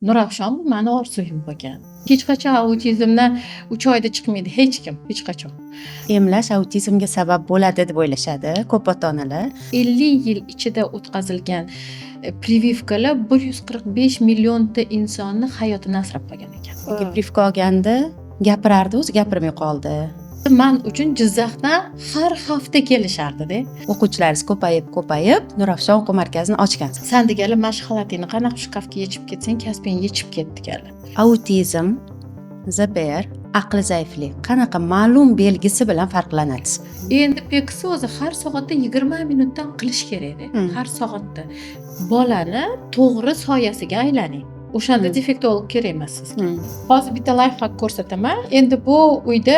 Nurafshon bu mani orzuyim bo'lgan. Hech qachon autizmdan 3 oyda chiqmaydi hech kim, hech qachon. Emlash autizmga sabab bo'ladi deb o'ylashadi ko'p ota-onalar. 50 yil ichida o'tkazilgan privivkalar 145 millionta insonni hayotini asrab qolgan ekan. Privka olganda gapirardi, o'zi gapirmay qoldi. Man uchun Jizzaxdan har hafta kelishardi-da. O'quvchilaringiz ko'payib, Nurafshon o'quv markazini ochgansiz. San deganlar mashg'ulotini qanaqa shkafga yechib ketsang, kasbing yechib ket deganlar. Autizm, ZPR, aqli zaiflik qanaqa ma'lum belgisi bilan farqlanadi? Endi peksi o'zi har soatda 20 minutdan qilish kerak-da. Har soatda bolani to'g'ri soyasiga aylaning. O'shanda defektolog kerak emas sizga. Hozir bitta layfhak ko'rsataman. Endi bu uyda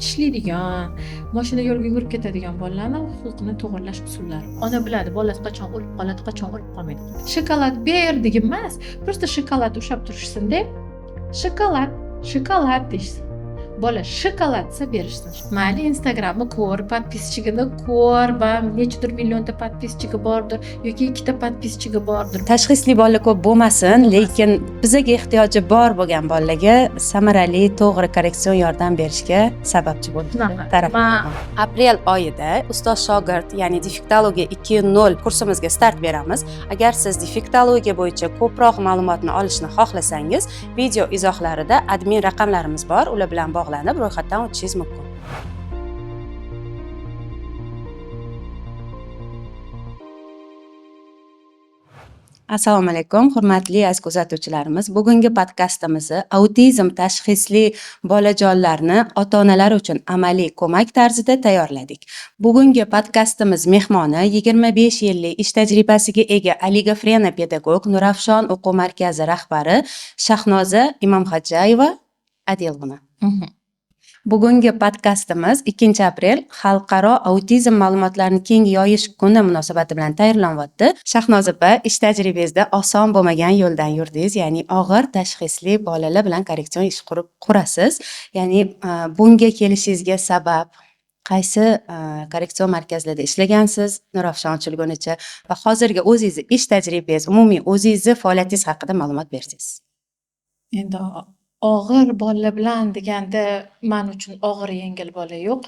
ishlaydigan, mashina yo'lga yugurib ketadigan bolalarni huquqini to'g'irlash usullari. Ona biladi, bolasi qachon o'lib qoladi, qachon o'lib qolmaydi. Shokolad ber degan emas, просто shokolad ushlab turishsin-da. Shokolad deyishsin. Bola shokolad desa berishsin. Mayli Instagramni ko'r, podpischigini ko'r, nechidir millionta podpischiga bordir yoki ikkita podpischiga bordir. Tashxisli bola ko'p bo'lmasin, lekin bizaga ehtiyoji bor bo'lgan bolalarga samarali, to'g'ri korreksion yordam berishga sababchi bo'ldi. Aprel oyida ustoz shogird, ya'ni defektologiya 2.0 kursimizga start beramiz. Agar siz defektologiya bo'yicha ko'proq ma'lumotni olishni xohlasangiz, video izohlarida admin raqamlarimiz bor, ular bilan bog'lanib ro'yxatdan o'tishingiz mumkin. Assalomu alaykum, hurmatli aziz kuzatuvchilarimiz. Bugungi podkastimizni autizm tashxisli bolajonlarni ota-onalar uchun amaliy ko'mak tarzida tayyorladik. Bugungi podkastimiz mehmoni 25 yillik ish tajribasiga ega oligofrena pedagog Nurafshon o'quv markazi rahbari Shahnoza Imomxo'jayeva Adilova. Bugungi podkastimiz 2 aprel Xalqaro autizm ma'lumotlarini keng yoyish kuni munosabati bilan tayyorlanyapti. Shahnoza opa, ish tajribangizda oson bo'lmagan yo'ldan yurdingiz, ya'ni og'ir tashxisli bolalar bilan korreksion ish qurasiz. Ya'ni bunga kelishingizga sabab qaysi korreksion markazlarda ishlagansiz Nurafshon ochilgunicha va hozirgi o'zingizni ish tajribangiz, umumiy o'zingizni faoliyatingiz haqida ma'lumot bersangiz. Endi og'ir bola bilan deganda men uchun og'ir yengil bola yo'q.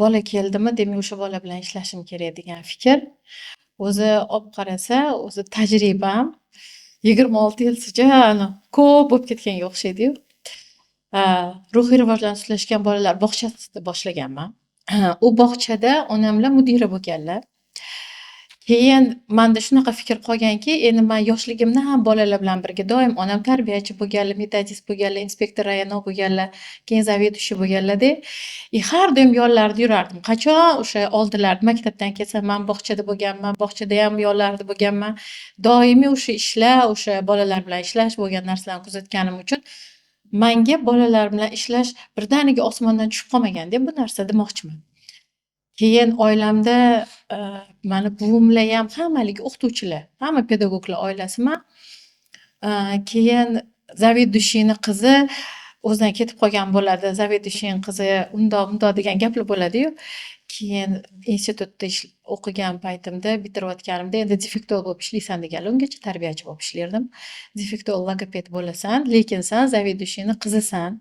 Bola keldimi, demak o'sha bola bilan ishlashim kerak degan fikr. O'zi olib qarasa, o'zi tajribam 26 yilcha ko'p bo'lib ketganga o'xshaydi-yu. Ruhiy rivojlanish ushlashgan bolalar bog'chasida boshlaganman. U bog'chada onamlar mudira bo'lganlar. Keyin menda shunaqa fikr qolganki, endi men yoshligimda ham bolalar bilan birga doim onam tarbiyachi bo'lganlar, metodist bo'lganlar, inspektor rayonov bo'lganlar, keyin zavедующий bo'lganlar-da. Har doim yonlarida yurardim. Qachon o'sha oldilarida maktabdan kelsam, men bog'chada bo'lganman, bog'chada ham yonlarida bo'lganman. Doimiy o'sha ishlar, o'sha bolalar bilan ishlash bo'lgan narsalarni kuzatganim uchun menga bolalar bilan ishlash birdaniga osmondan tushib qolmaganda bu narsa demoqchiman. Keyin oilamda mani buvimlar ham hammaligi o'qituvchilar, hamma pedagoglar oilasiman. Keyin заведующийning qizi o'zidan ketib qolgan bo'ladi, заведующийning qizi undoq degan gaplar bo'ladi-yu. Keyin institutda o'qigan paytimda, bitirayotganimda endi defektolog bo'lib ishlaysan deganlar, ungacha tarbiyachi bo'lib ishlardim. Defektolog logoped bo'lasan, lekin sen заведующийning qizisan.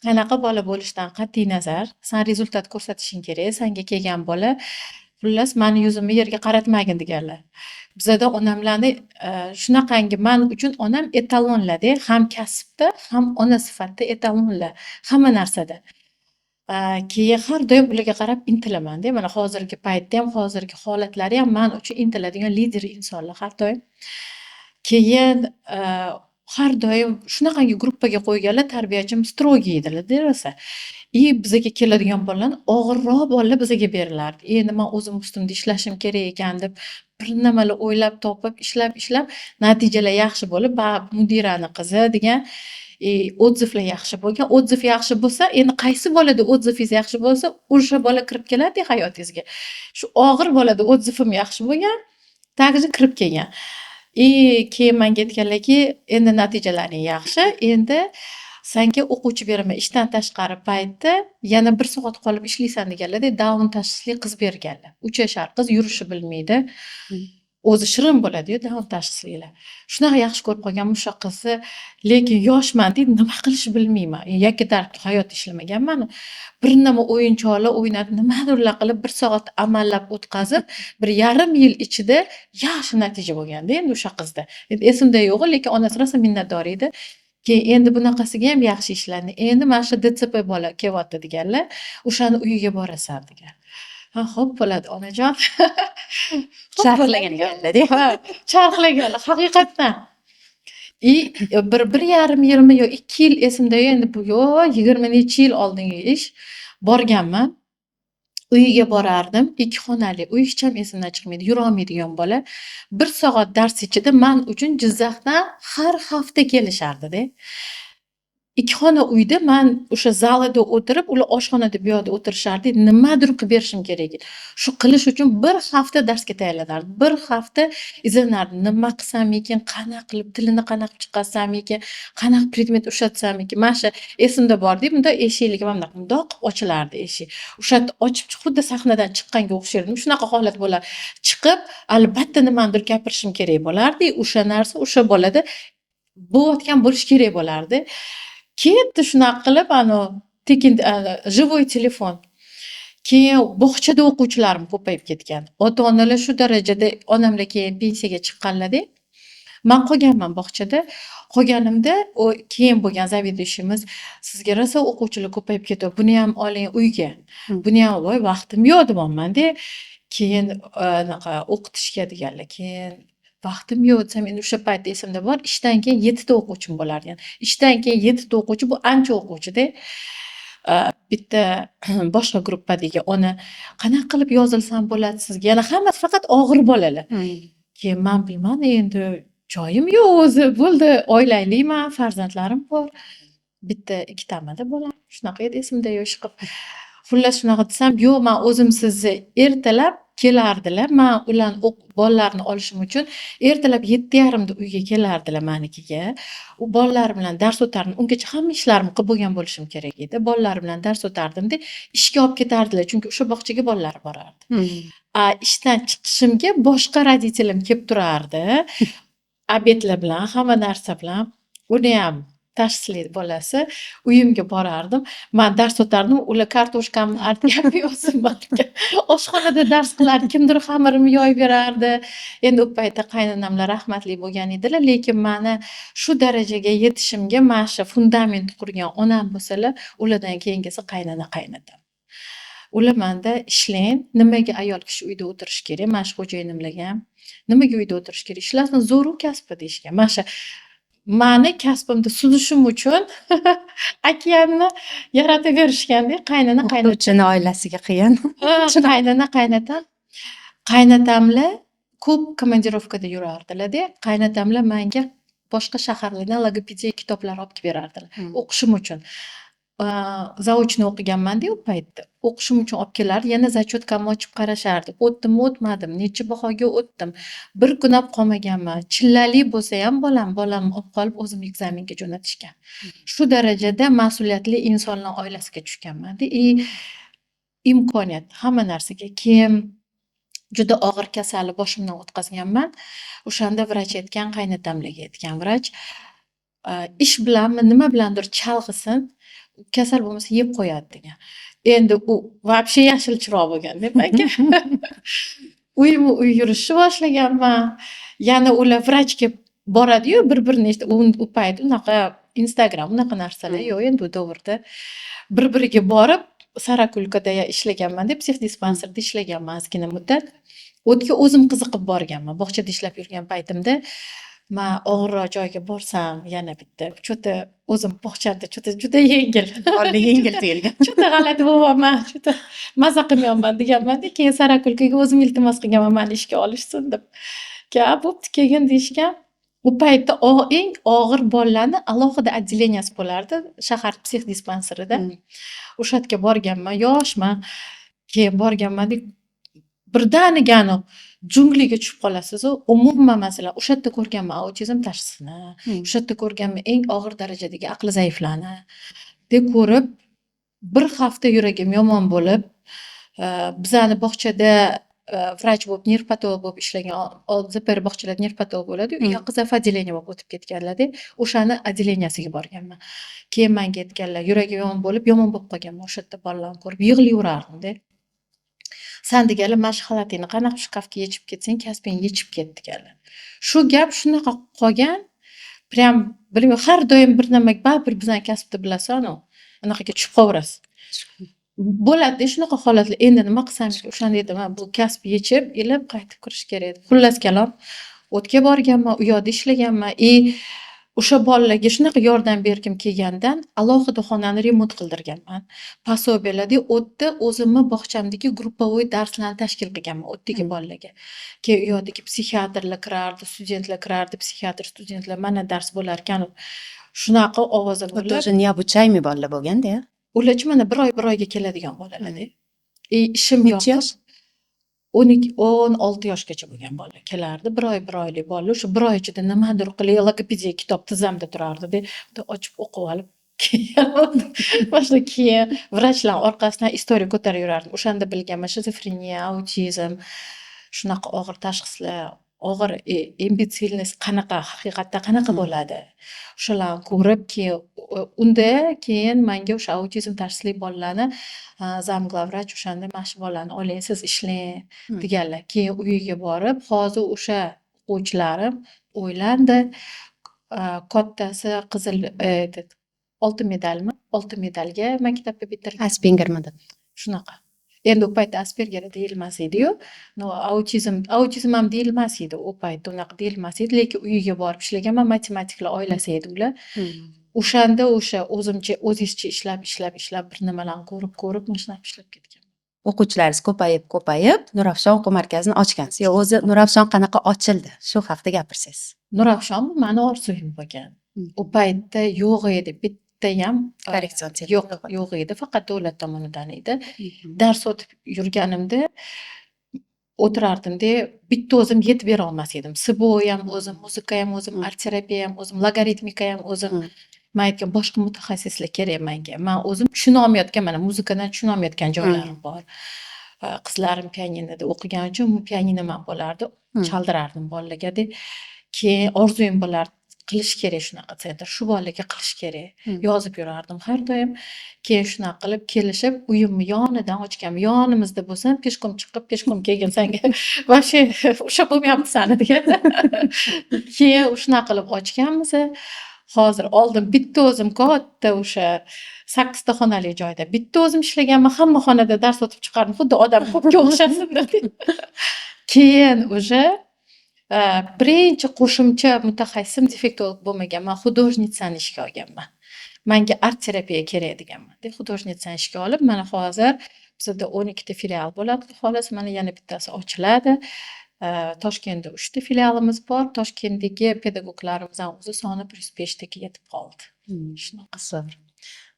Qanaqa bola bo'lishidan qat'iy nazar, sen rezultat ko'rsatishing kerak, senga kelgan bola xullas meni yuzimni yerga qaratmagin deganlar. Bizada onamlarni shunaqangi men uchun onam etalonlar-da, ham kasbda, ham ona sifatida etalonlar, hamma narsada. Keyin har doim ularga qarab intilaman-da. Mana hozirgi paytda ham, hozirgi holatlari ham men uchun intiladigan lider insonlar har doim. Keyin har doim shunaqangi gruppaga qo'yganlar, tarbiyachim strogiy edilar rosa. Bizaga keladigan bolalarni og'irroq bolalar bizaga berilardi. Endi men o'zim ustimda ishlashim kerak ekan deb bir nimalar o'ylab topib, ishlab natijalar yaxshi bo'lib, mudirani qizi degan odzivlar yaxshi bo'lgan. Odziv yaxshi bo'lsa, endi qaysi bolada odzivingiz yaxshi bo'lsa, o'sha bola kirib keladi hayotingizga. Shu og'ir bolada odzivim yaxshi bo'lgan, takji kirib kelgan. Keyin menga aytganlarki, endi natijalaring yaxshi, endi senga o'quvchi beraman ishdan tashqari paytda yana 1 soat qolib ishlaysan deganlar-da, Down tashxisli qiz berganlar. 3 yashar qiz, yurishi bilmaydi. o'zi shirin bo'ladi-yu Down tashxislilar. Shunaqa yaxshi ko'rib qolganman o'sha qizni, lekin yoshman deb nima qilishni bilmayman. Yakka dark hayot ishlamaganman. Bir nima o'yinchoqlar o'ynab, nimadirlar qilib 1 soat amallab o'tkazib, 1,5 yil ichida yaxshi natija bo'lganda endi o'sha qizda. Endi esimda yo'q, lekin onasi rosa minnatdor edi. Keyin endi bunaqasiga ham yaxshi ishlandi. Endi mana shu DTP bola kelyapti deganlar, o'shani uyiga borasan degan. Ha, xo'p bo'ladi onajon. Sharhlagan ekanlar-da. Ha, sharhlaganlar haqiqatdan. Bir yarim yilmi yo 2 yil esimda yo'q, endi bu yo 20 necha yil oldingi ish. Borganman. Uyiga borardim. 2 xonali uy, hech ham esimdan chiqmaydi. Yurolmaydigan bola. 1 soat dars ichida men uchun Jizzaxdan har hafta kelishardi-da. 2 xona uyda men o'sha zalida o'tirib, ular oshxonada bu yoqda o'tirishardi. Nimadir qilib berishim kerak edi. Shu qilish uchun 1 hafta darsga tayyorlanardim. 1 hafta izlanardim. Nima qilsam ekan, qanaqa qilib tilini qanaqa chiqarsam ekan, qanaqa predmet ushlatsam ekan. Mana shu esimda bor-da, bunda eshikliga mana bundoq qilib ochilardi eshik. O'sha ochib xuddi sahnadan chiqqanga o'xshardim. Shunaqa holat bo'lar. Chiqib, albatta nimadir gapirishim kerak bo'lardi. O'sha narsa o'sha bolada bo'layotgan bo'lish kerak bo'lardi. Ketdi shunaqa qilib, tekin живой telefon. Keyin bog'chada o'quvchilarim ko'payib ketgan. Ota-onalar shu darajada, onamlar keyin pensiyaga chiqqanlar-da. Men qolganman bog'chada. Qolganimda keyin bo'lgan zavidoshimiz, sizga rosa o'quvchilar ko'payib ketyapti. Buni ham oling uyga. Buni ham voy vaqtim yo'q deyapman-da. Keyin anaqa o'qitishga deganlar. Keyin vaqtim yo'q desam, endi o'sha payt esimda bor, ishdan keyin 7 ta o'quvchim bo'lardi. Ishdan keyin 7 ta o'quvchi, bu ancha o'quvchi-da. Bitta boshqa gruppadagi ona qanaqa qilib yozilsam bo'ladi sizga? Yana hammasi faqat og'ir bolalar. Keyin men bilmadim, endi joyim yo'q o'zi. Bo'ldi, oilayliman, farzandlarim bor. Bitta, ikkitamida bolam. Shunaqa edi esimda yo'q ish qilib. Xullas shunaqa desam, yo'q, men o'zim sizni ertalab kelardilar. Men ularni bolalarni olishim uchun ertalab 7:30 da uyga kelardilar menikiga. U bolalar bilan dars o'tardim. Ungacha hamma ishlarimni qilib bo'lgan bo'lishim kerak edi. Bolalar bilan dars o'tardim-da, ishga olib ketardilar, chunki o'sha bog'chaga bolalar borardi. Ishdan chiqishimga boshqa roditelim kelib turardi. Obedlar bilan, hamma narsa bilan. Uni ham tashxisli bolasi. Uyimga borardim. Men dars o'tardim, ular kartoshkamni artib yozib, oshxonada dars qilardi, kimdir xamirimni yoyib berardi. Endi u paytda qaynonamlar rahmatli bo'lgan edilar, lekin meni shu darajaga yetishimga mana shu fundament qurgan onam bo'lsalar, ulardan keyingisi qaynotam. Ular menda ishlang, nimaga ayol kishi uyda o'tirish kerak? Mana shu xo'jayinimlarga ham nimaga uyda o'tirish kerak? Ishlasin, zo'r kasb deyishgan. Mana shu meni kasbimda suzishim uchun okeanni yaratib berishganda, qaynotam. O'qituvchini oilasiga qiyin. Qaynotam. Qaynotamlar ko'p komandirovkada yurardilar-da. Qaynotamlar menga boshqa shaharlardan logopediya kitoblar olib kelib berardilar o'qishim uchun. Zaochni o'qiganman-da u paytda. O'qishim uchun olib kelardi, yana zachotkamni ochib qarashardi. O'tdimmi, o'tmadim, necha bahoga o'tdim. Bir kun ham qolmaganman. Chillali bo'lsa ham bolamni olib qolib o'zim ekzaminga jo'natishgan. Shu darajada mas'uliyatli insonlar oilasiga tushganman-da. Imkoniyat hamma narsaga. Keyin juda og'ir kasalni boshimdan o'tkazganman. O'shanda vrach aytgan, qaynotamlarga aytgan vrach, ish bilanmi, nima bilandir chalg'isin, kasal bo'lmasa yeb qo'yadi degan. Endi u вообще yashil chiroq bo'lgan-da menga. Uy yurishni boshlaganman. Yana ular vrachga boradi-yu, bir nechta u payt unaqa Instagram unaqa narsalar yo'q endi u davrda. Bir-biriga borib, Sarakulkada ishlaganman-da, psixdispanserda ishlaganman ozgina muddat. O'tga o'zim qiziqib borganman. Bog'chada ishlab yurgan paytimda men og'irroq joyga borsam, yana bitta cho'ta o'zim bog'chada juda yengil. Oldi yengil tuyulgan. Juda g'alati bo'lyapman, juda maza qilmayapman deganman-da. Keyin Sarakulkaga o'zim iltimos qilganman, meni ishga olishsin deb. Bo'pti, kelgin deyishgan. U paytda eng og'ir bolalarni alohida отделенияsi bo'lardi, shahar psixdispanserida. O'sha yerga borganman, yoshman. Keyin borganman, birdaniga jungliga tushib qolasiz-ku. Umuman masalan, o'sha yerda ko'rganman autizm tashxisini, o'sha yerda ko'rganman eng og'ir darajadagi aqli zaiflarni. Deb ko'rib, bir hafta yuragim yomon bo'lib, bizani bog'chada vrach bo'lib, nerpatolog bo'lib ishlagan, oldida bog'chalarda nerpatolog bo'ladi, u qizlar отделение bo'lib o'tib ketganlarda, o'shani отделениesiga borganman. Keyin menga aytganlar, yuragim yomon bo'lib qolganman, o'sha yerda bolalarni ko'rib yig'layverardimda. San deganlar, mana shu xalatingni qanaqa shkafga yechib ketsang, kasbing yechib ket deganlar. Shu gap shunaqa qolgan, prям bilmayman, har doim bir nimaga baribir bizning kasbda bilasan-ku, anaqaga tushib qolaverasiz. Bo'ladi shunaqa holatlar. Endi nima qilsam, o'shanda dedim, bu kasb yechib, ilib qaytib kirish kerak edi. Xullas kalom, o'tga borganman, u yoqda ishlaganman. O'sha bolalarga shunaqa yordam bergim kelgandan alohida xonani remont qildirganman. Pasobiyalarda o'tda o'zimni bog'chamdagi gruppovoy darslarni tashkil qilganman o'tdagi bolalarga. Keyin u yoqdagi psixiatrlar kirardi, studentlar kirardi, psixiatr studentlar mana dars bo'lar ekan. Shunaqa ovoza bo'lib, O'sha neobучаемый bolalar bo'lganda-ya. ularchi mana bir oyga keladigan bolalarda. Ishim Necha yosh? 16 yoshgacha bo'lgan bolalar kelardi. Bir oylik bolalar. O'sha bir oy ichida nimadir qilib logopediya kitob tizamda turardi-da. Ochib o'qib olib boshqa keyin vrachlar orqasidan istoriya ko'tarib yurardim. O'shanda bilganman, shizofreniya, autizm, shunaqa og'ir tashxislar, og'ir imbetsilность qanaqa, haqiqatda qanaqa bo'ladi. O'shalarni ko'rib, keyin menga o'sha autizm tashxisli bolalarni zamglavvrach o'shanda mana shu bolalarni oling, siz ishlang deganlar. Keyin uyiga borib, hozir o'sha o'quvchilarim o'ylandi. Kattasi qizil oltin medalmi? Oltin medalga maktabni bitirgan. Aspergermidi? Shunaqa. Endi u paytda Asperger deyilmas edi-yu, autizm ham deyilmas edi, u paytda unaqa deyilmas edi, lekin uyiga borib ishlaganman, matematiklar oilasi edi ular. O'shanda o'sha o'zizcha ishlab bir nimalarni ko'rib mashinani ishlab ketgan. O'quvchilaringiz ko'payib, Nurafshon o'quv markazini ochgansiz. Yo, o'zi Nurafshon qanaqa ochildi? Shu haqida gapirsangiz. Nurafshon bu meni orzuyim bo'lgan. U paytda yo'q edi, bittayam Korreksion yo'q edi, faqat davlat tomonidan edi. Dars o'tib yurganimda o'tirardimda, bitta o'zim yetib bera olmas edim. SBO ham o'zim, muzika ham o'zim, art terapiya ham o'zim, logaritmika ham o'zim. Men aytgan boshqa mutaxassislar kerak menga. Men o'zim tushuna olmayotgan, mana muzikadan tushuna olmayotgan joylarim bor. Qizlarim pianinada o'qigani uchun pianinim ham bo'lardi, chaldirardim bolalarga. Keyin orzuyim bo'lardi, qilish kerak shunaqa sentr, shu bolalarga qilish kerak. Yozib yurardim har doim. Keyin shunaqa qilib kelishib, uyimni yonidan ochganman. Yonimizda bo'lsam, peshqum chiqib, peshqum kelgin senga. Vashi o'sha bo'lmayapti sani degan. Keyin shunaqa qilib ochganmiz. Hozir oldin bitta o'zim katta o'sha 8 ta xonali joyda bitta o'zim ishlaganman, hamma xonada dars o'tib chiqardim, xuddi odam ko'pga o'xshasin deb. Keyin o'sha birinchi qo'shimcha mutaxassisim defektolog bo'lmagan, men xudojnitsani ishga olganman. Menga art terapiya kerak deganman. Xudojnitsani ishga olib, mana hozir bizda 12 ta filial bo'ladi. Xolos mana yana bittasi ochiladi. Toshkentda 3 ta filialimiz bor. Toshkentdagi pedagoglarimizning o'zi soni 105 taga yetib qoldi. Shunaqa.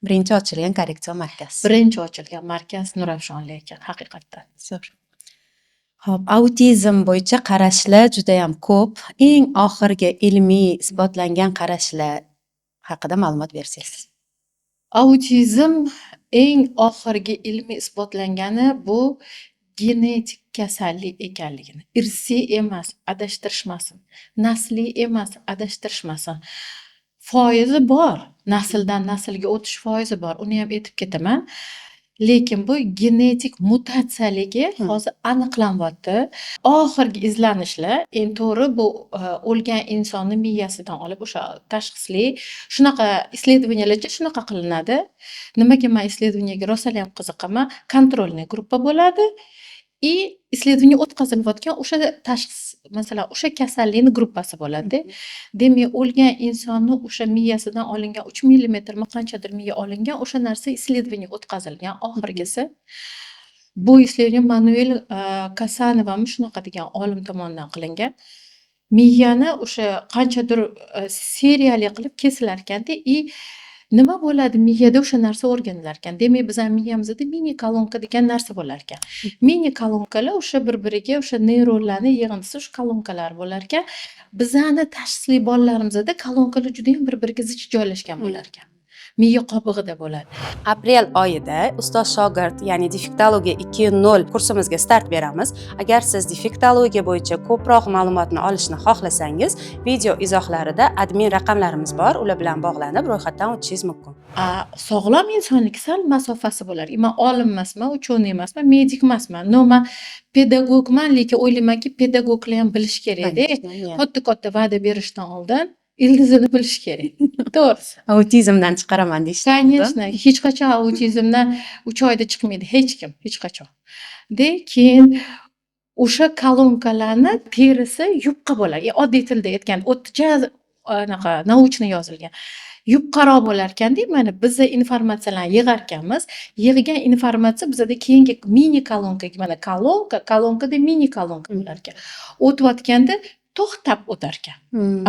Birinchi ochilgan korreksion markaz. Birinchi ochilgan markaz Nurafshonli ekan, haqiqatdan. Zo'r. Xo'p, autizm bo'yicha qarashlar juda ham ko'p. Eng oxirgi ilmiy isbotlangan qarashlar haqida ma'lumot bersangiz. Autizm eng oxirgi ilmiy isbotlangani bu genetik kasallik ekanligini. Irsiy emas, adashtirishmasin. Nasliy emas, adashtirishmasin. Foizi bor. Nasldan naslga o'tish foizi bor. Uni ham aytib ketaman. Lekin bu genetik mutatsiyaligi hozir aniqlanyapti. Oxirgi izlanishlar, endi to'g'ri bu o'lgan insonni miyasidan olib o'sha tashxisli shunaqa исследованияларcha shunaqa qilinadi. Nimaga men исследованиyaga rosalayam qiziqaman? Kontrolniy gruppa bo'ladi. Исследование o'tkazilayotgan o'sha tashxis, masalan, o'sha kasallikning gruppasi bo'ladi. Demak, o'lgan insonni o'sha miyasidan olingan 3 millimetrmi qanchadir miya olingan, o'sha narsa исследование o'tkazilgan oxirgisi. Bu исследование Manuel Casanova shunaqa degan olim tomonidan qilingan. Miyani o'sha qanchadir seriyali qilib kesilar ekanda, nima bo'ladi miyada o'sha narsa o'rganilar ekan. Demak, bizning miyamizda mini kolonka degan narsa bo'lar ekan. Mini kolonkalar o'sha bir-biriga o'sha neyronlarning yig'indisi o'sha kolonkalar bo'lar ekan. Bizning tashxisli bolalarimizda kolonkalar juda ham bir-biriga zich joylashgan bo'lar ekan. miya qobig'ida bo'ladi. Aprel oyida ustoz shogird, ya'ni defektologiya 2.0 kursimizga start beramiz. Agar siz defektologiya bo'yicha ko'proq ma'lumotni olishni xohlasangiz, video izohlarida admin raqamlarimiz bor, ular bilan bog'lanib ro'yxatdan o'tishingiz mumkin. Sog'lom insonlik sal masofasi bo'lar. Man olim emasman, uchёный emasman, medik emasman. No, man pedagogman, lekin o'ylaymanki, pedagoglar ham bilish kerak-da. Katta va'da berishdan oldin ildizini bilish kerak. To'g'risi. Autizmdan chiqaraman deyishdi. Конечно, hech qachon autizmdan 3 oyda chiqmaydi hech kim, hech qachon. Keyin o'sha kolonkalarni terisi yupqa bo'ladi. Oddiy tilda aytganda, o'tcha anaqa naучный yozilgan. Yupqaroq bo'lar ekanda, mana biz informatsiyalarni yig'ar ekanmiz. Yig'gan informatsiya bizda keyingi mini kolonkaga, mana kolonkada mini kolonka bo'lar ekan. O'tayotganda to'xtab o'tar ekan.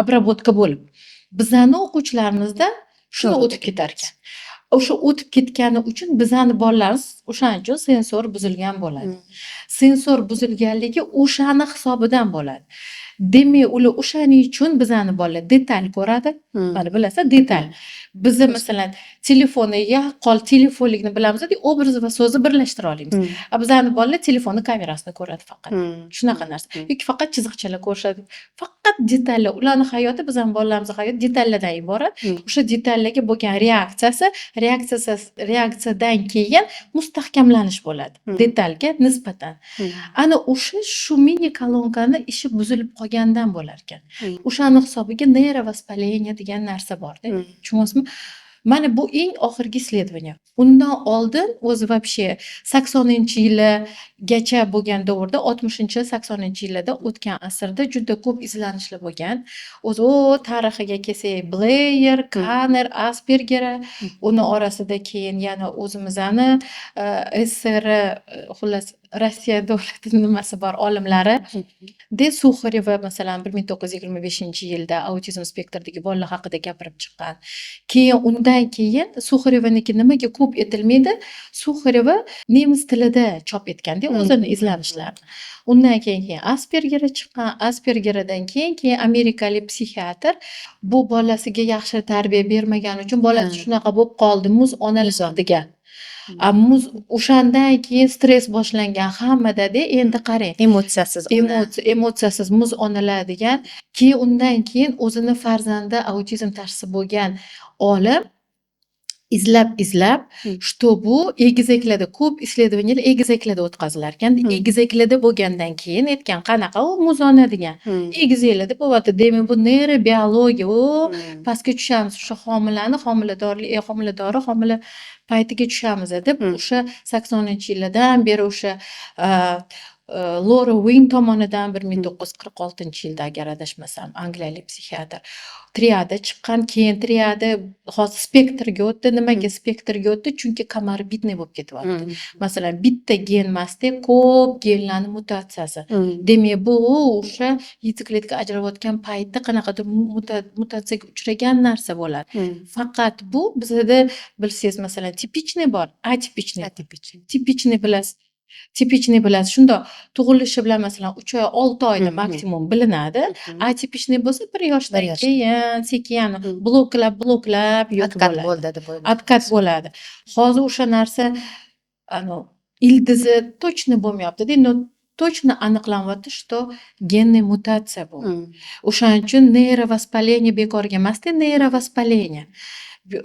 Обработка bo'lib. Bizani o'quvchilarimizda shuni o'tib ketar ekan. O'sha o'tib ketgani uchun bizani bolalarimiz o'shaning uchun sensor buzilgan bo'ladi. Sensor buzilganligi o'shani hisobidan bo'ladi. Demak, ular o'shaning uchun bizani bolalar detal ko'radi. Mana bilasiz, detal. Biz masalan telefonni yaqqol telefonlikni bilamiz-da, obraz va so'zni birlashtira olamiz. Bizani bolalar telefonni kamerasini ko'radi faqat. Shunaqa narsa. Yoki faqat chiziqchalar ko'rishadi. Faqat detallar. Ularning hayoti bizani bolalarimizning hayoti detallardan iborat. O'sha detallarga bo'lgan reaksiyadan keyin mustahkamlanish bo'ladi. Detalga nisbatan. Ana o'sha shu mini kolonkani ishi buzilib qolgandan bo'lar ekan. O'shaning hisobiga neyrovоспаление degan narsa bor-da. Tushunasizmi? Mana bu eng oxirgi исследование. Undan oldin o'zi вообще 80-yillargacha bo'lgan davrda, 60-80-yillarda o'tgan asrda juda ko'p izlanishlar bo'lgan. O'zi tarixiga kelsak, Blair, Kanner, Asperger, uni orasida keyin yana o'zimizani SSR, xullas Rossiya davlati nimasi bor olimlari. Sukhareva masalan 1925-yilda autizm spektridagi bolalar haqida gapirib chiqqan. Keyin undan keyin Sukharevaniki nimaga ko'p aytilmaydi? Sukhareva nemis tilida chop etganda o'zini izlanishlarini. Undan keyin Asperger chiqqan. Aspergerdan keyin amerikalik psixiatr bu bolasiga yaxshi tarbiya bermagani uchun bolasi shunaqa bo'lib qoldi, muz onalar degan. Muz o'shandan keyin stress boshlangan hammada-da, endi qarang, emotsiyasiz muz onalar degan. Keyin undan keyin o'zini farzandi autizm tashxisi bo'lgan olim izlab что bu egizaklarda ko'p исследованиялар egizaklarda o'tkazilar ekan. Egizaklarda bo'lgandan keyin aytgan, qanaqa u muzona degan. Egizaklarda bo'lyapti. Demak, bu neyrobiologiya, pastga tushamiz. O'sha homila paytiga tushamiz deb o'sha 80-yillardan beri o'sha Laura Wing tomonidan 1946-yilda agar adashmasam, angliyalik psixiatr triada chiqqan. Keyin triada hozir spektrga o'tdi. Nimaga spektrga o'tdi? Chunki komorbidniy bo'lib ketyapti. Masalan, bitta gen emasda, ko'p genlarning mutatsiyasi. Demak, bu o'sha yetiklatka ajralayotgan paytda qanaqadir mutatsiyaga uchragan narsa bo'ladi. Faqat bu bizda bilsangiz, masalan, tipichniy bor, atipichniy. Tipichniy bilasiz. Tipichniy bilasiz. Shunda tug'ilishi bilan masalan 3 oy, 6 oyda maksimum bilinadi. Atipichniy bo'lsa 1 yoshdan keyin sekin bloklab yo'q bo'ladi. Откат bo'ladi. Hozir o'sha narsa ildizi точно bo'lmayapti-da. Точно aniqlanyapti, что genniy mutatsiya bu. O'shaning uchun neyrovоспаление bekorga emasda, neyrovоспаление.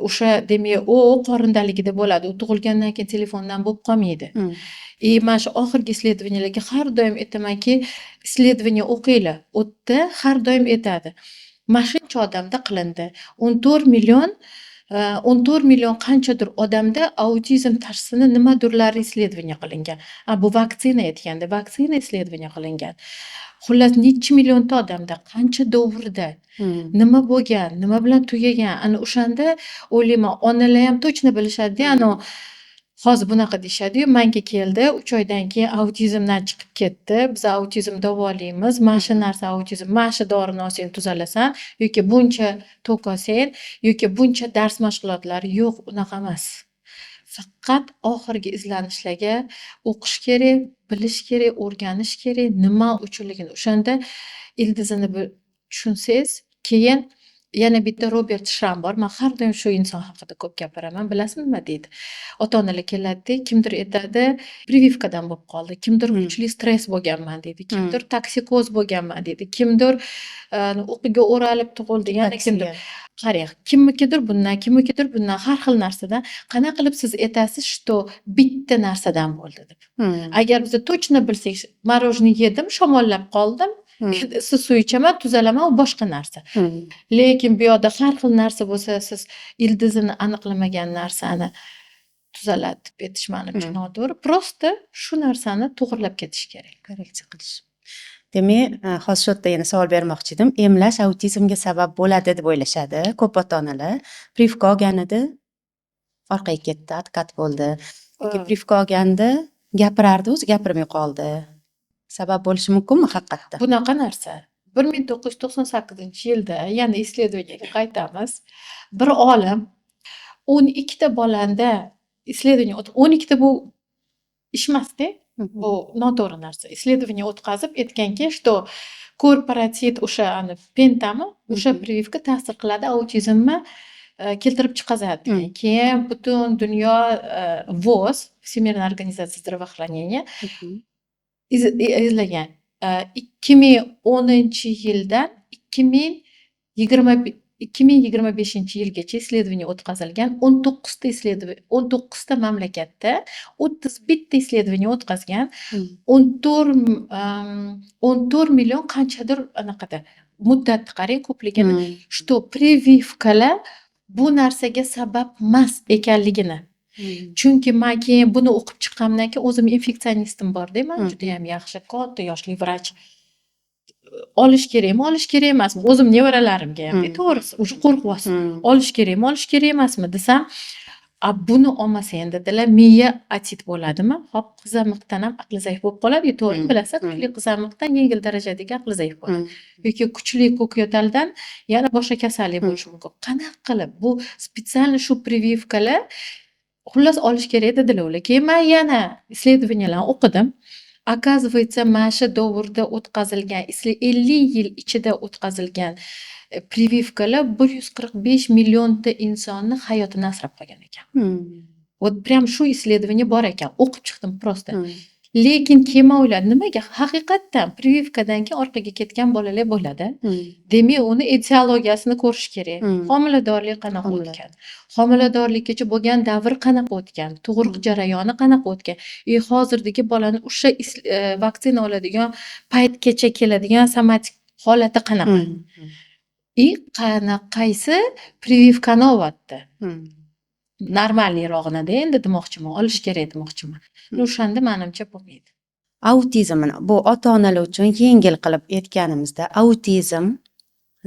O'sha demak, qorindaligida bo'ladi. U tug'ilgandan keyin telefondan bo'lib qolmaydi. Mana shu oxirgi исследованияларga har doim aytamanki, исследование o'qinglar. O'tda har doim aytadi. Mana shuncha odamda qilindi. 14 million qanchadir odamda autizm tashxisini nimadurlari исследование qilingan. Bu vaksina aytganda, vaksina исследование qilingan. Xullas, necha millionta odamda, qancha davrda, nima bo'lgan, nima bilan tugagan. Ana o'shanda o'ylayman, onalar ham точно bilishadi-da, hozir bunaqa deyishadi-yu, menga keldi, 3 oydan keyin autizmdan chiqib ketdi. Biz autizm davolaymiz. Mana shu narsa autizm, mana shu dorini olsang tuzalasan, yoki buncha tok olsang, yoki buncha dars mashg'ulotlar. Yo'q, unaqa emas. Faqat oxirgi izlanishlarga o'qish kerak, bilish kerak, o'rganish kerak, nima uchunligini. O'shanda ildizini tushunsangiz, keyin yana bitta Robert Shram bor. Men har doim shu inson haqida ko'p gapiraman. Bilasizmi nima deydi? Ota-onalar keladi, kimdir aytadi, privivkadan bo'lib qoldi. Kimdir kuchli stress bo'lganman deydi. Kimdir toksikoz bo'lganman deydi. Kimdir o'qiga o'ralib tug'ildi. Yana kimdir qarang, kimnikidir bundan har xil narsadan. Qanaqa qilib siz aytasiz, что bitta narsadan bo'ldi deb. Agar biz точно bilsak, morojniy yedim, shamollab qoldim, endi issiq suv ichaman, tuzalaman, u boshqa narsa. Lekin bu yoqda har xil narsa bo'lsa, siz ildizini aniqlamagan narsani tuzaladi deb aytish men uchun noto'g'ri. Prosta shu narsani to'g'rilab ketish kerak. Korreksiya qilish. Demak, hozir shu yerda yana savol bermoqchi edim. Emlash autizmga sabab bo'ladi deb o'ylashadi ko'p ota-onalar. Privka olganida orqaga ketdi, откат bo'ldi. Yoki privka olganda gapirardi, o'zi gapirmay qoldi. Sabab bo'lishi mumkinmi haqiqatda? Bunaqa narsa 1998-yilda yana исследованиеga qaytamiz. Bir olim 12 ta bolanda исследование 12 ta bu ish emasda, bu noto'g'ri narsa. Исследование o'tkazib aytganki, что korporativ o'sha pentami, o'sha privivka ta'sir qiladi autizmni keltirib chiqazadi degan. Keyin butun dunyo WOZ, Всемирная организация здравоохранения izlagan. 2010-yildan 2025-yilgacha исследование o'tkazilgan 19 ta исследование 19 ta mamlakatda 31 ta исследование o'tkazgan 14 million qanchadir anaqada muddatni qarang ko'pligini, что прививкаlar bu narsaga sabab emas ekanligini. Chunki men keyin buni o'qib chiqqandan keyin o'zim infeksionistim bor-da, men juda ham yaxshi katta yoshli vrach. Olish kerak emasmi? O'zim nevaralarimga ham to'g'risi, o'sha qo'rqyapman. Olish kerak emasmi desam, buni olmasang dedilar, miya atit bo'ladimi? Hop, qizamiqdan ham aqli zaif bo'lib qoladi, to'g'ri bilasan, kuchli qizamiqdan yengil darajadagi aqli zaif bo'ladi. Yoki kuchli ko'kyo'taldan yana boshqa kasallik bo'lishi mumkin. Qanaqa qilib bu spetsialniy shu прививкаlar xullas olish kerak dedilar ular. Keyin men yana исследованиеlarni o'qidim. Оказывается, mana shu davrda o'tkazilgan 50 yil ichida o'tkazilgan прививкаlar 145 millionta insonni hayotini asrab qolgan ekan. Вот прям shu исследование bor ekan. O'qib chiqdim prosta. Lekin keyin o'yladim, nimaga haqiqatdan прививкаdan keyin orqaga ketgan bolalar bo'ladi. Demak, uni etiologiyasini ko'rish kerak. Homiladorlik qanaqa o'tgan? Homiladorlikgacha bo'lgan davr qanaqa o'tgan? Tug'ruq jarayoni qanaqa o'tgan? Hozirgi bolani o'sha vaksina oladigan paytgacha keladigan somatik holati qanaqa? Qaysi прививкani olyapti? Normalniyrog'ini-da endi demoqchiman, olish kerak demoqchiman. O'shanda menimcha bo'lmaydi. Autizmni bu ota-onalar uchun yengil qilib aytganimizda, autizm,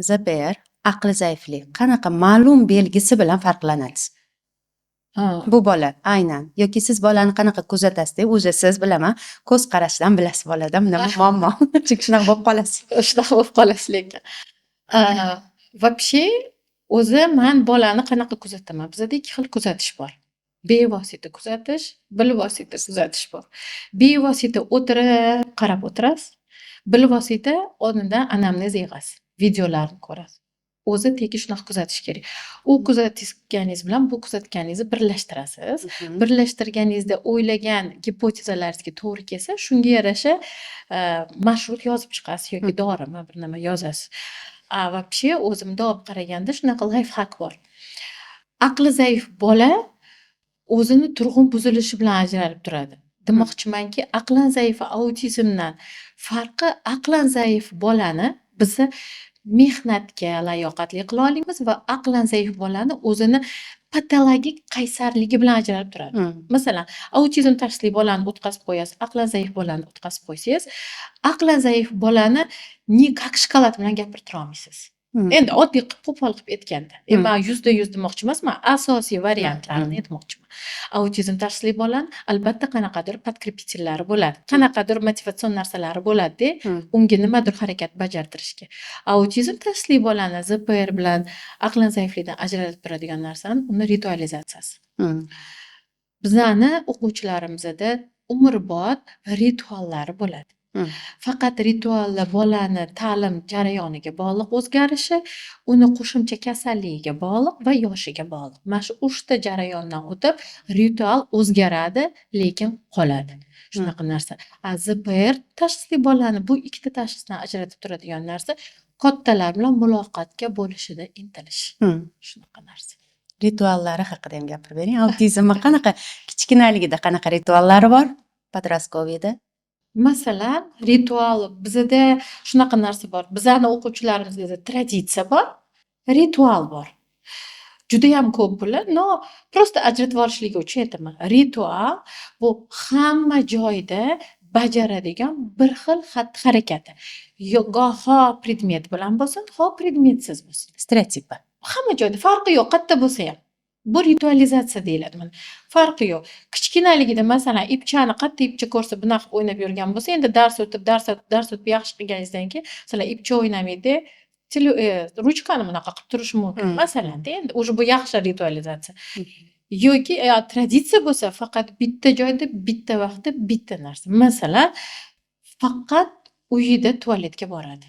ZPR, aqli zaiflik qanaqa ma'lum belgisi bilan farqlanadi? Bu bola aynan yoki siz bolani qanaqa kuzatasiz deb o'zi siz bilaman, ko'z qarashdan bilasiz bolada nima muammo. Chunki shunaqa bo'lib qolasiz. Shunaqa bo'lib qolasiz lekin. Вообще o'zi men bolani qanaqa kuzataman? Bizda ikki xil kuzatish bor. Bevosita kuzatish, bilvosita kuzatish bor. Bevosita o'tirib, qarab o'tirasiz. Bilvosita o'rnidan anamnez yig'asiz, videolarni ko'rasiz. O'zi teki shunaqa kuzatish kerak. U kuzatganingiz bilan bu kuzatganingizni birlashtirasiz. Birlashtirganingizda o'ylagan gipotezalaringizga to'g'ri kelsa, shunga yarasha marshrut yozib chiqasiz yoki dorimi bir nima yozasiz. Вообще o'zimda olib qaraganda shunaqa layfhak bor. Aqli zaif bola o'zini turg'un buzilishi bilan ajralib turadi. Demoqchimanki, aqlan zaif va autizmdan farqi, aqlan zaif bolani biz mehnatga layoqatli qila olamiz va aqlan zaif bolani o'zini patologik qaysarligi bilan ajralib turadi. Masalan, autizm tashxisli bolani o'tkazib qo'yasiz, aqlan zaif bolani o'tkazib qo'ysangiz, aqlan zaif bolani как shkolat bilan gapirtira olmaysiz. Endi oddiy qo'pol qilib aytganda, men 100% demoqchi emasman, asosiy variantlarini aytmoqchiman. Autizm tashxisli bolani albatta qanaqadir podkrepitillari bo'ladi, qanaqadir motivatsion narsalari bo'ladi-da, unga nimadir harakat bajartirishga. Autizm tashxisli bolani ZPR bilan aqlan zaiflikdan ajratib turadigan narsani uni ritualizatsiyasi. Bizani o'quvchilarimizda umrbod rituallari bo'ladi. Faqat rituallar bolani ta'lim jarayoniga bog'liq o'zgarishi, uni qo'shimcha kasalligiga bog'liq va yoshiga bog'liq. Mana shu 3 ta jarayondan o'tib ritual o'zgaradi, lekin qoladi. Shunaqa narsa. ZPR tashxisli bolani bu ikkita tashxisdan ajratib turadigan narsa kattalar bilan muloqotga bo'lishida intilish. Shunaqa narsa. Rituallari haqida ham gapirib bering. Autizmni qanaqa kichkinaligida qanaqa rituallari bor? Podrastkoviyada. Masalan, ritual bizada shunaqa narsa bor. Bizani o'quvchilarimizda traditsiya bor, ritual bor. Judayam ko'p bular, no просто ajratib olishligi uchun aytaman. Ritual bu hamma joyda bajaradigan bir xil xatti-harakati. Goho predmet bilan bo'lsin, ho predmetsiz bo'lsin. Stereotipi. Hamma joyda farqi yo'q, qayerda bo'lsa ham. Bu ritualizatsiya deyiladi mana. Farqi yo'q. Kichkinaligida masalan ipchani qayerda ipcha ko'rsa bunaqa qilib o'ynab yurgan bo'lsa, endi dars o'tib yaxshi qilganingizdan keyin masalan ipcha o'ynamaydi, ruchkani bunaqa qilib turishi mumkin. Masalan, endi уже bu yaxshi ritualizatsiya. Yoki traditsiya bo'lsa, faqat bitta joyda, bitta vaqtda, bitta narsa. Masalan, faqat uyida tualetga boradi.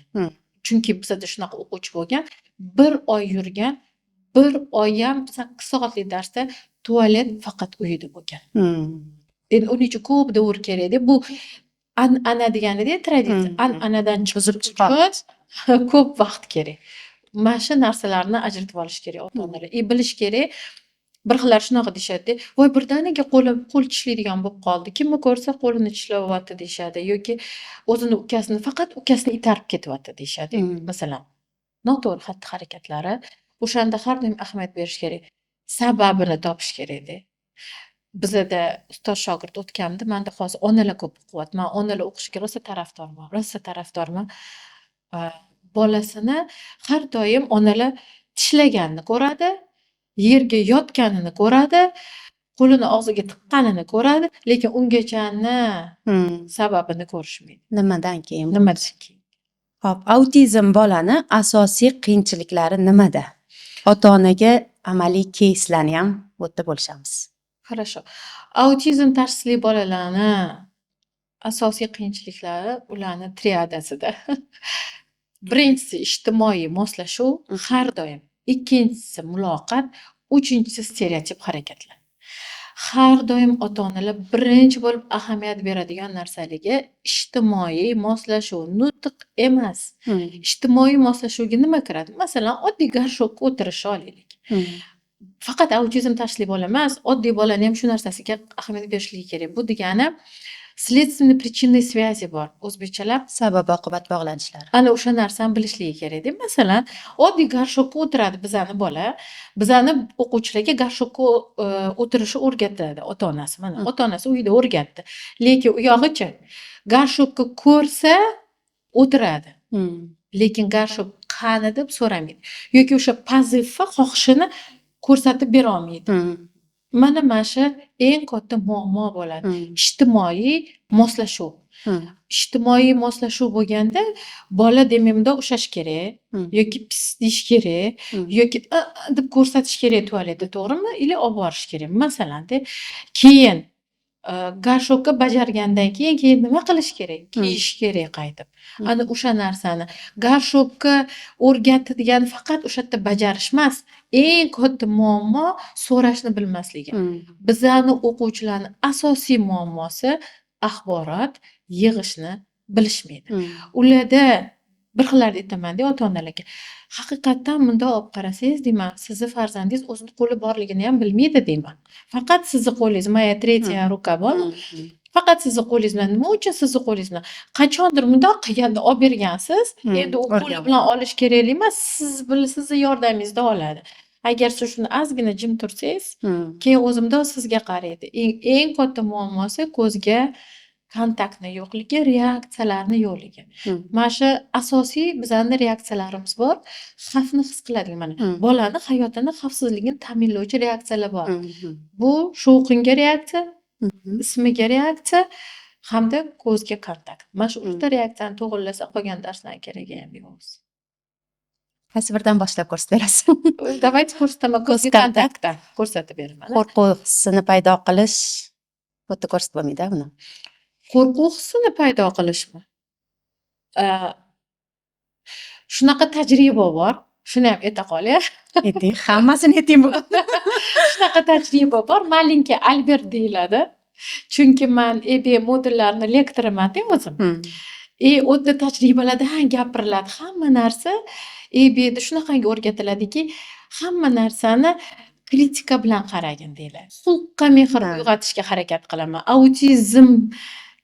Chunki bizda shunaqa o'quvchi bo'lgan, bir oy yurgan, bir oy ham 8 soatlik darsda tualet faqat uyida bo'lgan. Endi uning uchun ko'p davr kerak. Bu an'ana deganida traditsiya, an'anadan chiqib ko'p vaqt kerak. Mana shu narsalarni ajratib olish kerak ota-onalar. Bilish kerak. Bir xillar shunaqa deyishadi, voy birdaniga qo'l tishlaydigan bo'lib qoldi. Kimni ko'rsa qo'lini tishlayapti deyshadi yoki o'zini ukasini faqat ukasini itarib ketyapti deyshadi. Masalan, noto'g'ri xatti-harakatlari. O'shanda har doim ahamiyat berish kerak. Sababini topish kerak-da. Bizada ustoz shogird o'tganda, menda hozir onalar ko'p o'qiyapti. Men onalar o'qishga rosa tarafdorman. Bolasini har doim onalar tishlaganini ko'radi, yerga yotganini ko'radi, qo'lini og'ziga tiqqanini ko'radi, lekin ungachani sababini ko'rishmaydi. Nimadan keyin? Hop, autizm bolani asosiy qiyinchiliklari nimada? Ota-onaga amaliy keyslarni ham bu yerda bo'lishamiz. Хорошо. Autizm tashxisli bolalarni asosiy qiyinchiliklari ularni triadasida. Birinchisi ijtimoiy moslashuv har doim. Ikkinchisi muloqot, uchinchisi stereotip harakatlar. Har doim ota-onalar birinchi bo'lib ahamiyat beradigan narsaligi ijtimoiy moslashuv, nutq emas. Ijtimoiy moslashuvga nima kiradi? Masalan, oddiy garshokka o'tirishni olaylik. Faqat autizm tashxisli bola emas, oddiy bolani ham shu narsasiga ahamiyat berishligi kerak. Bu degani следственно-причинной связи bor. O'zbekchalab sabab-oqibat bog'lanishlari. Ana o'sha narsani bilishligi kerak-da. Masalan, oddiy garshokka o'tiradi bizani bola. Bizani o'quvchilarga garshokka o'tirishni o'rgatadi ota-onasi. Mana ota-onasi uyida o'rgatdi. Lekin u yog'ichi garshokka ko'rsa o'tiradi. Lekin garshok qani deb so'ramaydi. Yoki o'sha pozivni xohishini ko'rsatib bera olmaydi. Mana shu eng katta muammo bo'ladi. Ijtimoiy moslashuv. Ijtimoiy moslashuv bo'lganda bola demimda ushlash kerak yoki pis deyish kerak yoki deb ko'rsatish kerak tualetda, to'g'rimi? Ili olib borish kerak. Masalan-da, keyin garshokka bajargandan keyin nima qilish kerak? Kiyish kerak qaytib. Ana o'sha narsani garshokka o'rgatadigan faqat o'sha yerda bajarish emas, eng katta muammo so'rashni bilmasligi. Bizani o'quvchilarning asosiy muammosi axborot yig'ishni bilishmaydi. Ularda bir xillarda aytaman-da ota-onalarga. Haqiqatan bundoq olib qarasangiz deyman, sizni farzandingiz o'zini qo'li borligini ham bilmaydi deyman. Faqat sizni qo'lingiz, moya tretya ruka bor. Faqat sizni qo'lingiz bilan, nima uchun sizni qo'lingiz bilan? Qachondir bundoq qilganda olib bergansiz, endi u qo'li bilan olish kerak emas, sizni yordamingizda oladi. Agar siz shuni ozgina jim tursangiz, keyin o'zimda sizga qaraydi. Eng katta muammosi ko'zga kontaktni yo'qligi, reaksiyalarni yo'qligi. Mana shu asosiy bizning reaksiyalarimiz bor. Xavfni his qiladigan mana bolani hayotini xavfsizligini ta'minlovchi reaksiyalar bor. Bu shovqinga reaksiya, ismiga reaksiya hamda ko'zga kontakt. Mana shu uchta reaksiyani to'g'rilasa, qolgan darslarga keragi ham yo'q. Qaysi biridan boshlab ko'rsatib berasiz? Давайте ko'rsataman, ko'zga kontaktdan ko'rsatib beraman. Qo'rquv hissini paydo qilish bu yerda ko'rsatib bo'lmaydi buni. Qo'rquv hissini paydo qilishmi? Э, Shunaqa tajriba bor. Shuni ham ayta qolay. Ayting, hammasini ayting bugun. Shunaqa tajriba bor. Malinka Albert deyiladi. Chunki men EBA modullarni lektoriman-da o'zim. O'tda tajribalarda gapiriladi. Hamma narsa EBAda shunaqangi o'rgatiladiki, hamma narsani kritika bilan qaragin deyiladi. Xulqqa mehr uyg'otishga harakat qilaman. Autizm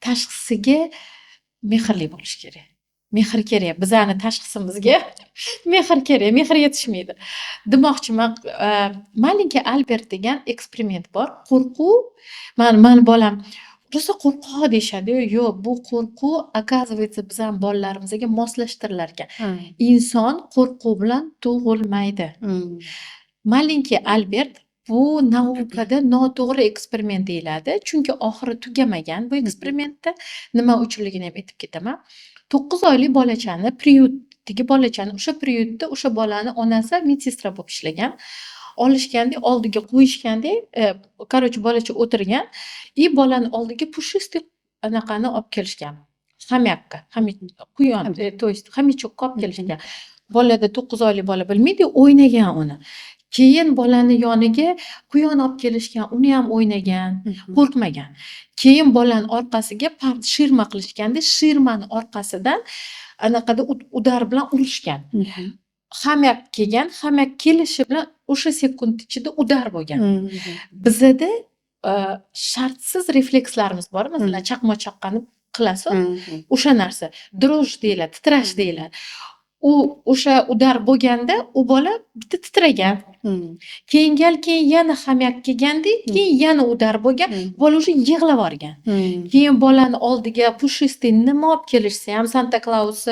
tashxisiga mehrli bo'lish kerak. Mehr kerak. Bizani tashxisimizga mehr kerak. Mehr yetishmaydi. Demoqchiman, malinka Albert degan eksperiment bor. Qo'rquv, mani bolam rosa qo'rqoq deyishadi-yu. Yo'q, bu qo'rquv оказывается bizani bolalarimizga moslashtirilar ekan. Inson qo'rquv bilan tug'ilmaydi. Malinki Albert bu naukada noto'g'ri eksperiment deyiladi. Chunki oxiri tugamagan bu eksperimentda. Nima uchunligini ham aytib ketaman. 9 oylik bolachani, priютdagi bolachani, o'sha priютda o'sha bolani onasi medsestra bo'lib ishlagan. Olishganda, oldiga qo'yishganda, короче, bolacha o'tirgan, bolani oldiga pushistый anaqani olib kelishgan. Xomyakka, quyon, то есть xomячокka olib kelishgan. Bolada 9 oylik bola bilmaydi, o'ynagan uni. Keyin bolani yoniga quyon olib kelishgan, uni ham o'ynagan, qo'rqmagan. Keyin bolani orqasiga shirma qilishganda, shirmani orqasidan anaqada udar bilan urishgan. Xomyak kelgan, xomyak kelishi bilan o'sha sekund ichida udar bo'lgan. Bizda shartsiz reflekslarimiz bor, masalan, chaqmoq chaqqani qilasiz, o'sha narsa dro'j deyiladi, titrash deyiladi. U o'sha udar bo'lganda u bola bitta titragan. Keyin yana xomyak kelganda, keyin yana udar bo'lgan, bola o'sha yig'lab yuborgan. Keyin bolani oldiga pushistый nima olib kelishsa ham, Santa Claus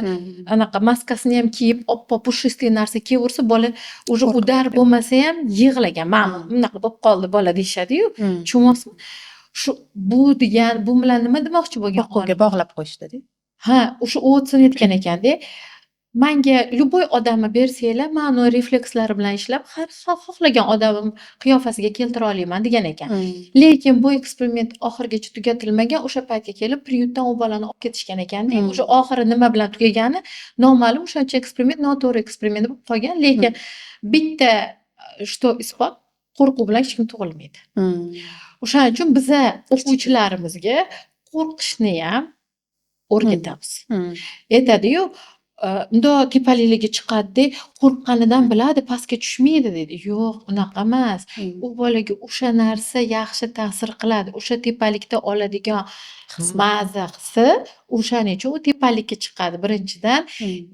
anaqa maskasini ham kiyib, oppoq pushistый narsa kiyaversa, bola o'sha udar bo'lmasa ham yig'lagan. Mana bunaqa bo'lib qoldi bola deyshadi-yu. Tushunyapsizmi? Shu bu degan, bu bilan nima demoqchi bo'lgan? Qo'lga bog'lab qo'yishdi-da. Ha, o'sha Uotson aytgan ekan-da. Menga любой odamni bersanglar, men uni reflekslari bilan ishlab, har xohlagan odamim qiyofasiga keltira olaman degan ekan. Lekin bu eksperiment oxirigacha tugatilmagan, o'sha paytga kelib priютdan u bolani olib ketishgan ekan-da. O'sha oxiri nima bilan tugagani noma'lum, o'shancha eksperiment noto'g'ri eksperiment bo'lib qolgan, lekin bitta что isbot, qo'rquv bilan hech kim tug'ilmaydi. O'shaning uchun biza o'quvchilarimizga qo'rqishni ham o'rgatamiz. Aytadi-yu, unda tepaligiga chiqadi, qo'rqqanidan biladi, pastga tushmaydi dedi. Yo'q, unaqa emas. U bolaga o'sha narsa yaxshi ta'sir qiladi. O'sha tepalikda oladigan maza hissi o'shaning uchun u tepalikka chiqadi birinchidan,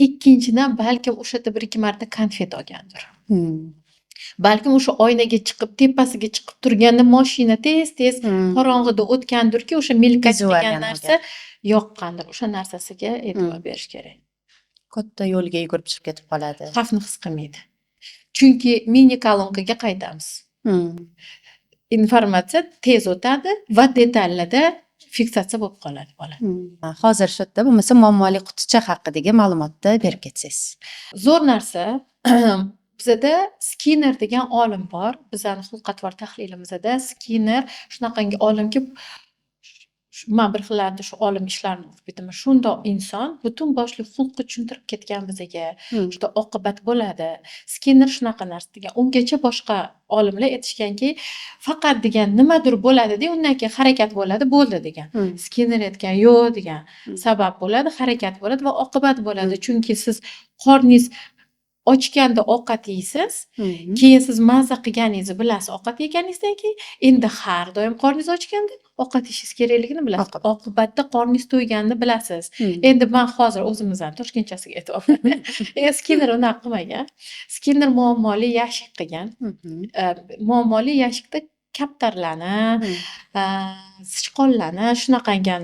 ikkinchidan balkim o'shada 1-2 marta konfet olgandir. Balkim o'sha oynaga chiqib, tepasiga chiqib turganda mashina tez-tez qorong'ida o'tgandirki, o'sha milkat degan narsa yoqqandir. O'sha narsasiga e'tibor berish kerak. Katta yo'lga yugurib chiqib ketib qoladi. Xavfni his qilmaydi. Chunki mini kolonkaga qaytamiz. Informatsiya tez o'tadi va detallarda fiksatsiya bo'lib qoladi bola. Hozir shu yerda bo'lmasa muammoli quticha haqidagi ma'lumotni berib ketsangiz. Zo'r narsa. Bizda Skinner degan olim bor. Bizning xulq-atvor tahlilimizda Skinner shunaqangi olimki, men bir xillarda shu olim ishlarini o'qib bittaman. Shundoq inson butun boshli xulqni tushuntirib ketgan bizaga. Juda oqibat bo'ladi. Skinner shunaqa narsa degan. Ungacha boshqa olimlar aytishganki, faqat degan nimadir bo'ladi-da, undan keyin harakat bo'ladi, bo'ldi degan. Skinner aytgan, yo'q degan. Sabab bo'ladi, harakat bo'ladi va oqibat bo'ladi. Chunki siz qorningiz ochganda ovqat yeysiz, keyin siz mazza qilganingizni bilasiz ovqat yeganingizdan keyin, endi har doim qorningiz ochganda ovqat yeyishingiz kerakligini bilasiz. Oqibatda qorningiz to'yganini bilasiz. Endi men hozir o'zimizdan toshkentchasiga aytyapman. Skinner unaqa qilmagan. Skinner muammoli yashik qilgan. Muammoli yashikda kaptarlarni, sichqonlarni shunaqangi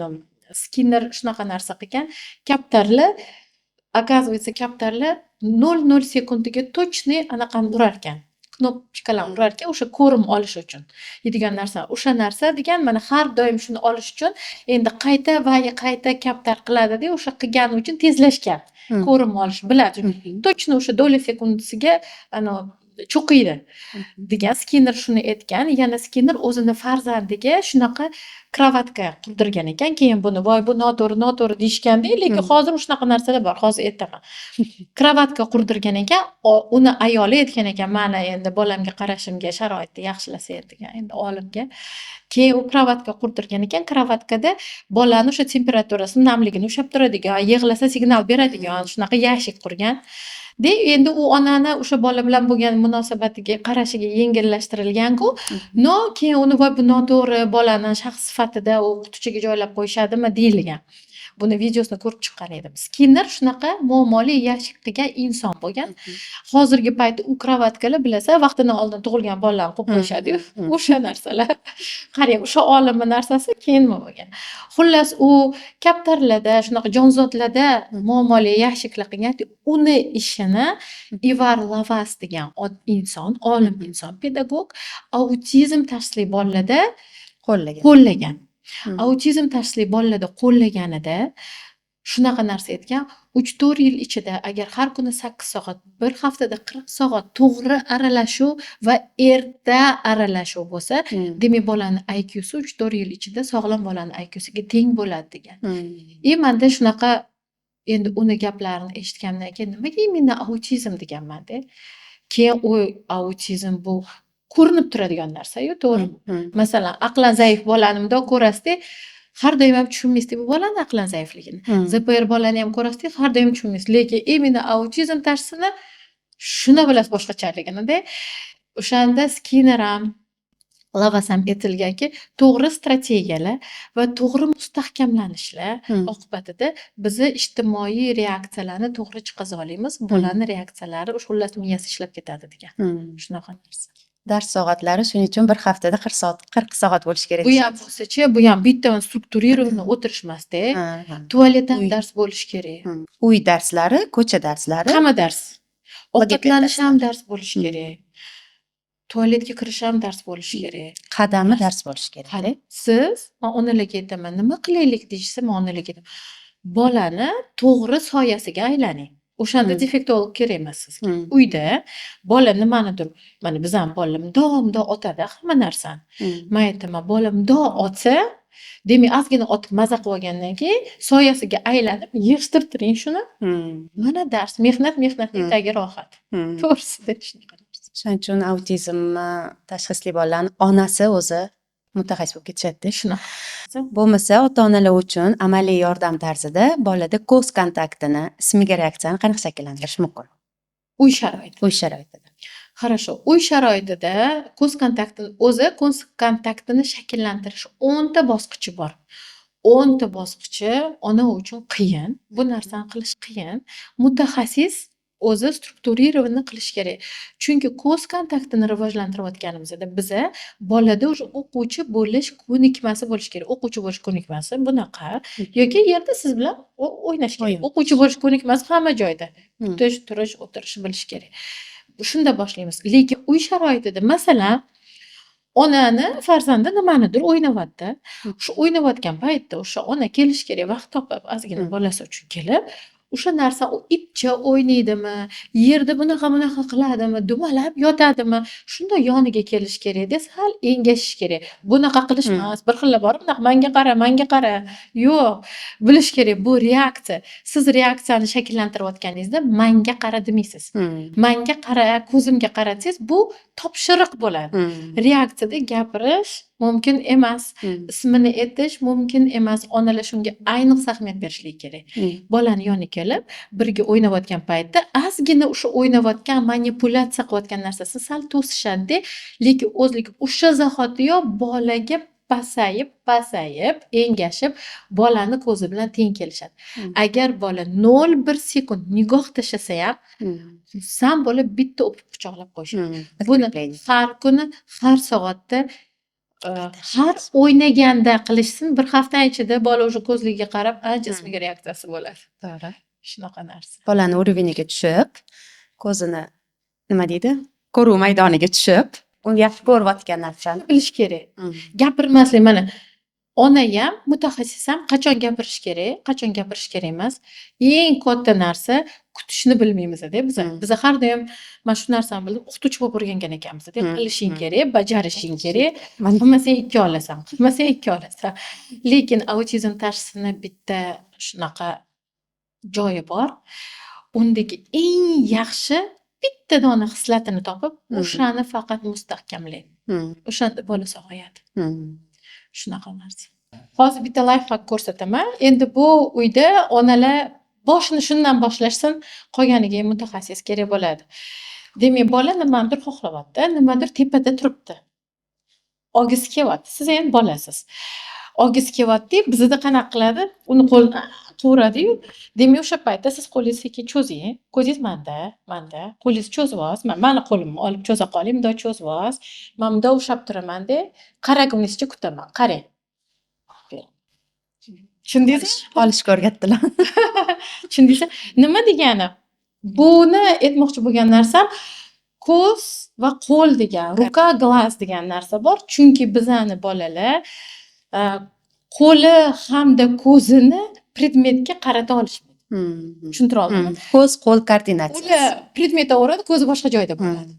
Skinner shunaqa narsa qilgan. Kaptarlar, оказывается, kaptarlar 0,0 sekundiga точный anaqani urar ekan. Knopkalarni urar ekan, o'sha ko'rim olish uchun. Yeydigan narsa, o'sha narsa degan, mana har doim shuni olish uchun endi qayta kaptar qiladi-da, o'sha qilgani uchun tezlashgan. Ko'rim olish biladi. Точно o'sha do'la sekundasiga cho'qiydi degan Skinner shuni aytgan. Yana Skinner o'zini farzandiga shunaqa kravatka qurdirgan ekan. Keyin buni voy bu noto'g'ri deyishganda, lekin hozir shunaqa narsalar bor. Hozir aytaman. Kravatka qurdirgan ekan, uni ayoli aytgan ekan, "Mana endi bolamga qarashimga sharoitni yaxshilasa degan endi olimga." Keyin u kravatka qurdirgan ekan, kravatkada bolani o'sha temperaturasini, namligini ushlab turadigan, yig'lasa signal beradigan shunaqa yashik qurgan. Endi u onani o'sha bola bilan bo'lgan munosabatiga, qarashiga yengillashtirilgan-ku. Keyin uni voy bu noto'g'ri, bolani shaxs sifatida u qutichaga joylab qo'yishadimi deyilgan. Buni videosini ko'rib chiqqan edim. Skinner shunaqa muammoli yashik qilgan inson bo'lgan. Hozirgi paytda u kravatkalar bilasa, vaqtidan oldin tug'ilgan bolalarni qo'yib qo'yishadi-yu. O'sha narsalar. Qarang, o'sha olimning narsasi keyin bo'lgan. Xullas, u kaptarlarda, shunaqa jonzotlarda muammoli yashiklar qilgan. Uni ishini Ivar Lavas degan inson, olim inson, pedagog, autizm tashxisli bolalarda qo'llagan. Autizm tashxisli bolalarda qo'llaganida shunaqa narsa aytgan, 3-4 yil ichida agar har kuni 8 soat, bir haftada 40 soat to'g'ri aralashuv va erta aralashuv bo'lsa, demak bolani IQsi 3-4 yil ichida sog'lom bolani IQsiga teng bo'ladi degan. Menda shunaqa endi uni gaplarini eshitgandan keyin nimaga men autizm deganman-da. Keyin u autizm bu ko'rinib turadigan narsa-yu, to'g'rimi? Masalan, aqlan zaif bolani bundoq ko'rasiz-da, har doim ham tushunmaysiz bu bolani aqlan zaifligini. ZPR bolani ham ko'rasiz, har doim tushunmaysiz, lekin imенно autizm tashxisini shuna bilasiz boshqachaligini-da. O'shanda Skinner ham Lavas ham aytilganki, to'g'ri strategiyalar va to'g'ri mustahkamlanishlar oqibatida bizni ijtimoiy reaksiyalarni to'g'ri chiqaza olamiz. Bolani reaksiyalari xullas miyasi ishlab ketadi degan. Shunaqa narsa. Dars soatlari shuning uchun bir haftada 40 soat bo'lishi kerak. Bu ham bo'lsa-chi, bu ham bitta strukturировано o'tirish emasda. Tualetdan dars bo'lishi kerak. Uy darslari, ko'cha darslari, hamma dars. Ovqatlanish ham dars bo'lishi kerak. Tualetga kirish ham dars bo'lishi kerak. Qadami dars bo'lishi kerak. Siz, men onalarga aytaman, nima qilaylik deyishsa, men onalarga aytaman. Bolani to'g'ri soyasiga aylaning. O'shanda defektolog kerak emas sizga. Uyda bola nimanidir, mana biz ham bolam doim otadi hamma narsani. Men aytaman, bolam doim otsa, demak ozgina otib maza qilib olgandan keyin soyasiga aylanib yig'ishtirtiring shuni. Mana dars, mehnatning tagi rohat. To'g'risida shunaqa. Shuning uchun autizm tashxisli bolalarning onasi o'zi mutaxassis bo'lib ketishadi. Shunaqa. Bo'lmasa, ota-onalar uchun amaliy yordam tarzida bolada ko'z kontaktini, ismiga reaksiyani qanaqa shakllantirish mumkin? Uy sharoitida. Uy sharoitida. Хорошо. Uy sharoitida ko'z kontaktini shakllantirish 10 ta bosqichi bor. 10 ta bosqichi ona uchun qiyin. Bu narsani qilish qiyin. Mutaxassis o'zi strukturировано qilish kerak. Chunki ko'z kontaktini rivojlantirayotganimizda biza bolada o'sha o'quvchi bo'lish ko'nikmasi bo'lish kerak. O'quvchi bo'lish ko'nikmasi bunaqa yoki yerda siz bilan o'ynash kerak. O'quvchi bo'lish ko'nikmasi hamma joyda. Turish, o'tirish bilish kerak. Shunda boshlaymiz. Lekin uy sharoitida, masalan, onani farzandi nimanidir o'ynayapti. Shu o'ynayotgan paytda o'sha ona kelish kerak, vaqt topib, ozgina bolasi uchun kelib, o'sha narsa u ipcha o'ynaydimi, yerda bunaqa qiladimi, dumalab yotadimi, shunda yoniga kelish kerak, sal engashish kerak. Bunaqa qilish emas, bir xilla borib, menga qara. Yo'q, bilish kerak, bu reaksiya. Siz reaksiyani shakllantirayotganingizda menga qara demaysiz. Menga qara, ko'zimga qara desangiz, bu topshiriq bo'ladi. Reaksiyada gapirish mumkin emas, ismini aytish mumkin emas. Onalar shunga ayniqsa ahamiyat berishligi kerak. Bolani yoniga kelib, birga o'ynayotgan paytda ozgina o'sha o'ynayotgan, manipulyatsiya qilayotgan narsasini sal to'sishadi, lekin o'zligi o'sha zahotiyoq bolaga pasayib, engashib, bolani ko'zi bilan teng kelishadi. Agar bola 0,1 sekund nigoh tashlasa ham, sam bola bitta o'pib quchoqlab qo'yishadi. Buni har kuni, har soatda har o'ynaganda qilishsin, bir hafta ichida bola o'sha ko'zligiga qarab, ancha ismiga reaksiyasi bo'ladi. To'g'ri. Shunaqa narsa. Bolani urviniga tushib, ko'zini nima deydi? Ko'ruv maydoniga tushib, uni yaxshi ko'rayotgan narsani bilish kerak. Gapirmaslik, mana ona ham, mutaxassis ham qachon gapirish kerak, qachon gapirish kerak emas. Eng katta narsa kutishni bilmaymiz-da biz. Hmm. Biz har doim mana shu narsani bilib o'qituvchi bo'lib o'rgangan ekanmiz-da. Qilishing kerak, bajarishing kerak. Qilmasang 2 olasan, qilmasang 2 olasan. Lekin autizm tashxisini bitta shunaqa joyi bor. Undagi eng yaxshi bitta dona xislatini topib, o'shani faqat mustahkamlang. O'shanda bola sog'ayadi. Shunaqa narsa. Hozir bitta layfhak ko'rsataman. Endi bu uyda onalar boshini shundan boshlashsin, qolganiga mutaxassis kerak bo'ladi. Demak, bola nimanidir xohlayapti, nimadir tepada turibdi. Olgisi kelyapti. Siz endi bolasiz. Olgisi kelyapti, bizda qanaqa qiladi? Uni qo'lini quvuradi-yu, demak o'sha paytda siz qo'lingizni sekin cho'zing. Ko'zingiz manda. Qo'lingizni cho'zib olasiz. Mani qo'limni olib cho'za qoling, bundoq cho'zib olasiz. Men bundoq ushlab turaman-da, qaragunizcha kutaman. Qarang. Tushundingizmi? Olishga o'rgatdilar. Tushundingizmi? Nima degani? Buni aytmoqchi bo'lgan narsam ko'z va qo'l degan, ruka, glaz degan narsa bor. Chunki bizani bolalar qo'li hamda ko'zini predmetga qarata olishmaydi. Tushuntira oldimmi? Ko'z, qo'l koordinatsiyasi. Ular predmet o'radi, ko'zi boshqa joyda bo'ladi.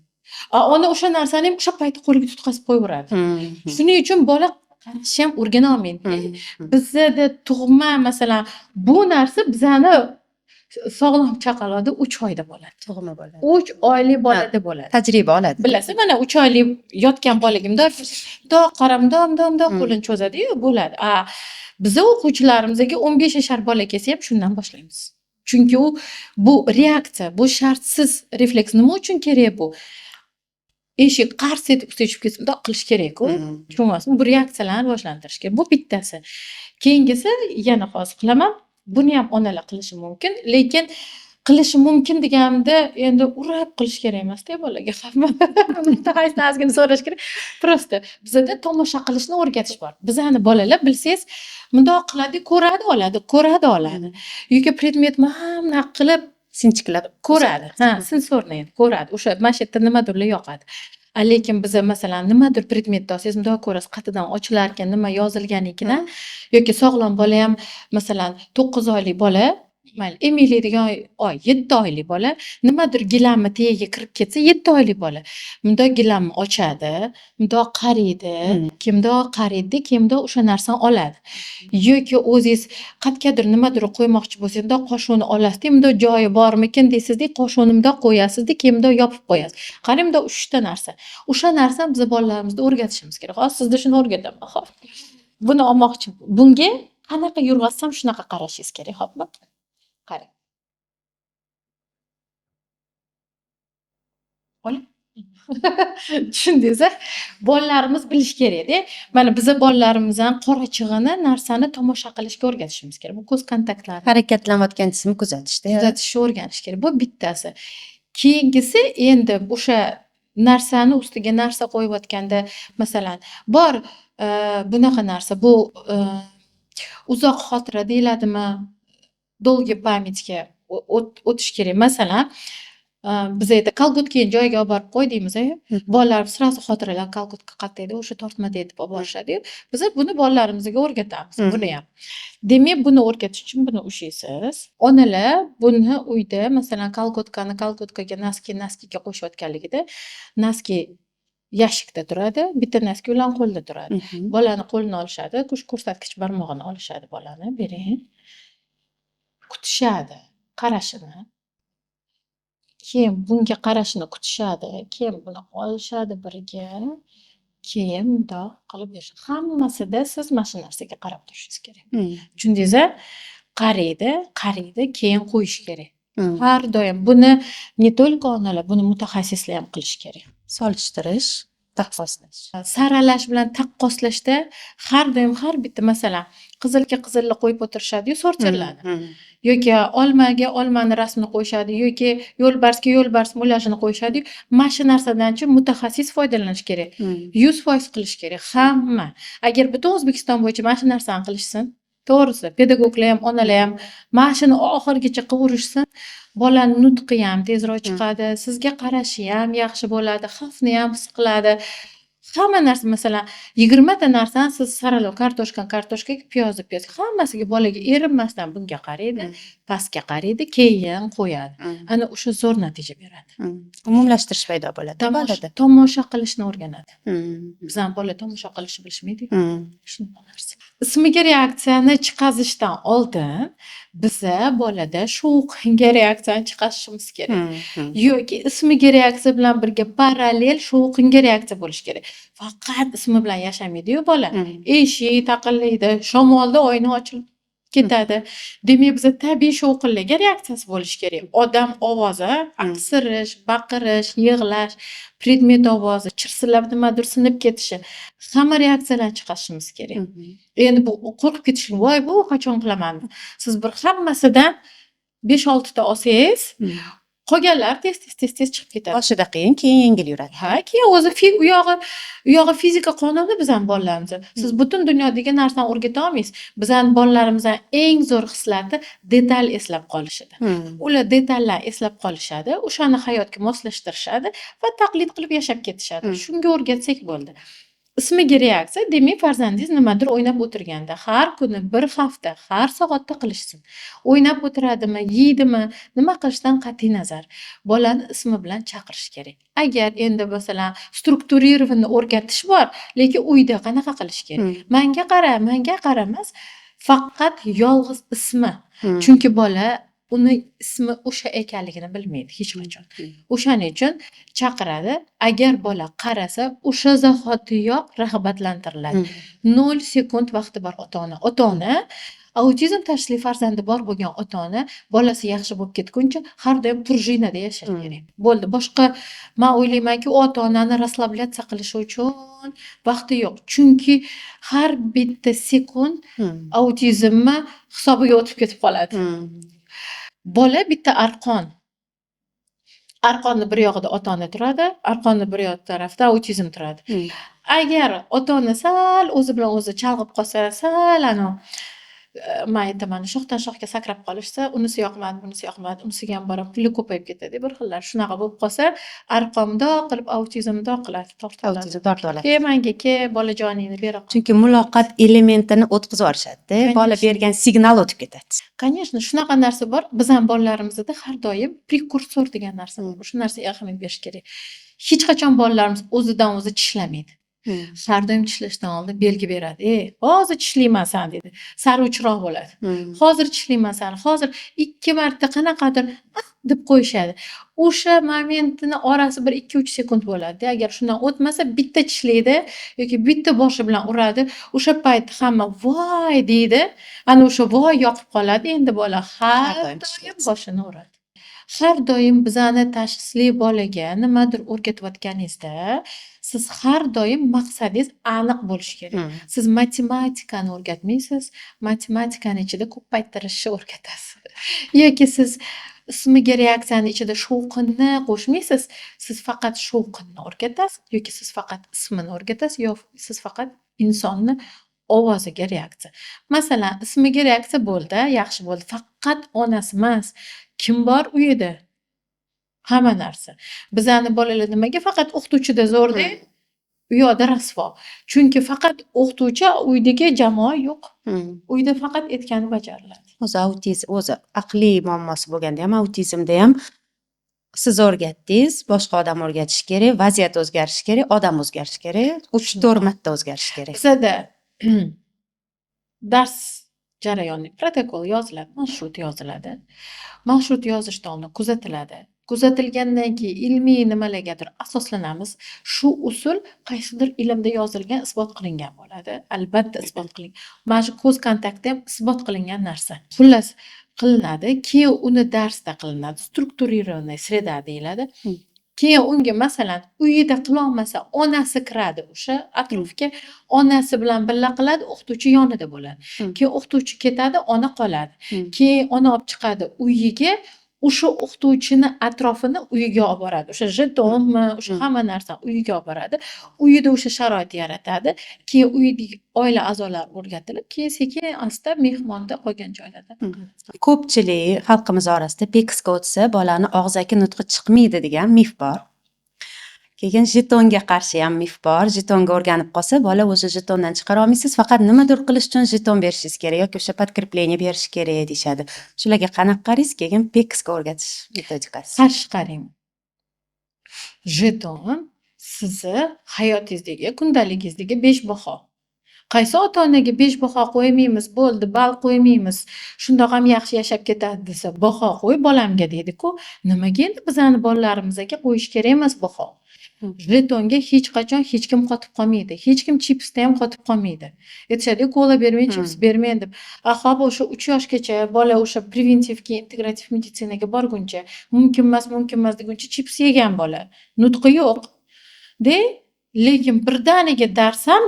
Ona o'sha narsani ham o'sha paytda qo'liga tutqazib qo'yaveradi. Shuning uchun bola qarashni ham o'rgana olmaydi. Bizda tug'ma masalan bu narsa bizani sog'lom chaqaloqda 3 oyda bo'ladi. Tug'ma bo'ladi. 3 oylik bolada bo'ladi. Tajriba oladi. Bilasiz, mana 3 oylik yotgan bolaga mundoq qarab, mundoq qo'lini cho'zadi-yu, bo'ladi. Biza o'quvchilarimizga 15 yashar bola kelsa ham shundan boshlaymiz. Chunki bu reaksiya, bu shartsiz refleks. Nima uchun kerak bu? Eshik qars etib ustiga tushib ketsa, bundoq qilish kerak-ku. Tushunasizmi? Bu reaksiyalarni rivojlantirish kerak. Bu bittasi. Keyingisi yana hozir qilaman. Buni ham onalar qilishi mumkin, lekin qilishi mumkin deganimda endi urab qilish kerak emas-da bolaga. Mutaxassisdan ozgina so'rash kerak. Prosta bizda tomosha qilishni o'rgatish bor. Bizani bolalar bilsangiz, bundoq qiladi, ko'radi oladi. Yoki predmetni hamma qilib sinchiklab ko'radi. Sensorni ko'radi. O'sha mana shu yerda nimadirlar yoqadi. Lekin biza masalan nimadir predmetni olsangiz, bundoq ko'rasiz, qatidan ochilar ekan, nima yozilganikidan yoki sog'lom bola ham masalan 9 oylik bola, mayli emiliydigan oy 7 oylik bola nimadir gilamni tagiga kirib ketsa 7 oylik bola bundoq gilamni ochadi, bundoq qaraydi, kimdoq qaraydi, kimdoq o'sha narsani oladi. Yoki o'zingiz qatgadir nimadir qo'ymoqchi bo'lsangiz, bundoq qoshuqni olasiz, bundoq joyi bormikin deysizda, qoshuqni bundoq qo'yasizda, kimdoq yopib qo'yasiz. Qarang, bundoq 3 ta narsa. O'sha narsani biz bolalarimizga o'rgatishimiz kerak. Hozir sizda shuni o'rgataman, xo'p. Buni olmoqchi. Bunga qanaqa yurg'atsam shunaqa qarashingiz kerak, xo'pmi? Qarang. Oling. Tushundingiz-a? Bolalarimiz bilish kerak-da. Mana biz bolalarimizdan qorachig'ini narsani tomosha qilishga o'rgatishimiz kerak. Bu ko'z kontaktlari. Harakatlanayotgan jismni kuzatishda. Kuzatishni o'rganish kerak. Bu bittasi. Keyingisi endi o'sha narsani ustiga narsa qo'yayotganda, masalan, bor bunaqa narsa, bu uzoq xotira deyiladimi? Dolgi pametga o'tish kerak. Masalan, biz aytda kolgotkani joyiga olib borib qo'y deymiz-ku. Bolalar sirasi xotiralar kolgotka qatlaydi, o'sha tortmada deb olib borishadi-yu. Biz buni bolalarimizga o'rgatamiz, buni ham. Demak, buni o'rgatish uchun buni ushlaysiz. Onalar buni uyda, masalan, kolgotkaga naskiga qo'shayotganligida, naski yashikda turadi, bitta naski bilan qo'lda turadi. Bolani qo'lini olishadi, ko'rsatkich barmog'ini olishadi bolani, bering. Kutishadi qarashini. Keyin bunga qarashini kutishadi, keyin buni olishadi birga, keyin bundoq qilib berishadi. Hammasida siz mana shu narsaga qarab turishingiz kerak. Tushundingiz-a? Qaraydi, keyin qo'yish kerak. Har doim buni ne только onalar, buni mutaxassislar ham qilish kerak. Solishtirish, taqqoslash. Saralash bilan taqqoslashda har doim har bitta masalan qizilga qizilni qo'yib o'tirishadi-yu, sortirlarni. Yoki olmaga olmani rasmini qo'yishadi, yoki yo'lbarsga yo'lbars mullashini qo'yishadi. Mana shu narsadan-chi mutaxassis foydalanish kerak. 100% qilish kerak hamma. Agar butun O'zbekiston bo'yicha mana shu narsani qilishsin, to'g'risi, pedagoglar ham, onalar ham mana shuni oxirigacha qilishsin, bolaning nutqi ham tezroq chiqadi, sizga qarashi ham yaxshi bo'ladi, xavfni ham his qiladi. Hamma narsa, masalan, 20 ta narsani siz saralab, kartoshkaga, piyozni, hammasiga bolaga erinmasdan bunga qaraydi. pastga qaraydi, keyin qo'yadi. Ana o'sha zo'r natija beradi. Umumlashtirish paydo bo'ladi bolada. Tomosha qilishni o'rganadi. Hmm. Bizning bola tomosha qilishni bilishmaydi. Hmm. Shunaqa narsa. Ismiga reaksiyani chiqazishdan oldin biza bolada shovqinga reaksiyani chiqarishimiz kerak. Yoki ismiga reaksiya bilan birga parallel shovqinga reaksiya bo'lishi kerak. Faqat ismi bilan yashamaydi-yu bola. Eshik taqillaydi, shamolda oyna ochilib ketadi. Demak, biza tabiiy shovqinlarga reaksiyasi bo'lishi kerak. Odam ovozi, aksirish, baqirish, yig'lash, predmet ovozi, chirsillab nimadir sinib ketishi, hamma reaksiyalarni chiqarishimiz kerak. Endi bu qo'rqib ketishing, voy bu qachon qilaman? Siz bir hammasidan 5-6 ta olsangiz, qolganlar tez chiqib ketadi. Boshida qiyin, keyin yengil yuradi. Ha, keyin o'zi u yog'i fizika qonuni bizning bolalarimiz. Siz butun dunyodagi narsani o'rgata olmaysiz. Bizning bolalarimizning eng zo'r xislati detal eslab qolishidir. Ular detallarni eslab qolishadi, o'shani hayotga moslashtirishadi va taqlid qilib yashab ketishadi. Shunga o'rgatsak bo'ldi. Ismiga reaksiya, demak, farzandingiz nimadir o'ynab o'tirganda, har kuni, bir hafta, har soatda qilishsin. O'ynab o'tiradimi, yeydimi, nima qilishidan qat'iy nazar, bolani ismi bilan chaqirish kerak. Agar endi masalan strukturированный o'rgatish bor, lekin uyda qanaqa qilish kerak? Menga qara emas, faqat yolg'iz ismi. Chunki bola uni ismi o'sha ekanligini bilmaydi hech qachon. O'shaning uchun chaqiradi. Agar bola qarasa, o'sha zahotiyoq rag'batlantiriladi. 0 sekund vaqti bor ota-ona. Autizm tashxisli farzandi bor bo'lgan ota-ona bolasi yaxshi bo'lib ketguncha har doim prujinada yashash kerak. Bo'ldi. Boshqa men o'ylaymanki, ota-onani rasslabляться qilishi uchun vaqti yo'q. Chunki har bitta sekund autizmni hisobiga o'tib ketib qoladi. Bola bitta arqonni bir yog'ida ota-ona turadi, arqonni bir yoq tarafda autizm turadi. Agar ota-ona sal o'zi bilan o'zi chalg'ib qolsa, sal men aytaman, shoxdan shoxga sakrab qolishsa, unisi yoqmadi, bunisi yoqmadi, unisiga ham borib puli ko'payib ketadi, bir xillar. Shunaqa bo'lib qolsa, arqomda qilib autizmda qiladi, tortib oladi. Menga bolajoningni bera qol. Chunki muloqot elementini o'tkazib yuborishadi. Bola bergan signal o'tib ketadi. Конечно, shunaqa narsa bor. Bizning bolalarimizda har doim prekursor degan narsa bor. Shu narsaga ahamiyat berish kerak. Hech qachon bolalarimiz o'zidan o'zi tishlamaydi. Har doim tishlashdan oldin belgi beradi. Hozir tishlayman dedi. Sari uchroq bo'ladi. Hozir tishlayman sani. Hozir 2 marta qanaqadir deb qo'yishadi. O'sha momentini orasi bir 2-3 sekund bo'ladi. Agar shundan o'tmasa bitta tishlaydi yoki bitta boshi bilan uradi. O'sha payt hamma voy deydi. Ana o'sha voy yoqib qoladi. Endi bola har doim boshini uradi. Har doim bizani tashxisli bolaga nimadir o'rgatayotganingizda, siz har doim maqsadingiz aniq bo'lishi kerak. Siz matematikani o'rgatmaysiz, matematikani ichida ko'paytirishni o'rgatasiz. Yoki siz ismiga reaksiyani ichida shovqinni qo'shmaysiz, siz faqat shovqinni o'rgatasiz yoki siz faqat ismini o'rgatasiz yoki siz faqat insonni ovoziga reaksiya. Masalan, ismiga reaksiya bo'ldi, yaxshi bo'ldi. Faqat onasi emas, kim bor uyida? Hamma narsa. Bizani bolalar nimaga faqat o'qituvchida zo'rda, u yoqda rasvo. Chunki faqat o'qituvchi, uydagi jamoa yo'q. Uyda faqat aytgani bajariladi. O'zi aqliy muammosi bo'lganda ham, autizmda ham siz o'rgatdingiz, boshqa odam o'rgatish kerak, vaziyat o'zgarishi kerak, odam o'zgarishi kerak, 3-4 marta o'zgarishi kerak. Bizada dars jarayoni protokol yoziladi, marshrut yoziladi. Marshrut yozishdan oldin kuzatiladi. Kuzatilgandan keyin ilmiy nimalargadir asoslanamiz. Shu usul qaysidir ilmda yozilgan, isbot qilingan bo'ladi. Albatta isbot qilingan. Mana shu ko'z kontakti ham isbot qilingan narsa. Xullas qilinadi, keyin uni darsda qilinadi. Strukturированный sreda deyiladi. Keyin unga masalan uyida qila olmasa, onasi kiradi o'sha atrofga, onasi bilan birga qiladi, o'qituvchi yonida bo'ladi. Keyin o'qituvchi ketadi, ona qoladi. Keyin ona olib chiqadi uyiga, o'sha o'qituvchini atrofini uyiga olib boradi. O'sha jetonmi, o'sha hamma narsa uyiga olib boradi. Uyida o'sha sharoit yaratadi. Keyin uydagi oila a'zolari o'rgatilib, keyin sekin asta mehmonda qolgan joylarda. Ko'pchilik xalqimiz orasida PEKSga o'tsa, bolani og'zaki nutqi chiqmaydi degan mif bor. Keyin jetonga qarshi ham mif bor. Jetonga o'rganib qolsa, bola o'sha jetondan chiqara olmaysiz. Faqat nimadir qilish uchun jeton berishingiz kerak yoki o'sha podkreplение berish kerak deyishadi. Shularga qanaqa qaraysiz? Keyin PEKSga o'rgatish metodikasi. Qarshi qarang. Jeton sizni hayotingizdagi, kundaligingizdagi beshbaho. Qaysi ota-onaga beshbaho qo'ymaymiz, bo'ldi, bal qo'ymaymiz. Shundoq ham yaxshi yashab ketadi desa, baho qo'y bolamga deydi-ku. Nimaga endi bizani bolalarimizga qo'yish kerak emas baho? Jetonga hech qachon hech kim qotib qolmaydi. Hech kim chipsda ham qotib qolmaydi. Aytishadi, kola bermang, chips bermang deb. Ahab o'sha 3 yoshgacha bola o'sha preventivga, integrativ meditsinaga borguncha, mumkin emas deguncha chips yegan bola. Nutqi yo'q. Lekin birdaniga dars ham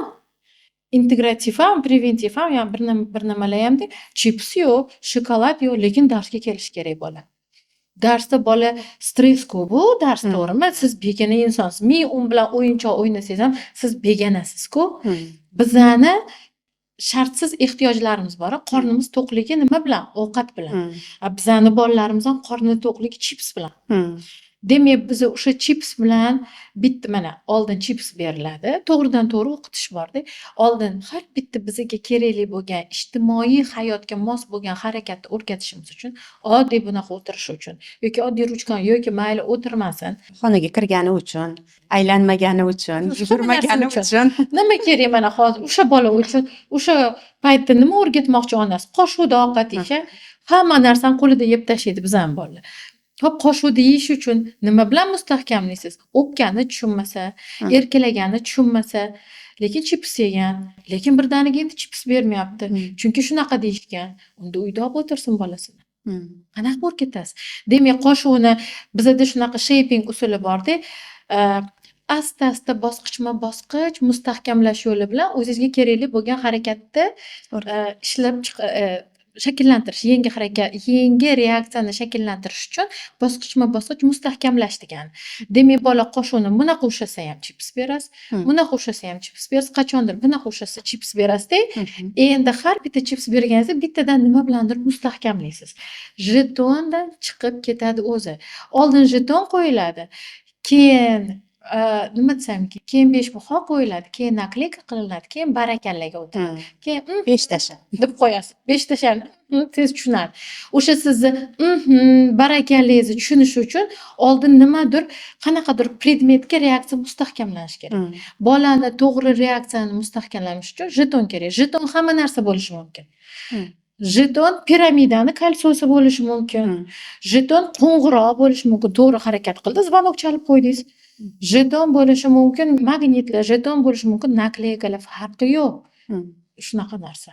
integrativ ham, preventiv ham, yani bir nimalar ham chips yo'q, shokolad yo'q, lekin darsga kelish kerak bola. Darsda bola stress ko'p-ku, dars to'g'rimi? Siz begona insonsiz. Men bilan o'yinchoq o'ynasangiz ham siz begonasiz-ku. Bizani shartsiz ehtiyojlarimiz bor. Qornimiz to'qligi nima bilan? Ovqat bilan. Bizani bolalarimiz ham qorni to'qligi chips bilan. Demak, biz o'sha chips bilan bitta mana oldin chips beriladi. To'g'ridan to'g'ri o'qitish borda. Oldin har bitta bizga kerakli bo'lgan ijtimoiy hayotga mos bo'lgan harakatni o'rgatishimiz uchun, oddiy bunaqa o'tirish uchun yoki oddiy ruchkan yoki mayli o'tirmasin, xonaga kirgani uchun, aylanmagani uchun, yugurmagani uchun. Nima kerak mana hozir o'sha bola uchun, o'sha paytda nima o'rgatmoqchi onasi? Qo'shuvda ovqat yeyish, hamma narsani qo'lida yeb tashlaydi bizning bolalar. Hop, qo'shuvda yeyish uchun nima bilan mustahkamlaysiz? O'pgani tushunmasa, erkalagani tushunmasa, lekin chips yegan, lekin birdaniga endi chips bermayapti. Chunki shunaqa deyishgan. Unda uyda olib o'tirsin bolasini. Qanaqa o'rgatasiz? Demak, qo'shuvni bizda shunaqa shaping usuli bor-da. Asta-asta bosqichma-bosqich mustahkamlash yo'li bilan o'zingizga kerakli bo'lgan harakatni ishlab shakllantirish, yangi reaksiyani shakllantirish uchun bosqichma-bosqich mustahkamlash degani. Demak, bola qo'shuvni bunaqa ushasa ham chips berasiz, bunaqa ushasa ham chips berasiz, qachondir bunaqa ushasa chips berasiz-da. Endi har bitta chips berganingizda bittadan nima bilandir mustahkamlaysiz. Jetondan chiqib ketadi o'zi. Oldin jeton qo'yiladi, keyin nima desamki, keyin beshbaho qo'yiladi, keyin nakleyka qilinadi, keyin barakallaga o'tadi. Keyin 5 tasha deb qo'yasiz. 5 tashani tez tushunadi. O'sha sizni barakallangizni tushunish uchun oldin nimadir, qanaqadir predmetga reaksiya mustahkamlanishi kerak. Bolani to'g'ri reaksiyani mustahkamlanish uchun jeton kerak. Jeton hamma narsa bo'lishi mumkin. Jeton piramidani kolsosi bo'lishi mumkin. Jeton qo'ng'iroq bo'lishi mumkin. To'g'ri harakat qildi, zvonok chalib qo'ydingiz. Jeton bo'lishi mumkin, magnitlar, jeton bo'lishi mumkin, nakleykalar, farqi yo'q. Shunaqa narsa.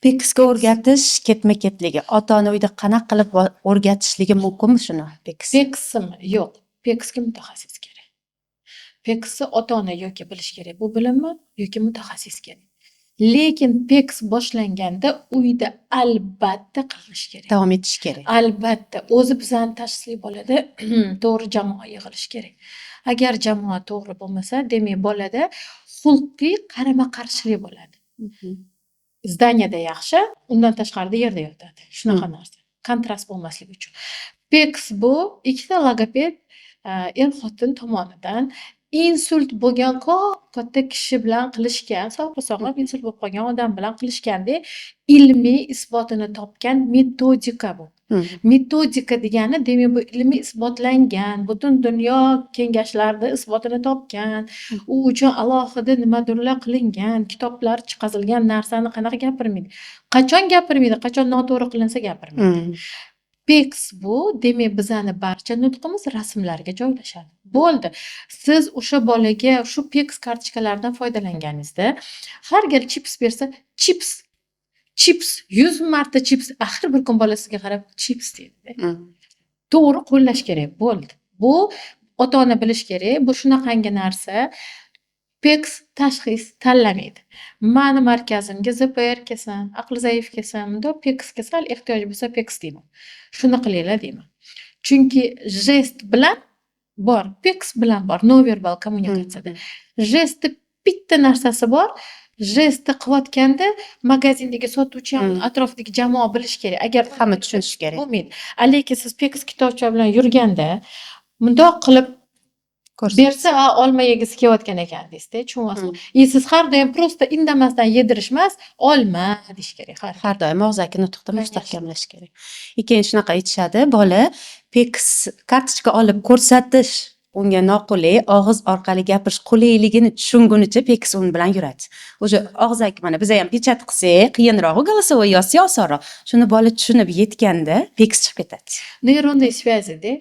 PEKSga o'rgatish ketma-ketligi. Ota-ona uyda qanaqa qilib o'rgatishligi mumkinmi shuni? PEKSmi? Yo'q. PEKSga mutaxassis kerak. PEKSni ota-ona yoki bilish kerak. Bu bilimmi yoki mutaxassis kerak. Lekin PEKS boshlanganda uyda albatta qilish kerak. Davom etish kerak. Albatta, o'zi bizani tashxisli bo'ladi, to'g'ri jamoa yig'ilish kerak. Agar jamoa to'g'ri bo'lmasa, demak bolada xulqiy qarama-qarshilik bo'ladi. Zdaniyada yaxshi, undan tashqarida yerda yotadi. Shunaqa narsa. Kontrast bo'lmasligi uchun. PEKS bu ikkita logoped er-xotin tomonidan insult bo'lgan katta kishi bilan qilishgan, sog'lom insult bo'lib qolgan odam bilan qilishganda ilmiy isbotini topgan metodika bu. Metodika degani, demak, bu ilmiy isbotlangan, butun dunyo kengashlarida isbotini topgan, u uchun alohida nimadirlar qilingan, kitoblar chiqazilgan narsani qanaqa gapirmaydi? Qachon gapirmaydi? Qachon noto'g'ri qilinsa gapirmaydi. PEKS bu, demak, bizani barcha nutqimiz rasmlarga joylashadi. Bo'ldi. Siz o'sha bolaga shu PEKS kartochkalaridan foydalanganingizda, har gal chips bersa, chips 100 marta chips, axir bir kun bola sizga qarab chips deydi. To'g'ri qo'llash kerak. Bo'ldi. Bu ota-ona bilish kerak. Bu shunaqangi narsa. PEKS tashxis tanlamaydi. Mani markazimga ZPR kelsin, aqli zaif kelsin, unda PEKS kasal ehtiyoj bo'lsa PEKS deyman. Shuni qilinglar deyman. Chunki jest bilan bor, PEKS bilan bor, non-verbal kommunikatsiyada. Jestni bitta narsasi bor. Jestni qilayotganda magazindagi sotuvchi ham atrofdagi jamoa bilish kerak. Agar hamma tushunishi kerak. Bo'lmaydi. Lekin siz PEKS kitobcha bilan yurganda mundoq qilib bersa olma yegisi kelayotgan ekan deysizda, tushunyapsizmi? Siz har doim просто indamasdan yedirish emas, olma deyish kerak har doim og'zaki nutqda mustahkamlash kerak. Keyin shunaqa aytishadi, bola Peks kartochka olib ko'rsatish unga noqulay, og'iz orqali gapirish qulayligini tushungunicha Peks uni bilan yuradi. O'sha og'zaki mana biz ham pechat qilsak, qiyinroq, голосовой yozsa osonroq. Shuni bola tushunib yetganda Peks chiqib ketadi. Neyronniy связida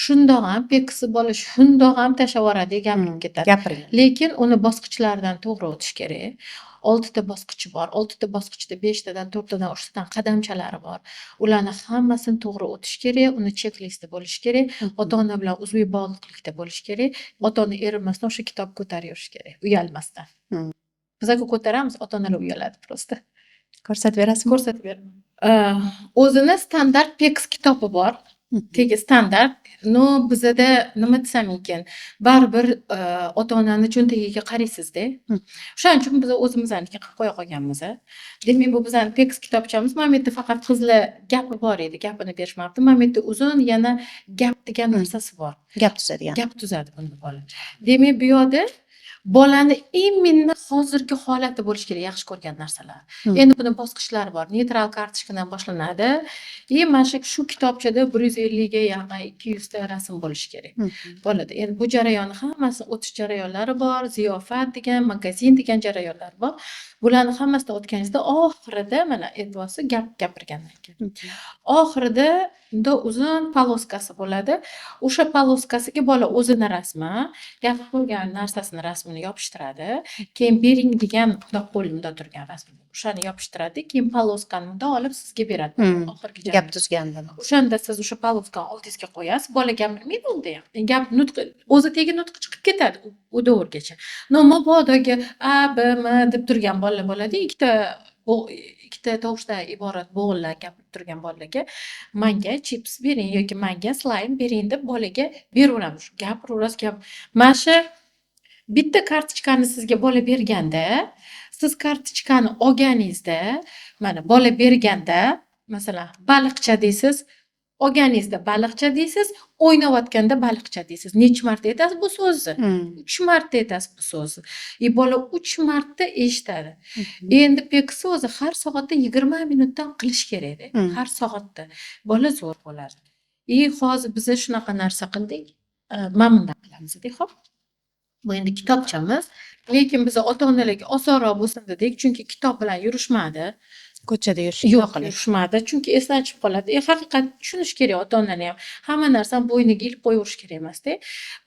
shundoq ham Peksi bola shundoq ham tashlab yuboradi, gapirib ketadi. Gapiring. Lekin uni bosqichlaridan to'g'ri o'tish kerak. 6 ta bosqichi bor. 6 ta bosqichda 5 tadan, 4 tadan, 3 tadan qadamchalari bor. Ularni hammasini to'g'ri o'tish kerak, uni cheklisti bo'lishi kerak, ota-ona bilan uzviy bog'liqlikda bo'lishi kerak. Ota-ona erinmasdan o'sha kitobni ko'tarib yurish kerak, uyalmasdan. Bizga ko'taramiz, ota-onalar uyaladi просто. Ko'rsatib berasizmi? Ko'rsatib beraman. O'zini standart Peks kitobi bor. Tegi standart. No, bizada nima desam ekan, baribir ota-onani cho'ntagiga qaraysizda. O'shaning uchun biz o'zimizniki qilib qo'ya qolganmiz. Demak, bu bizning Peks kitobchamiz. Mana bu yerda faqat qizlar gapi bor edi, gapini berishmabdi. Mana bu yerda uzun yana gap degan narsasi bor. Gap tuzadigan. Gap tuzadi buni bola. Demak, bu yerda bolani imенно hozirgi holati bo'lishi kerak, yaxshi ko'rgan narsalar. Endi buni bosqichlari bor. Neytral kartochkadan boshlanadi. Mana shu kitobchada 150 ga yaqin 200 ta rasm bo'lishi kerak. Bolada. Endi bu jarayonni hammasi o'tish jarayonlari bor, ziyofat degan, magazin degan jarayonlar bor. Bularni hammasidan o'tganingizda oxirida mana e'tiborsi gap gapirgandan keyin. Oxirida unda uzun poloskasi bo'ladi. O'sha poloskasiga bola o'zini rasmi, gapirib qo'ygan narsasini rasmini yopishtiradi. Keyin bering degan qo'limda turgan rasmni o'shani yopishtiradi. Keyin poloskani unda olib sizga beradi. Oxirgi gap tuzganda. O'shanda siz o'sha poloskani oldingizga qo'yasiz. Bola gapirmaydi unda ham. Gap nutqi o'zi tegi nutqi chiqib ketadi u davrgacha. No, mabodoga a, b, m deb turgan bolalar bo'ladi. Ikkita tovushdan iborat bo'g'inlar gapirib turgan bolalarga manga chips bering yoki manga slaym bering deb bolaga beraveramiz. Gapiraverasiz, gap. Mana shu bitta kartochkani sizga bola berganda, siz kartochkani olganingizda, mana bola berganda, masalan, baliqcha deysiz, olganingizda baliqcha deysiz, o'ynayotganda baliqcha deysiz. Necha marta aytasiz bu so'zni? 3 marta aytasiz bu so'zni. Bola 3 marta eshitadi. Endi Peks o'zi har soatda 20 minutdan qilish kerak-da. Har soatda. Bola zo'r bo'ladi. Hozir biz shunaqa narsa qildik. Mana bunday qilamiz-da, xo'p. Bu endi kitobchamiz, lekin biz ota-onalarga osonroq bo'lsin dedik, chunki kitob bilan yurishmadi. Ko'chada yurish yurishmadi, chunki esdan chiqib qoladi. Haqiqat tushunish kerak ota-onani ham. Hamma narsani bo'yniga ilib qo'yaverish kerak emas-da.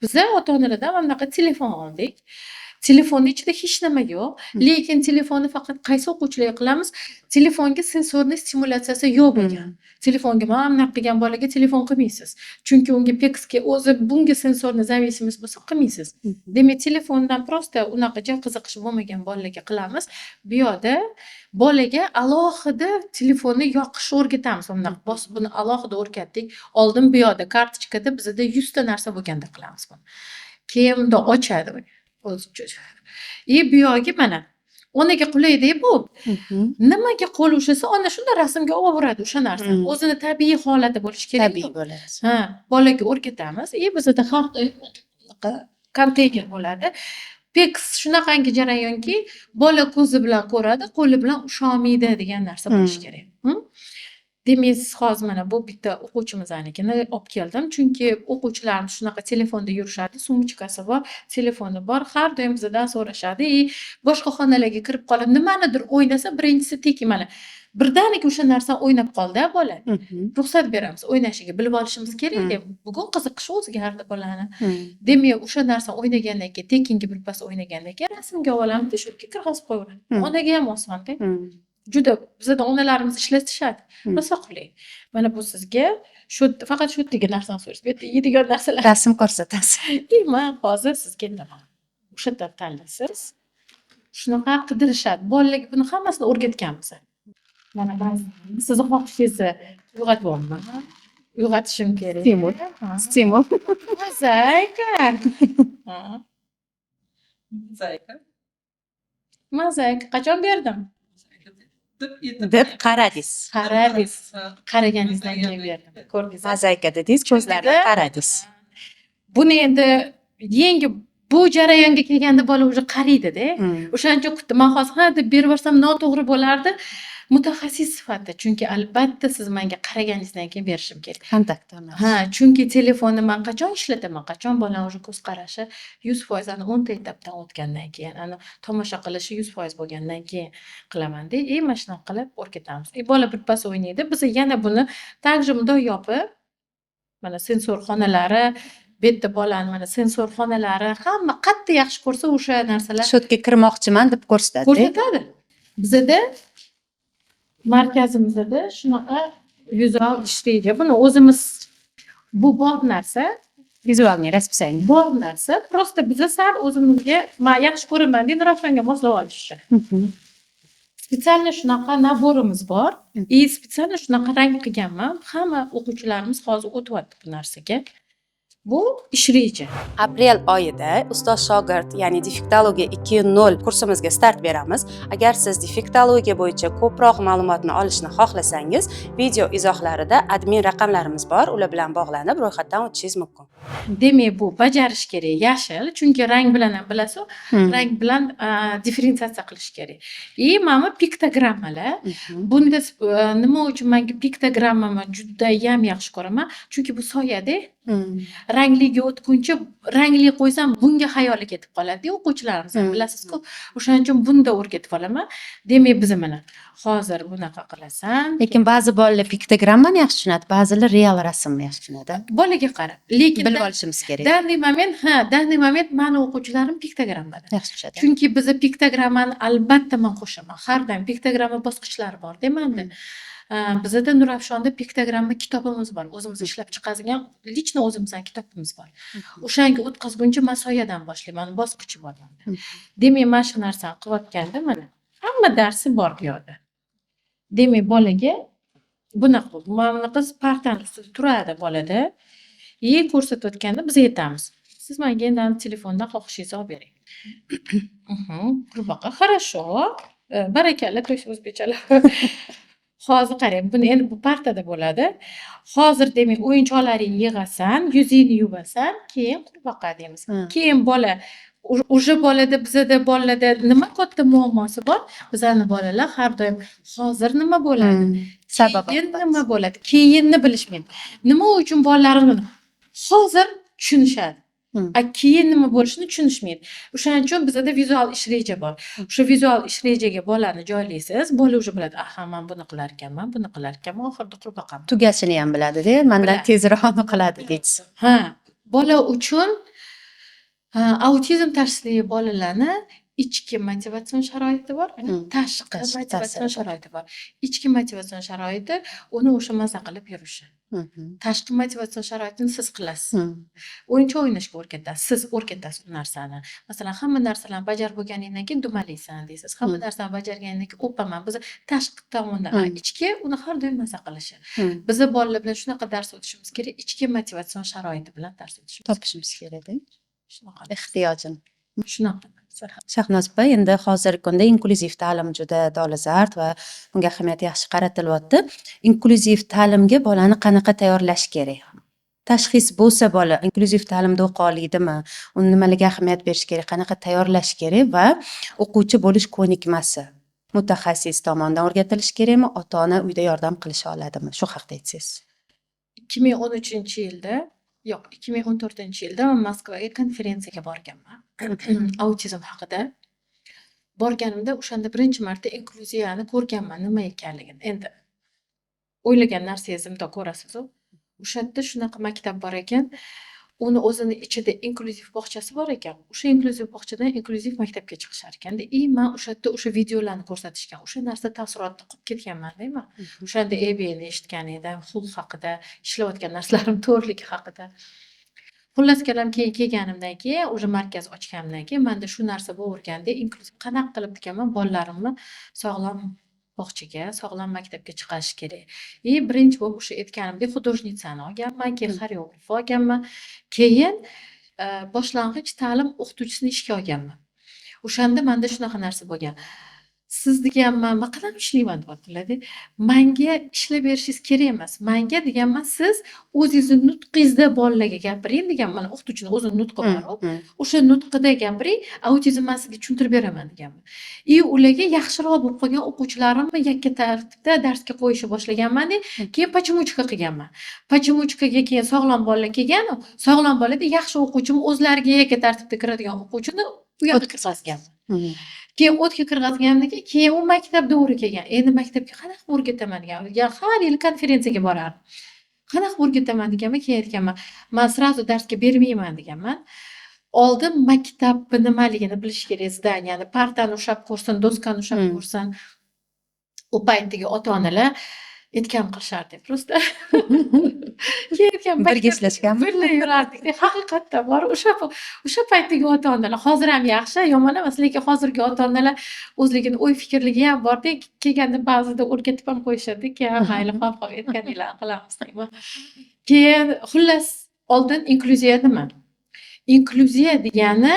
Biz ota-onalardan mana bunaqa telefon oldik. Telefonning ichida hech nima yo'q, lekin telefonni faqat qaysi o'quvchilarga qilamiz? Telefonga sensorniy stimulyatsiyasi yo'q bo'lgan. Telefonga mana bunaqa qilgan bolaga telefon qilmaysiz. Chunki unga Peksga o'zi bunga sensorniy zavisimiz bo'lsa qilmaysiz. Demak, telefondan prosta unaqa qiziqish bo'lmagan bolalarga qilamiz. Bu yerda bolaga alohida telefonni yoqishni o'rgatamiz. Buni alohida o'rgatdik. Oldin bu yerda kartochkada bizda 100 ta narsa bo'lganda qilamiz buni. Keyin unda ochadi. Bu yo'lga mana onaga qulayda bu. Nimaga qo'l ushasa, ona shunda rasmga olaveradi o'sha narsani. O'zini tabiiy holati bo'lishi kerak. Tabiiy bo'ladi. Bolaga o'rgatamiz. Bizda har doim konteyner bo'ladi. Peks shunaqangi jarayonki, bola ko'zi bilan ko'radi, qo'li bilan usholmaydi degan narsa bo'lishi kerak. Demak, siz hozir mana bu bitta o'quvchimiznikini olib keldim, chunki o'quvchilarimiz shunaqa telefonda yurishadi, sumchkasi bor, telefoni bor, har doim bizdan so'rashadi. Boshqa xonalarga kirib qolib, nimanidir o'ynasa, birinchisi teki mana birdaniga o'sha narsani o'ynab qoldi bola. Ruxsat beramiz, o'ynashiga bilib olishimiz kerak deb. Bugun qiziqishi o'zgardi bolani. Demak, o'sha narsani o'ynagandan keyin, tekinga birpas o'ynagandan keyin rasmga olamiz, shu yerga kirg'azib qo'yaveramiz. Onaga ham oson-da. Juda bizda onalarimiz ishlatishadi. Rosa qulay. Mana bu sizga faqat shu yerdagi narsani so'raysiz. Bu yerda yeydigan narsalar. Rasm ko'rsatasiz. Men hozir sizga nima? O'sha yerdan tanlaysiz. Shunaqa qidirishadi. Bolalarga buni hammasini o'rgatganmiz. Mana ba'zi sizni xohishingizni uyg'otib uyg'otishim kerak. Stimul. Mozaika. Qachon berdim? deb qaradingiz. Qaraganingizdan keyin berdim. Ko'rdingiz? Mozaika dedingiz, ko'zlarga qaradingiz. Buni endi yangi bu jarayonga kelganda bola уже qariydi-da. Hmm. O'shaning uchun kutdim. Men hozir ha deb berib yuborsam noto'g'ri bo'lardi. Mutaxassis sifatida, chunki albatta siz menga qaraganingizdan keyin berishim kerak. Kontakt olasiz. Ha, chunki telefonni men qachon ishlataman, qachon bolam уже ko'z qarashi 100% ani 10 ta etapdan o'tgandan keyin, ani tomosha qilishi 100% bo'lgandan keyin qilaman-da. Mana shunaqa qilib o'rgatamiz. Bola birpas o'ynaydi. Biz yana buni takже bundoq yopib, mana sensor xonalari, bu yerda bolani mana sensor xonalari, hamma qattiq yaxshi ko'rsa o'sha narsalar Shu yerga kirmoqchiman deb ko'rsatadi. ko'rsatadi. Bizada markazimizda shunaqa vizual ishlaydi. Buni o'zimiz bu bor narsa, Vizualniy расписание. bor narsa. Просто biza sal o'zimizga men yaxshi ko'raman deb nurafshonga moslab olish uchun. Spetsialniy shunaqa naborimiz bor. Spetsialniy shunaqa rang qilganman. Hamma o'quvchilarimiz hozir o'tyapti bu narsaga. Bu ish reja. Aprel oyida ustoz shogird, ya'ni defektologiya 2.0 kursimizga start beramiz. Agar siz defektologiya bo'yicha ko'proq ma'lumotni olishni xohlasangiz, video izohlarida admin raqamlarimiz bor, ular bilan bog'lanib ro'yxatdan o'tishingiz mumkin. Demak, bu bajarish kerak yashil, chunki rang bilan ham bilasiz, rang bilan differensiatsiya qilish kerak. Mana piktogrammalar. Bunda nima uchun menga piktogrammani juda ham yaxshi ko'raman? Chunki bu soyada. Rangliga o'tguncha rangli qo'ysam bunga xayoli ketib qoladi. O'quvchilarimiz ham bilasiz-ku. O'shaning uchun bunda o'rgatib olaman. Demak, biz mana hozir bunaqa qilasan. Lekin ba'zi bolalar piktogrammani yaxshi tushunadi, ba'zilar real rasmni yaxshi tushunadi. Bolaga qarab. Lekin Bilib olishimiz kerak. dandiy moment meni o'quvchilarim piktogrammada. Yaxshi tushadi. Chunki biz piktogrammani albatta men qo'shaman. Har doim piktogramma bosqichlari bor demanda. Bizda Nurafshonda piktogramma kitobimiz bor. O'zimiz ishlab chiqargan, lichno o'zimizning kitobimiz bor. O'shanga o'tkazguncha men soyadan boshlayman, bosqichi bor. Demak, mana shu narsani qilayotganda mana hamma darsi bor bu yerda. Demak, bolaga bunaqa, mana qiz partani ustida turadi bolada. Ko'rsatayotganda biz aytamiz. Siz menga endi telefondan xohishingizni olib bering. Qurbaqa, хорошо. Barakalla, to есть o'zbekchalar. Hozir qarang, buni endi bu partada bo'ladi. Hozir demak, o'yinchoqlaringni yig'asan, yuzingni yuvasan, keyin qurbaqa deymiz. Keyin bola o'sha bolada bizada bolalarda nima katta muammosi bor? Bizani bolalar har doim hozir nima bo'ladi? Sababi keyin nima bo'ladi? Keyinni bilishmaydi. Nima uchun bolalarimiz hozir tushunishadi? Keyin nima bo'lishini tushunishmaydi. O'shaning uchun bizda vizual ish reja bor. O'sha vizual ish rejaga bolani joylaysiz, bola o'sha biladi, aha, men buni qilar ekanman, buni qilar ekanman, oxirida qurbaqam. Tugashini ham biladi-da, mendan tezroq qiladi deysiz. Bola uchun autizm tashxisli bolalarni ichki motivatsion sharoiti bor, tashqi motivatsion sharoiti bor. Ichki motivatsion sharoiti uni o'sha maza qilib yurishi. Tashqi motivatsion sharoitini siz qilasiz. O'yinchoq o'ynashga o'rgatasiz. Siz o'rgatasiz bu narsani. Masalan, hamma narsalarni bajarib bo'lganingdan keyin dumalaysan deysiz. Hamma narsani bajarganingdan keyin o'paman. Biz tashqi tomonda, ichki uni har doim maza qilishi. Biz bolalar bilan shunaqa dars o'tishimiz kerak, ichki motivatsion sharoiti bilan dars o'tishimiz Topishimiz kerak-da. Shunaqa. Ehtiyojini. Shunaqa. Shahnoz opa, endi hozirgi kunda inklyuziv ta'lim juda dolzarb va bunga ahamiyat yaxshi qaratilyapti. Inklyuziv ta'limga bolani qanaqa tayyorlash kerak? Tashxis bo'lsa bola inklyuziv ta'limda o'qiy oladimi? Uni nimalarga ahamiyat berish kerak? Qanaqa tayyorlash kerak va o'quvchi bo'lish ko'nikmasi mutaxassis tomonidan o'rgatilishi kerakmi? Ota-ona uyda yordam qilisha oladimi? Shu haqida aytsangiz. 2013-yilda, yo'q, 2014-yilda men Moskvaga konferensiyaga borganman. Autizm haqida. Borganimda o'shanda birinchi marta inklyuziyani ko'rganman, nima ekanligini. Endi o'ylagan narsangizni bundoq ko'rasiz-ku. O'sha yerda shunaqa maktab bor ekan, uni o'zini ichida inklyuziv bog'chasi bor ekan. O'sha inklyuziv bog'chadan inklyuziv maktabga chiqishar ekan-da. Men o'sha yerda o'sha videolarni ko'rsatishgan. O'sha narsa taassurotda qolib ketganman-da men. O'shanda EB'ni eshitgan edim, Hull haqida, ishlayotgan narsalarim to'g'riligi haqida. Xullas kalom kelganimdan keyin, o'sha markaz ochganimdan keyin menda shu narsa bo'lganda, inklyuziv qanaqa qilib ekanman bolalarimni sog'lom bog'chaga, sog'lom maktabga chiqarish kerak. Birinchi bo'lib o'sha aytganimdek xudojnitsani olganman, keyin xoreograf olganman, keyin boshlang'ich ta'lim o'qituvchisini ishga olganman. O'shanda menda shunaqa narsa bo'lgan. siz deganman man qanaqa ishlayman deyaptilarda. Manga ishlab berishingiz kerak emas. Manga deganman siz o'zingizni nutqingizda bolalarga gapiring deganman. O'qituvchini o'zini nutqi bor. O'sha nutqida gapiring, autizm man sizga tushuntirib beraman deganman. Ularga yaxshiroq bo'lib qolgan o'quvchilarimni yakka tartibda darsga qo'yishni boshlaganman-da, keyin pochemучка qilganman. Pochemучкаga keyin sog'lom bolalar kelgan, sog'lom bolada yaxshi o'quvchim o'zlariga yakka tartibda kiradigan o'quvchini u yoqqa kirgizganman. Keyin o'tga kirgizgandan keyin u maktabda o'rgagan. Endi maktabga qanaqa o'rgataman degan. Har yili konferensiyaga borardim. Qanaqa o'rgataman deganman, keyin aytganman, "Men sразу darsga bermayman" deganman. Oldin maktabni nimaligini bilish kerak, zdaniyani, partani ushlab ko'rsin, doskani ushlab ko'rsin. U paytdagi ota-onalar aytgan qilishardi просто. Keyin aytgan Birga ishlashganmi? birga yurardik. Haqiqatdan bor. O'sha paytdagi ota-onalar hozir ham yaxshi, yomon emas, lekin hozirgi ota-onalar o'zligini o'y fikrligi ham borda, kelganda ba'zida o'rgatib ham qo'yishadi. Keyin mayli qolib aytganinglarni qilamiz deyman. Keyin xullas oldin inklyuziya nima? Inklyuziya degani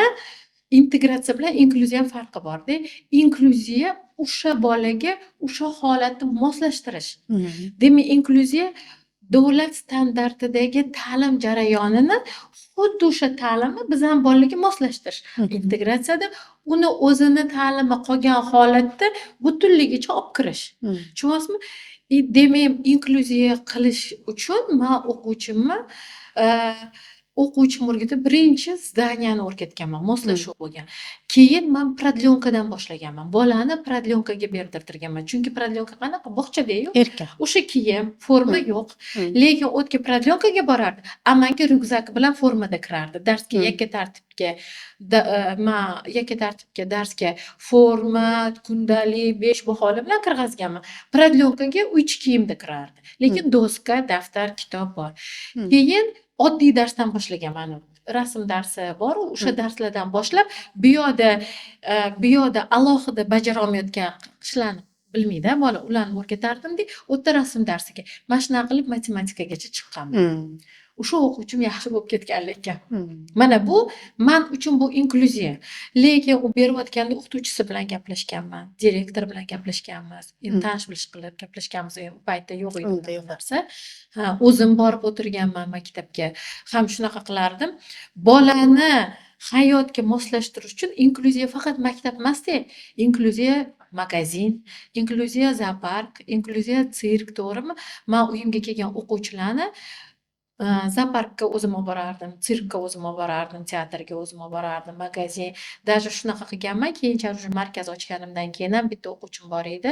integratsiya bilan inklyuziya farqi borda. Inklyuziya o'sha bolaga o'sha holatni moslashtirish. Demak, inklyuziya davlat standartidagi ta'lim jarayonini xuddi o'sha ta'limni bizning bolalarga moslashtirish. Integratsiyada uni o'zini ta'limi qolgan holatda butunligicha olib kirish. Tushunyapsizmi? Demak, inklyuziya qilish uchun men o'quvchimni o'quvchim o'rgatib birinchi zdaniyani o'rgatganman, moslashuv bo'lgan. Keyin men prodlyonkadan boshlaganman. Bolani prodlyonkaga berdirtirganman. Chunki prodlyonka qanaqa? Bog'chada-yu. Erkin. O'sha kiyim, forma yo'q. Lekin o'tga prodlyonkaga borardi. Amanki ryukzak bilan formada kirardi. Darsga yakka tartibga men yakka tartibga darsga forma, kundalik, 5 baholi bilan kirgizganman. Prodlyonkaga uch kiyimda kirardi. Lekin doska, daftar, kitob bor. Keyin oddiy darsdan boshlaganman. Rasm darsi bor, o'sha darslardan boshlab bu yoqda alohida bajara olmayotgan ishlarni bilmaydi bola, ularni o'rgatardim-da, o'tda rasm darsiga. Mana shunaqa qilib matematikagacha chiqqanman. O'sha o'quvchim yaxshi bo'lib ketgan lekin. Mana bu men uchun bu inklyuziya. Lekin u berayotganda o'qituvchisi bilan gaplashganman, direktor bilan gaplashganmiz. Endi tanish-bilish qilib gaplashganmiz. U paytda yo'q edi u narsa. O'zim borib o'tirganman maktabga. Ham shunaqa qilardim. Bolani hayotga moslashtirish uchun inklyuziya faqat maktab emas-da. Inklyuziya magazin, inklyuziya zoopark, inklyuziya sirk, to'g'rimi? Men uyimga kelgan o'quvchilarni zooparkka o'zim olib borardim, sirkka o'zim olib borardim, teatrga o'zim olib borardim, magazin. Даже shunaqa qilganman. Keyinchalik markaz ochganimdan keyin ham bitta o'quvchim bor edi.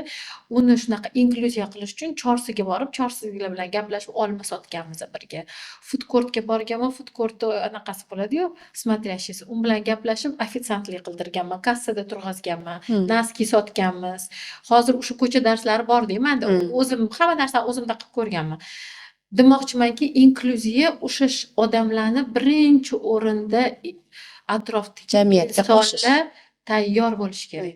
Uni shunaqa inklyuziya qilish uchun Chorsiga borib, chorsizlar bilan gaplashib olma sotganmiz birga. Food courtga borganman. Food courtda anaqasi bo'ladi-yu, смотрящийsi. U bilan gaplashib, ofitsiantlik qildirganman, kassada turg'azganman, naski sotganmiz. Hozir o'sha ko'cha darslari bor-da, menda o'zim hamma narsani o'zimda qilib ko'rganman. Demoqchimanki, inklyuziya o'sha odamlarni birinchi o'rinda atrofdagi Jamiyatga qo'shish. insonlar tayyor bo'lishi kerak.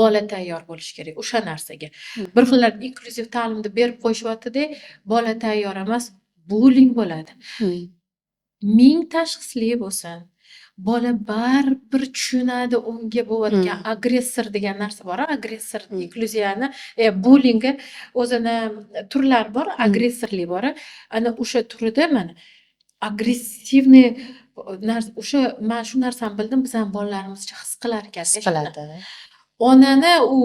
Bola tayyor bo'lishi kerak o'sha narsaga. Bir xillar inklyuziv ta'limni berib qo'yishyapti-da, bola tayyor emas, buling bo'ladi. 1000 tashxisli bo'lsin. Bola baribir tushunadi unga bo'layotgan agressor degan narsa bor. Agressor inklyuziyani, bulingga o'zini turlari bor, agressorlik bor. Ana o'sha turida mana agressivniy narsa, o'sha men shu narsani bildim, bizning bolalarimizcha his qilar ekan. His qiladi. Onani u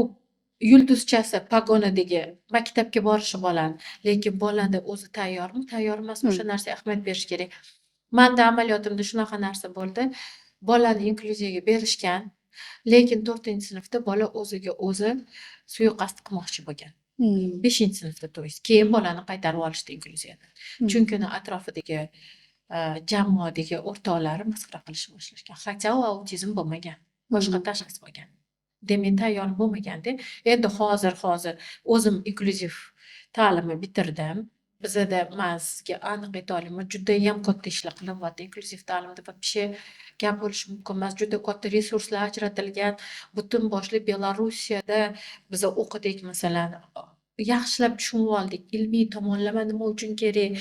yulduzchasi pogonadagi maktabga borishi bolani, lekin bolada o'zi tayyormi, tayyor emasmi, o'sha narsaga ahamiyat berish kerak. Menda amaliyotimda shunaqa narsa bo'ldi. Bolani inklyuziyaga berishgan, lekin 4-sinfda bola o'ziga o'zi suiqasd qilmoqchi bo'lgan. 5-sinfda to'yis. Keyin bolani qaytarib olishdi inklyuziyadan. Chunki uni atrofidagi jamoadagi o'rtoqlari masxara qilishni boshlashgan. Hatto u autizm bo'lmagan, boshqa tashxis bo'lgan. Demak, tayyor bo'lmaganda, endi hozir o'zim inklyuziv ta'limni bitirdim. Bizda sizga aniq ayta olaman, juda ham katta ishlar qilinyapti inklyuziv ta'limda. Вообще gap bo'lishi mumkin emas. Juda katta resurslar ajratilgan. Butun boshli Belarusiyada biz o'qidik, masalan, yaxshilab tushunib oldik. Ilmiy tomonlama nima uchun kerak,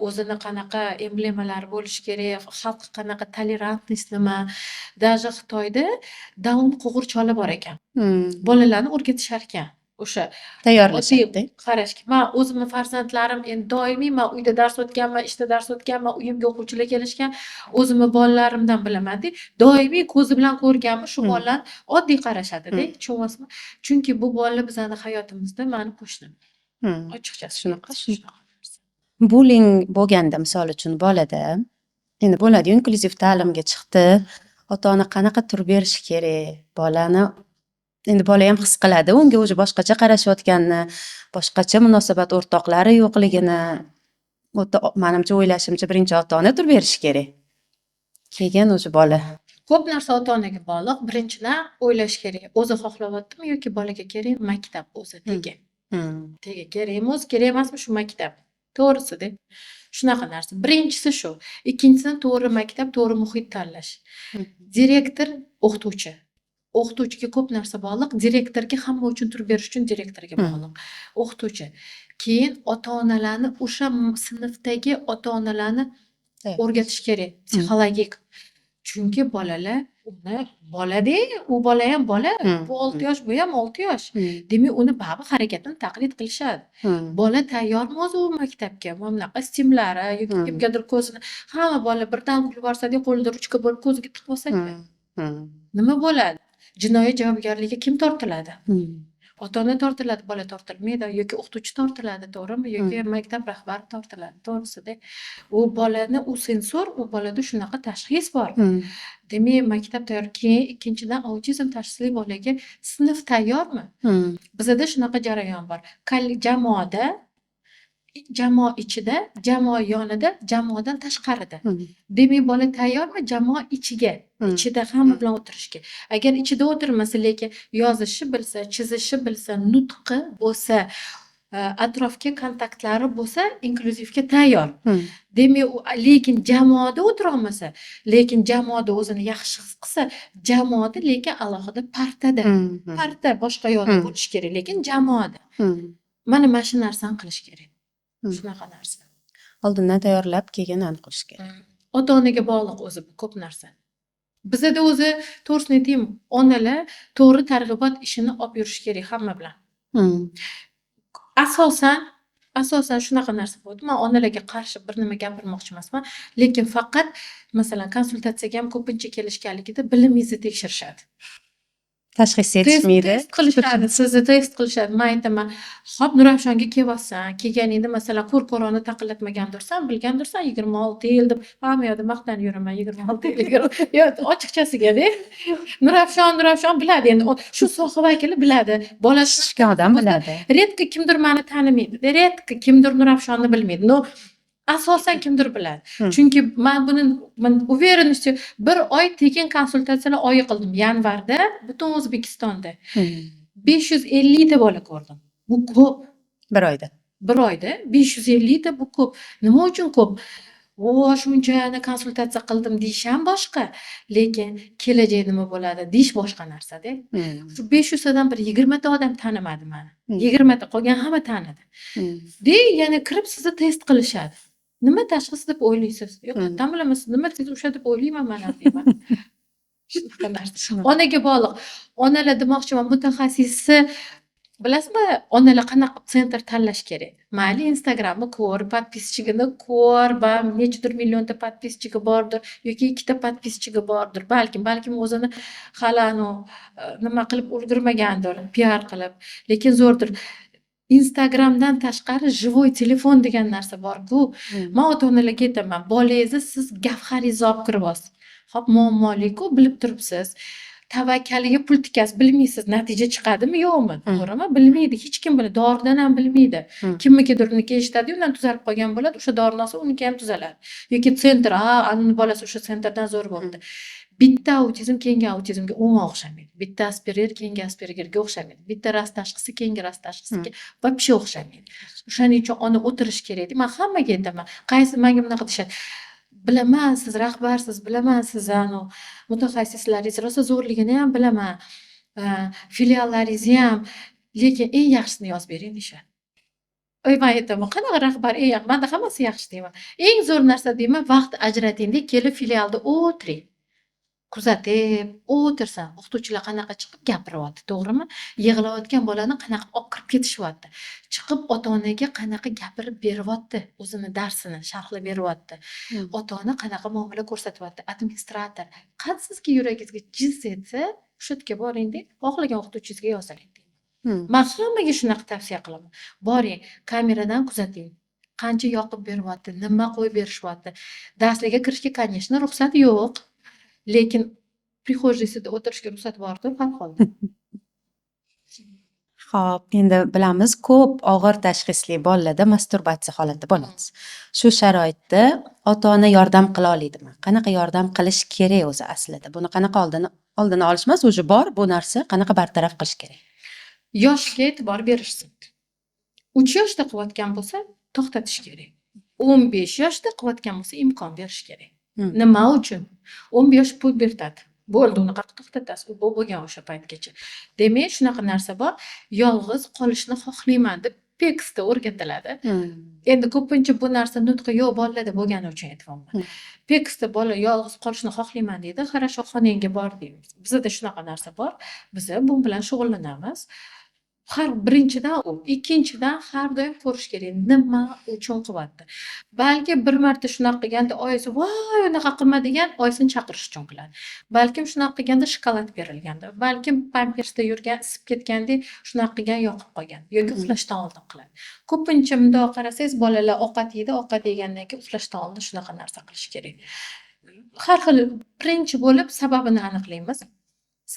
o'zini qanaqa emblemalari bo'lishi kerak, xalq qanaqa tolerantность nima. Даже Xitoyda Down qo'g'irchoqlar bor ekan. Bolalarni o'rgatishar ekan. O'sha Tayyorlashadi. qarashga. Man o'zimni farzandlarim endi doimiy man uyda dars o'tganman, ishda dars o'tganman, uyimga o'quvchilar kelishgan. O'zimni bolalarimdan bilaman-da. Doimiy ko'zi bilan ko'rganman, shu bolalar oddiy qarashadi-da, tushunyapsizmi? Chunki bu bolalar bizning hayotimizda mani qo'shnim. Ochiqchasi Shunaqa. Bullying bo'lganda, misol uchun bolada, endi bo'ladi, inklyuziv ta'limga chiqdi, ota-ona qanaqa turib berishi kerak, bolani endi bola ham his qiladi, unga o'zi boshqacha qarashayotganini, boshqacha munosabat o'rtoqlari yo'qligini, menimcha o'ylashimcha birinchi ota-ona turib berishi kerak. Keyin o'zi bola. Ko'p narsa ota-onaga bog'liq. Birinchidan o'ylash kerak. O'zi xohlayaptimi yoki bolaga kerak maktab o'zi tegi. Tegi kerakmi o'zi, kerak emasmi shu maktab. To'g'risida. Shunaqa narsa. Birinchisi shu. Ikkinchisi to'g'ri maktab, to'g'ri muhit tanlash. Direktor, o'qituvchi. O'qituvchiga ko'p narsa bog'liq. Direktorga hamma uchun turib berish uchun direktorga bog'liq. O'qituvchi. Keyin ota-onalarni o'sha sinfdagi ota-onalarni o'rgatish kerak, psixologik. Chunki bolalar uni bola-da, u bola ham bola, bu 6 yosh, bu ham 6 yosh. Demak, uni baribir harakatini taqlid qilishadi. Bola tayyormi o'zi u maktabga? Mana bunaqa stimlari yoki kimgadir ko'zini hamma bola birdan kulib borsa-da, qo'lida ruchka bo'lib ko'ziga tiqib olsa-da. Nima bo'ladi? Jinoiy javobgarlikka kim tortiladi? Ota-ona tortiladi, bola tortilmaydi yoki o'qituvchi tortiladi, to'g'rimi? Yoki maktab rahbari tortiladi, to'g'risida. U bolani, u sensor, u bolada shunaqa tashxis bor. Demak, maktab tayyor. Keyin ikkinchidan autizm tashxisli bolaga sinf tayyormi? Bizda shunaqa jarayon bor. Jamoada, jamoa ichida, jamoa yonida, jamoadan tashqarida. Demak, bola tayyormi jamoa ichiga, ichida hamma bilan o'tirishga. Agar ichida o'tirmasa, lekin yozishi bilsa, chizishi bilsa, nutqi bo'lsa, atrofga kontaktlari bo'lsa, inklyuzivga tayyor. Demak, lekin jamoada o'tira olmasa, lekin jamoada o'zini yaxshi his qilsa, jamoada lekin alohida partada. Parta boshqa yoqda bo'lishi kerak, lekin jamoada. Mana shu narsani qilish kerak. Shunaqa narsa. Oldindan tayyorlab, keyin aniqlash kerak. Ota-onaga bog'liq o'zi bu ko'p narsa. Bizda o'zi to'g'risini aytaymi, onalar to'g'ri targ'ibot ishini olib yurish kerak hamma bilan. Asosan shunaqa narsa bo'ldi. Men onalarga qarshi bir nima gapirmoqchi emasman, lekin faqat masalan konsultatsiyaga ham ko'pincha kelishganligida bilimingizni tekshirishadi. Tashxis etishmaydi. Test qilishadi, sizni test qilishadi. Men aytaman, "Xo'p, Nurafshonga kelibsan, kelganingda masalan ko'r-ko'roni taqillatmagandirsan, bilgandirsan 26 yil deb hamma yoqda maqtanib yuraman, 26 yil. Yo'q, ochiqchasiga-da. Nurafshon biladi endi. Shu soha vakili biladi. Bolasi Tushgan odam biladi. Redka kimdir meni tanimaydi. Redka kimdir Nurafshonni bilmaydi. No, asosan kimdir biladi. Chunki men уверенностью bir oy tekin konsultatsiyalar oyi qildim yanvarda butun O'zbekistonda. 550 ta bola ko'rdim. Bu ko'p. Bir oyda. Bir oyda 550 ta bu ko'p. Nima uchun ko'p? Shunchani konsultatsiya qildim deyish ham boshqa, lekin kelajak nima bo'ladi deyish boshqa narsa-da. Shu 500 tadan bir 20 ta odam tanimadi meni. 20 ta qolgan hamma tanidi. Yana kirib sizni test qilishadi. Nima tashxis deb o'ylaysiz? Yo'q, tan bilasiz, nima siz o'sha deb o'ylayman men deyman. Shunaqa narsa. Onaga bog'liq. Onalar demoqchiman, mutaxassisi bilasizmi, onalar qanaqa sentr tanlash kerak? Mayli Instagramni ko'r, podpischigini ko'r, nechidir millionta podpischigi bordir yoki ikkita podpischigi bordir. Balkim o'zini hali nima qilib ulgurmagandir, PR qilib, lekin zo'rdir. Instagramdan tashqari живой telefon degan narsa bor-ku. Men ota-onalarga aytaman, bolangizni siz gavharingizni olib kirib olsiz. Xo'p, muammoli-ku, bilib turibsiz. Tavakkaliga pul tikasiz, bilmaysiz natija chiqadimi yo'qmi? To'g'rimi? Bilmaydi, hech kim bilmaydi, doridan ham bilmaydi. Kimnikidir uniki eshitadi, undan tuzalib qolgan bo'ladi, o'sha dorini olsa uniki ham tuzaladi. Yoki sentr, uni bolasi o'sha sentrdan zo'r bo'ldi. Bitta autizm keyingi autizmga umuman o'xshamaydi. Bitta Asperger keyingi Aspergerga o'xshamaydi. Bitta rast tashxisi keyingi rast tashxisiga вообще o'xshamaydi. O'shaning uchun ona o'tirish kerak. Men hammaga aytaman. Qaysi menga bunaqa deyishadi. Bilaman, siz rahbarsiz, bilaman, siz mutaxassislaringiz rosa zo'rligini ham bilaman. Filiallaringizni ham, lekin eng yaxshisini yozib bering deyishadi. Ey, man aytaman, qanaqa rahbar eng yaxshi, manda hammasi yaxshi deyman. Eng zo'r narsa deyman, vaqt ajratingda kelib filialda o'tiring. Kuzatib o'tirsin. O'qituvchilar qanaqa chiqib gapiryapti, to'g'rimi? Yig'layotgan bolani qanaqa olib kirib ketishyapti. Chiqib ota-onaga qanaqa gapirib beryapti, o'zini darsini sharhlab beryapti. Ota-ona qanaqa muomala ko'rsatyapti, administrator. Qansizki yuragingizga jiz etsa, o'sha yerga boringda, xohlagan o'qituvchingizga yozaring. Men hammaga shunaqa tavsiya qilaman. Boring, kameradan kuzating. Qancha yoqib beryapti, nima qo'yib berishyapti. Darslarga kirishga, конечно, ruxsat yo'q. Lekin prixojniysida o'tirishga ruxsat bor-ku har holda. Xo'p, endi bilamiz, ko'p og'ir tashxisli bolalarda masturbatsiya holatida bo'lamiz. Shu sharoitda ota-ona yordam qila oladimi? Qanaqa yordam qilish kerak o'zi aslida? Buni qanaqa oldini olish emas, o'zi bor bu narsa, qanaqa bartaraf qilish kerak? Yoshga e'tibor berishsin. 3 yoshda qilayotgan bo'lsa, to'xtatish kerak. 15 yoshda qilayotgan bo'lsa, imkon berish kerak. Nima uchun? 15 yosh pubertat. Bo'ldi, uni qanaqa to'xtatasiz? U bo'lgan o'sha paytgacha. Demak, shunaqa narsa bor. Yolg'iz qolishni xohlayman deb tekstda o'rgatiladi. Endi ko'pincha bu narsa nutqi yo'q bolalarda bo'lgani uchun aytyapman. Tekstda bola yolg'iz qolishni xohlayman deydi, "Хорошо, xonangga bor" deymiz. Bizda shunaqa narsa bor. Biz bu bilan shug'ullanamiz. Birinchidan u, ikkinchidan har doim ko'rish kerak, nima uchun qilyapti. Balki bir marta shunaqa qilganda oyisi "Voy, unaqa qilma" degan, oyisini chaqirish uchun qiladi. Balkim shunaqa qilganda shokolad berilganda, balkim pampersda yurgan, isib ketganda shunaqa qilgan yoqib qolgan yoki uxlashdan oldin qiladi. Ko'pincha bundoq qarasangiz, bolalar ovqat yeydi, ovqat yegandan keyin uxlashdan oldin shunaqa narsa qilish kerak. Har xil birinchi bo'lib sababini aniqlaymiz.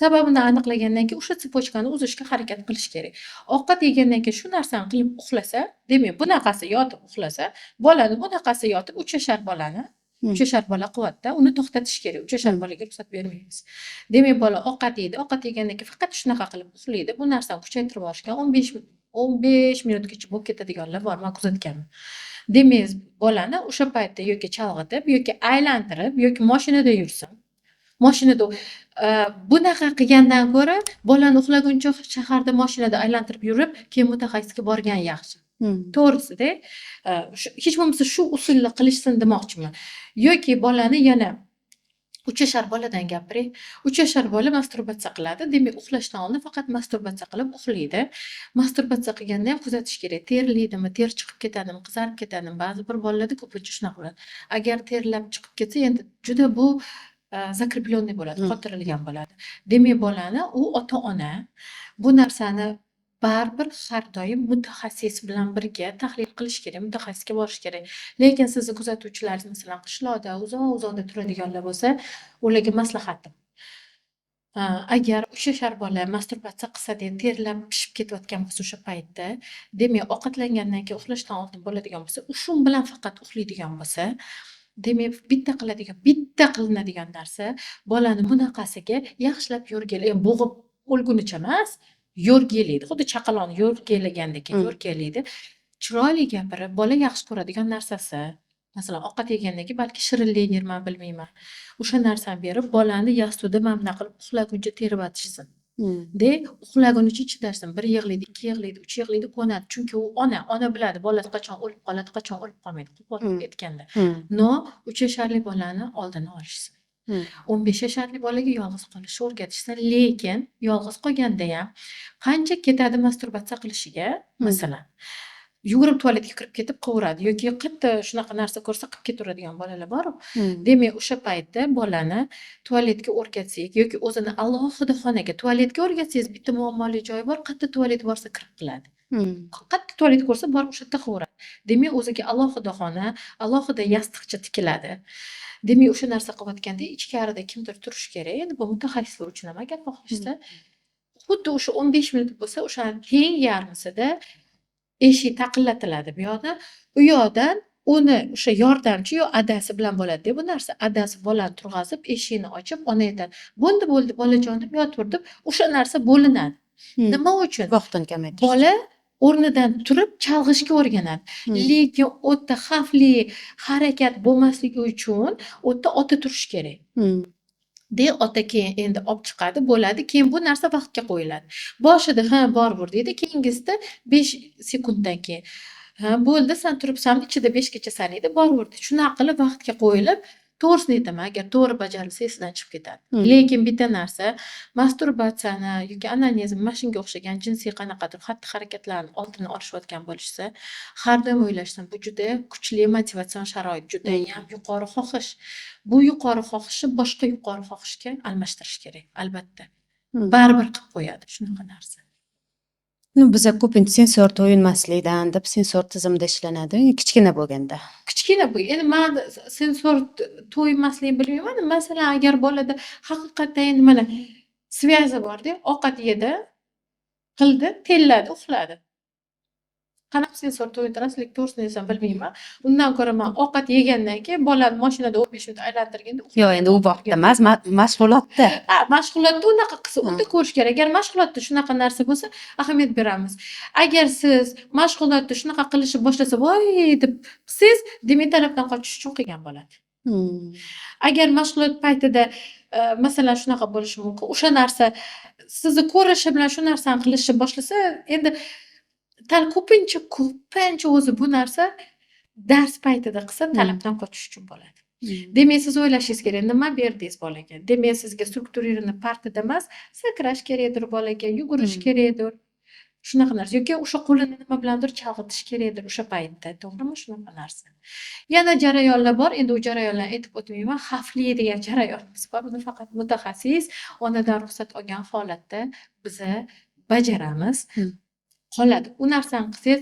Sababini aniqlagandan keyin o'sha sippochkani uzishga harakat qilish kerak. Ovqat yegandan keyin shu narsani qilib uxlasa, demak, bunaqasi yotib uxlasa, bolani bunaqasi yotib 3 yashar bolani, 3 yashar bola qilyapti, uni to'xtatish kerak. 3 yashar bolaga ruxsat bermaymiz. Demak, bola ovqat yeydi, ovqat yegandan keyin faqat shunaqa qilib uxlaydi. Bu narsani kuchaytirib borishgan 15 minutgacha bo'lib ketadiganlar bor, men kuzatganman. Demak, bolani o'sha paytda yoki chalg'itib, yoki aylantirib, yoki mashinada yursin. Mashinada bunaqa qilgandan ko'ra bolani uxlaguncha shaharda mashinada aylantirib yurib, keyin mutaxassisga borgan yaxshi. To'g'risida, hech bo'lmasa shu usulni qilishsin demoqchiman. Yoki bolani yana 3 yashar boladan gapiring. 3 yashar bola masturbatsiya qiladi. Demak, uxlashdan oldin faqat masturbatsiya qilib uxlaydi. Masturbatsiya qilganda ham kuzatish kerak. Terlaydimi, ter chiqib ketadimi, qizarib ketadimi? Ba'zi bir bolalarda ko'pincha shunaqa bo'ladi. Agar terlab chiqib ketsa, endi juda bu zakreplённый bo'ladi, qotirilgan bo'ladi. Demak, bolani u ota-ona bu narsani baribir har doim mutaxassis bilan birga tahlil qilish kerak, mutaxassisga borish kerak. Lekin sizni kuzatuvchilaringiz masalan qishloqda, uzoq-uzoqda turadiganlar bo'lsa, ularga maslahatim. Agar 3 yashar bola masturbatsiya qilsa-da, terlab pishib ketayotgan bo'lsa o'sha paytda, demak, ovqatlangandan keyin uxlashdan oldin bo'ladigan bo'lsa, shu bilan faqat uxlaydigan bo'lsa, demak, bitta qilinadigan narsa bolani bunaqasiga yaxshilab yo'rgilay, bo'g'ib o'lgunicha emas, yo'rgilaydi. Xuddi chaqalonni yo'rgilagandek yo'rgilaydi. Chiroyli gapirib, bola yaxshi ko'radigan narsasi, masalan, ovqat yegandan keyin balki shirinlik yerman, bilmayman. O'sha narsani berib, bolani yastovda mamna qilib uxlaguncha terib atishsin. Uxlagunicha chidashsin. 1 yig'laydi, 2 yig'laydi, 3 yig'laydi, qo'nadi. Chunki u ona biladi, bolasi qachon o'lib qoladi, qachon o'lib qolmaydi. Qo'polib ketganda. No, 3 yasharli bolani oldini olishsin. 15 yasharli bolaga yolg'iz qolishni o'rgatishsin, lekin yolg'iz qolganda ham qancha ketadi masturbatsiya qilishiga, masalan, yugurib tualetga kirib ketib qo'yadi yoki qayerda shunaqa narsa ko'rsa qilib ketaveradigan bolalar bor. Demak, o'sha paytda bolani tualetga o'rgatsak yoki o'zini alohida xonaga tualetga o'rgatsangiz, bitta muammoli joyi bor, qayerda tualet borsa kirib qiladi. Qayerda tualet ko'rsa borib o'sha yerda qilaveradi. Demak, o'ziga alohida xona, alohida yostiqcha tikiladi. Demak, o'sha narsa qilayotganda ichkarida kimdir turishi kerak. Endi bu mutaxassislar uchun ham agar xohlashsa, xuddi o'sha 15 minut bo'lsa, o'sha teng yarmisida eshik taqillatiladi bu yoqda. U yoqdan uni o'sha yordamchi yo adasi bilan bo'ladi-da bu narsa. Adasi bolani turg'azib, eshikni ochib, ona aytadi: "Bo'ldi, bolajon" deb yotaver deb o'sha narsa bo'linadi. Nima uchun? Vaqtni kamaytirish. Bola o'rnidan turib chalg'ishga o'rganadi. Lekin u yerda xavfli harakat bo'lmasligi uchun u yerda ota turishi kerak. Ota keyin endi olib chiqadi, bo'ladi. Keyin bu narsa vaqtga qo'yiladi. Boshida ha, boribur deydi, keyingisida 5 sekunddan keyin Ha, bo'ldi, sen turibsanmi, ichida 5 gachasan edi, boraverdi. Shunaqa qilib vaqtga qo'yilib, to'g'risini aytaman, agar to'g'ri bajarilsa esidan chiqib ketadi. Lekin bitta narsa, masturbatsiyani yoki onanizm mana shunga o'xshagan jinsiy qanaqadir xatti-harakatlarni oldini olishayotgan bo'lishsa, har doim o'ylashsin, bu juda kuchli motivatsion sharoit, judayam yuqori xohish. Bu yuqori xohishni boshqa yuqori xohishga almashtirish kerak, albatta. Baribir qilib qo'yadi shunaqa narsa. Biza ko'pincha sensor to'yinmaslikdan deb sensor tizimda ishlanadi, kichkina bo'lganda. Kichkina bu. Endi men sensor to'ymasligini bilmayman. Masalan, agar bolada haqiqatdan endi mana svyazi borda, ovqat yedi, qildi, telladi, uxladi. Qanaqa sensor to'yintiraslik to'g'risini desam bilmayman. Undan ko'ra men ovqat yegandan keyin bolani mashinada 15 minut aylantirganda Yo'q, endi u vaqtda emas, mashg'ulotda. Ha, mashg'ulotda unaqa qilsa, unda ko'rish kerak. Agar mashg'ulotda shunaqa narsa bo'lsa, ahamiyat beramiz. Agar siz mashg'ulotda shunaqa qilishni boshlasa, voy deb siz demak talabdan qochish uchun qilgan bo'ladi. Agar mashg'ulot paytida masalan shunaqa bo'lishi mumkin. O'sha narsa sizni ko'rishi bilan shu narsani qilishni boshlasa, endi ko'pincha o'zi bu narsa dars paytida qilsa talabdan qochish uchun bo'ladi. Demak, siz o'ylashingiz kerak, nima berdingiz bolaga? Demak, sizga strukturирование partida emas, sakrash kerakdir bolaga, yugurish kerakdir. Shunaqa narsa yoki o'sha qo'lini nima bilandir chalg'itish kerakdir o'sha paytda, to'g'rimi? Shunaqa narsa. Yana jarayonlar bor. Endi u jarayonlarni aytib o'tmayman. Xavfli degan jarayonimiz bor. Buni faqat mutaxassis onadan ruxsat olgan holatda biza bajaramiz. Qoladi. U narsani qilsangiz,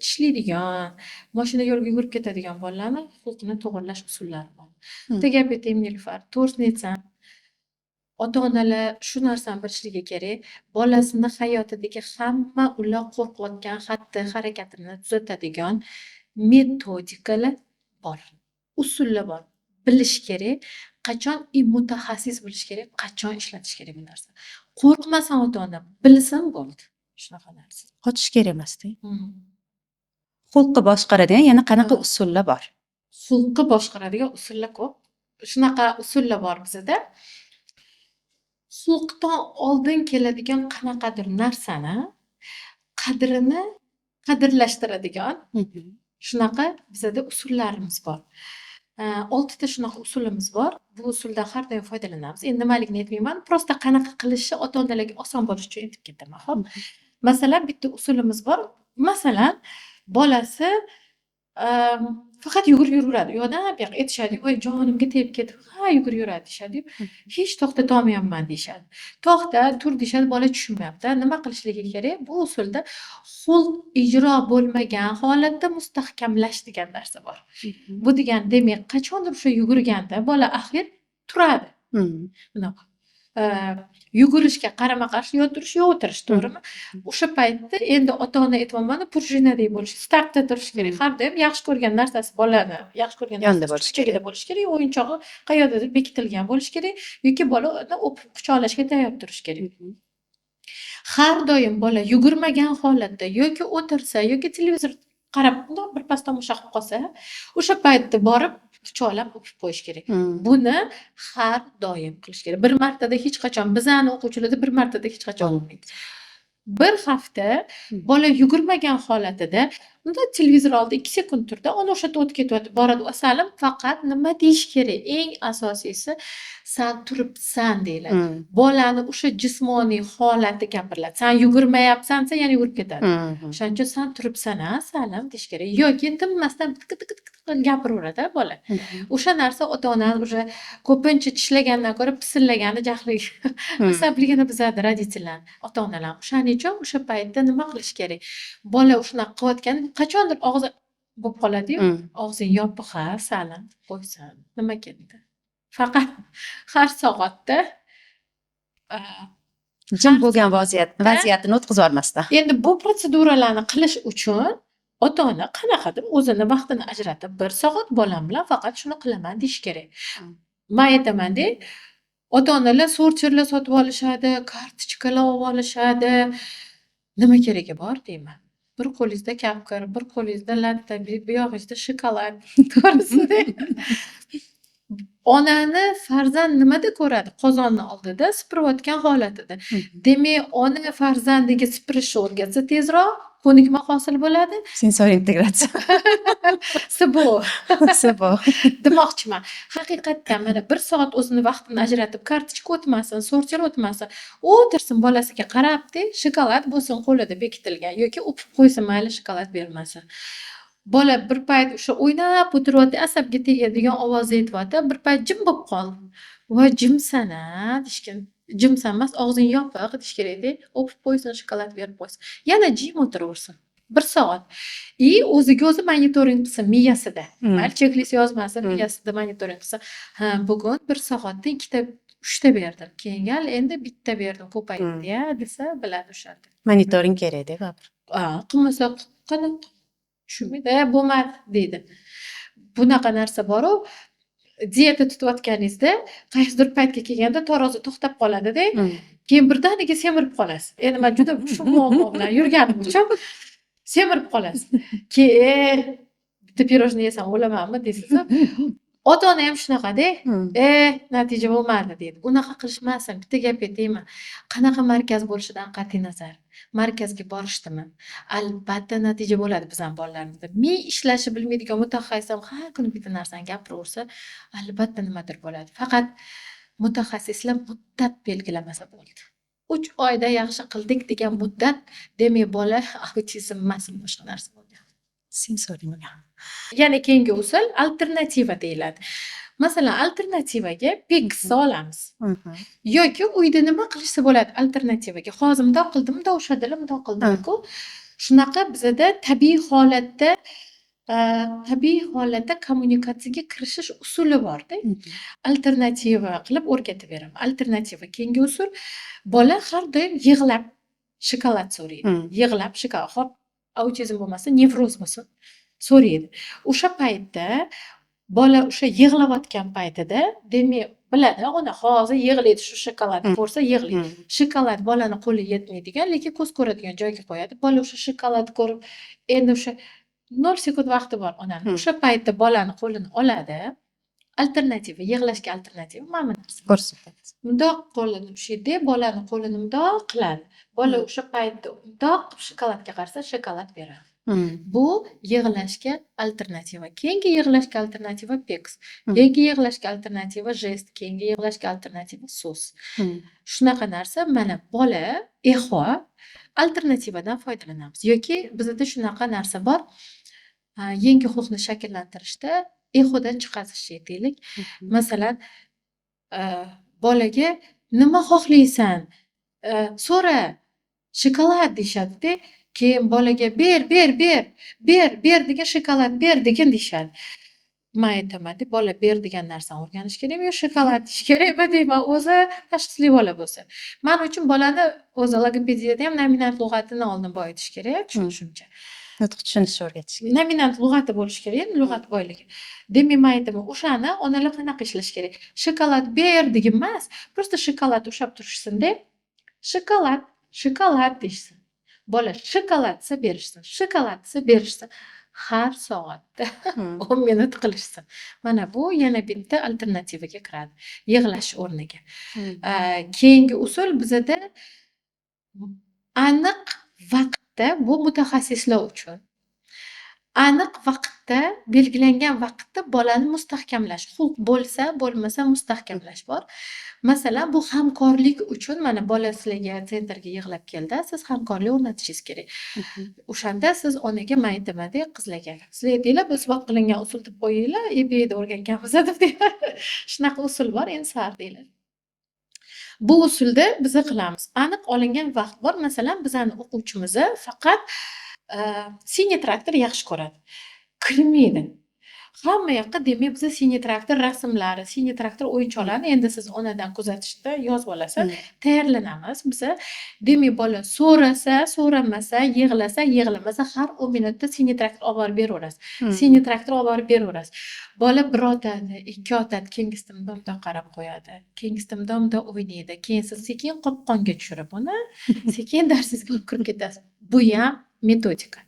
tishlaydigan, mashina yo'liga yugurib ketadigan bolalarni xulqini to'g'irlash usullari bor. Bitta gap aytaymi Nilufar, to'g'risini aytsam, ota-onalar shu narsani bilishligi kerak. Bolasini hayotidagi hamma ular qo'rqayotgan xatti-harakatini tuzatadigan metodikalar bor, usullar bor. Bilish kerak, qachon mutaxassis bo'lish kerak, qachon ishlatish kerak bu narsa. Qo'rqmasin ota-ona, bilsin bo'ldi. Shunaqa narsa. Qochish kerak emas-da. Xulqni boshqaradigan yana qanaqa usullar bor? Xulqni boshqaradigan usullar ko'p. Shunaqa usullar bor bizda. Xulqdan oldin keladigan qanaqadir narsani qadrini qadrlashtiradigan shunaqa bizda usullarimiz bor. 6 ta shunaqa usulimiz bor. Bu usuldan har doim foydalanamiz. Endi nimaligini aytmayman, prosta qanaqa qilishni ota-onalarga oson bo'lishi uchun aytib ketaman, xo'p? Masalan, bitta usulimiz bor. Masalan, bolasi faqat yugurib yuraveradi. U yoqdan bu yoqqa aytishadi, "Voy, jonimga tegib ketdi." Ha, yugurib yuradi deyshadi. Hech to'xtatolmayapman deyshadi. To'xta, tur deyshadi, bola tushunmayapti. Nima qilishligi kerak? Bu usulda xulq ijro bo'lmagan holatda mustahkamlash degan narsa bor. Bu degani demak, qachondir o'sha yugurganda bola axir turadi. Bunaqa. Yugurishga qarama-qarshi yo turish yo o'tirish, to'g'rimi? O'sha paytda endi ota-ona aytmoqman, prujinadek bo'lish, startda turish kerak. Har doim yaxshi ko'rgan narsasi bolani, yaxshi ko'rgan narsasi chegida bo'lishi kerak, o'yinchog'i qayerdadir bekitilgan bo'lishi kerak yoki bola o'pib quchoqlashga tayyor turish kerak. Har doim bola yugurmagan holatda yoki o'tirsa yoki televizor qarab birpas tomosha qilib qolsa, o'sha paytda borib quchoqlab o'pib qo'yish kerak. Buni har doim qilish kerak. Bir martada hech qachon, bizani o'quvchilarda bir martada hech qachon bo'lmaydi. Bir hafta bola yugurmagan holatida unda televizor oldida 2 sekund turdi, ona o'sha yerda o'tib ketyapti, boradi, asalim faqat nima deyish kerak? Eng asosiysi san turibsan deyiladi. Bolani o'sha jismoniy holati gapiriladi. Sen yugurmayapsan, sen yana yugurib ketadi. O'shaning uchun san turibsan, asalim deyish kerak. Yoki tinmasdan gapiraveradi bola. O'sha narsa ota-onani o'sha ko'pincha tishlagandan ko'ra pisillagani jahli asabligini bizadi roditsillar, ota-onalar. O'shaning uchun o'sha paytda nima qilish kerak? Bola shunaqa qilayotgan qachondir og'zi bo'lib qoladi-yu, og'zing yopiq, ha, salim qo'ysan. Nima ketdi? Faqat har soatda jim bo'lgan vaziyatni o'tkazib olmasdan. Endi bu protseduralarni qilish uchun ota-ona qanaqadir o'zini vaqtini ajratib 1 soat bolam bilan faqat shuni qilaman deyish kerak. Men aytaman-da, ota-onalar sorcherlar sotib olishadi, kartochkalar olib olishadi. Nima keragi bor deyman. Bir qo'lingizda kapkir, bir qo'lingizda latta, bu yog'ingizda shokolad. To'g'risida. Onani farzand nimada ko'radi? Qozonni oldida sipirayotgan holatida. Demak, ona farzandiga sipirishni o'rgatsa tezroq, ko'nikma hosil bo'ladi. Sensoriy integratsiya. SBO SBO. demoqchiman. Haqiqatdan mana 1 soat o'zini vaqtini ajratib, kartochka o'tmasin, sorter o'tmasin, o'tirsin bolasiga qarabdi, shokolad bo'lsin qo'lida bekitilgan yoki o'pib qo'ysin, mayli shokolad bermasin. Bola bir payt o'sha o'ynab o'tiryapti, asabga tegadigan ovoz aytyapti, bir payt jim bo'lib qoldi. Voy jimsan-a deshgan. Jimsan emas, og'zing yopiq desh kerakda, o'pib qo'ysin, shokolad berib qo'ysin. Yana jim o'tiraversin. 1 soat. O'ziga o'zi monitoring qilsin miyasida. Mayli checklist yozmasin, miyasida monitoring qilsin. Ha, bugun 1 soatda 2 ta 3 ta berdim. Keyin gal endi bitta berdim, ko'paydi-ya desa biladi o'shanda. Monitoring kerak-da baribir. Qilmasa qanaqa tushunmaydi, bo'lmadi deydi. Bunaqa narsa bor-ku, dieta tutayotganingizda qaysidir paytga kelganda tarozi to'xtab qoladi-da, keyin birdaniga semirib qolasiz. Endi men juda shu muammo bilan yurganim uchun semirib qolasiz. Keyin bitta pirojni yesam o'lamanmi deysiz. Ota-ona ham shunaqada, natija bo'lmadi deydi. Unaqa qilishmasin. Bitta gap aytaymi? Qanaqa markaz bo'lishidan qat'iy nazar. Markazga borishdimi? Albatta natija bo'ladi bizning bolalarimizda. Men ishlashi bilmaydigan mutaxassis ham har kuni bitta narsani gapiraversa, albatta nimadir bo'ladi. Faqat mutaxassislar muddat belgilamasa bo'ldi. 3 oyda yaxshi qildik degan muddat demak bola autizm emas, boshqa narsa bo'lgan. Sensoriy bo'lgan. Yana keyingi usul alternativa deyiladi. Masalan, alternativaga pegsa olamiz. Yoki uyda nima qilishsa bo'ladi alternativaga. Hozir bundoq qildim, bundoq ushladilar, bundoq qildim-ku. Shunaqa bizada tabiiy holatda kommunikatsiyaga kirishish usuli bor-da. Alternativa qilib o'rgatib beraman. Alternativa keyingi usul, bola har doim yig'lab shokolad so'raydi. Yig'lab shokolad, hop autizm bo'lmasa, nevroz bo'lsin, so'raydi. O'sha paytda bola o'sha yig'layotgan paytida, demak, biladi, ona hozir yig'laydi, shu shokoladni ko'rsa yig'laydi. Shokolad bolani qo'li yetmaydigan, lekin ko'z ko'radigan joyga qo'yadi. Bola o'sha shokoladni ko'rib, endi o'sha 0 sekund vaqti bor onani. O'sha paytda bolani qo'lini oladi. Alternativa, yig'lashga alternativa mana bu narsa ko'rsatadi. Bundoq qo'lini ushlaydi, bolani qo'lini bundoq qiladi. Bola o'sha paytda bundoq shokoladga qarasa, shokolad beradi. Bu yig'lashga alternativa. Keyingi yig'lashga alternativa peks. Keyingi yig'lashga alternativa jest. Keyingi yig'lashga alternativa so'z. Shunaqa narsa, mana bola eho alternativadan foydalanamiz. Yoki bizda shunaqa narsa bor. Yangi huquqni shakllantirishda ehodan chiqazish deylik. Masalan, bolaga nima xohlaysan? So'ra, shokolad deyshadi-da. Keyin bolaga ber degan shokolad ber degan deyshadi. Men aytaman, bola ber degan narsani o'rganish kerakmi yo shokolad deyish kerakmi deyman, o'zi tashxisli bola bo'lsa. Men uchun bolani o'zi logopediyada ham nominant lug'atini oldin boyitish kerak, tushunishimcha. Nutq tushunishni o'rgatish kerak. Nominant lug'ati bo'lishi kerak, lug'at boyligi. Demak, men aytaman, o'shani onalar qanaqa ishlash kerak? Shokolad ber degan emas, prosta shokolad ushab turishsin-da. Shokolad deyishsin. Bola shokolad desa berishsin, shokolad desa berishsin. Har soatda 10 minut qilishsin. Mana bu yana bitta alternativaga kiradi, yig'lash o'rniga. Keyingi usul bizada aniq vaqtda, bu mutaxassislar uchun. Aniq vaqtda, belgilangan vaqtda bolani mustahkamlash, huquq bo'lsa, bo'lmasa mustahkamlash bor. Masalan, bu hamkorlik uchun mana bola sizlarga sentrga yig'lab keldi, siz hamkorlik o'rnatishingiz kerak. O'shanda siz onaga men aytaman-da, qizlarga. Sizlar aytinglar, biz isbot qilingan usul deb qo'yinglar, EBA'da o'rganganmiz deb deyman. Shunaqa usul bor, endi sar deylar. Bu usulda biz qilamiz. Aniq olingan vaqt bor. Masalan, bizning o'quvchimiz faqat siniy traktor yaxshi ko'radi. Kirmaydi. Hamma yoqqa demak biz siniy traktor rasmlari, siniy traktor o'yinchoqlarni endi siz onadan kuzatishda yozib olasiz. Tayyorlanamiz. Biz demak bola so'rasa, so'ramasa, yig'lasa, yig'lamasa har 10 minutda siniy traktor olib borib beraverasiz. Siniy traktor olib borib beraverasiz. Bola bir otadi, ikki otadi, keyingisida bundoq qarab qo'yadi. Keyingisida bundoq o'ynaydi. Keyin siz sekin qopqonga tushirib uni, sekin darsingizga olib kirib ketasiz. Bu ham metodika.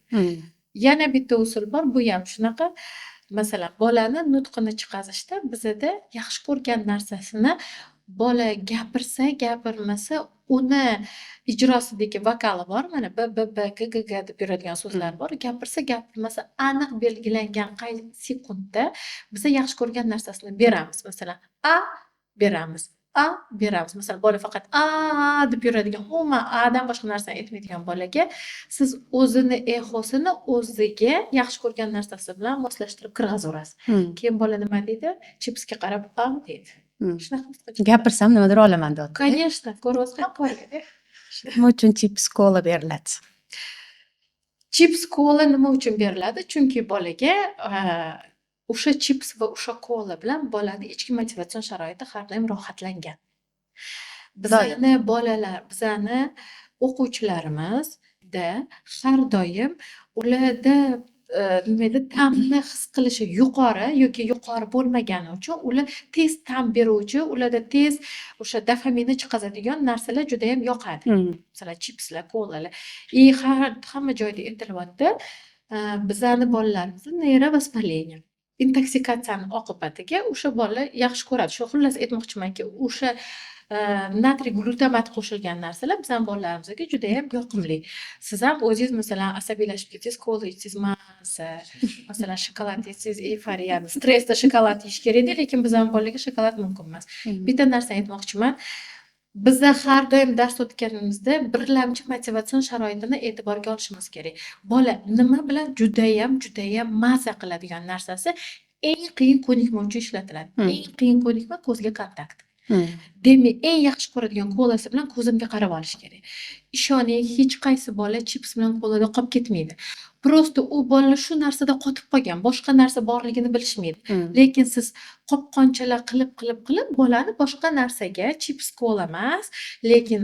Yana bitta usul bor, bu ham shunaqa. Masalan, bolani nutqini chiqazishda bizada yaxshi ko'rgan narsasini bola gapirsa, gapirmasa uni ijrosidagi vokali bor, mana b, b, b, g, g, g deb yuradigan so'zlar bor. Gapirsa, gapirmasa aniq belgilangan sekundda biza yaxshi ko'rgan narsasini beramiz. Masalan, a beramiz. A beramiz. Masalan, bola faqat a deb yuradigan, umuman adan boshqa narsani aytmaydigan bolaga siz o'zini ehosini o'ziga yaxshi ko'rgan narsasi bilan moslashtirib kirg'azaverasiz. Keyin bola nima deydi? Chipsga qarab a deydi. Shunaqa Gapirsam nimadir olaman deyapti. конечно, ko'ryapsizmi qorga? Nima uchun chips kola beriladi? Chips kola nima uchun beriladi? Chunki bolaga o'sha chips va o'sha kola bilan bolani ichki motivatsion sharoiti har doim rohatlangan. Bizani o'quvchilarimizda har doim ularda nima edi, ta'mni his qilishi yuqori yoki yuqori bo'lmagani uchun ular tez ta'm beruvchi, ularda tez o'sha dopaminni chiqazadigan narsalar juda ham yoqadi. Masalan, chipslar, kolalar. Hamma joyda aytilyapti. Bizani bolalarimizni neyrovоспаление, intoksikatsiyani oqibatiga o'sha bola yaxshi ko'radi. Shu xullas aytmoqchimanki, o'sha natriy glutamat qo'shilgan narsalar bizani bolalarimizga juda ham yoqimli. Siz ham o'zingiz masalan asabiylashib ketsangiz, kola ichsangiz mazza, masalan shokolad yesangiz eyforiyani, stressda shokolad yeyish kerakda, lekin bizani bolalarga shokolad mumkin emas. Bitta narsani aytmoqchiman. Biza har doim dars o'tganimizda birlamchi motivatsion sharoitini e'tiborga olishimiz kerak. Bola nima bilan judayam mazza qiladigan narsasi eng qiyin ko'nikma uchun ishlatiladi. Eng qiyin ko'nikma ko'zga kontakt. Demak, eng yaxshi ko'radigan kolasi bilan ko'zimga qarab olish kerak. Ishoning, hech qaysi bola chips bilan kolada qolib ketmaydi. Prosta u bolalar shu narsada qotib qolgan, boshqa narsa borligini bilishmaydi. Lekin siz qopqonchalar qilib bolani boshqa narsaga chips kola emas, lekin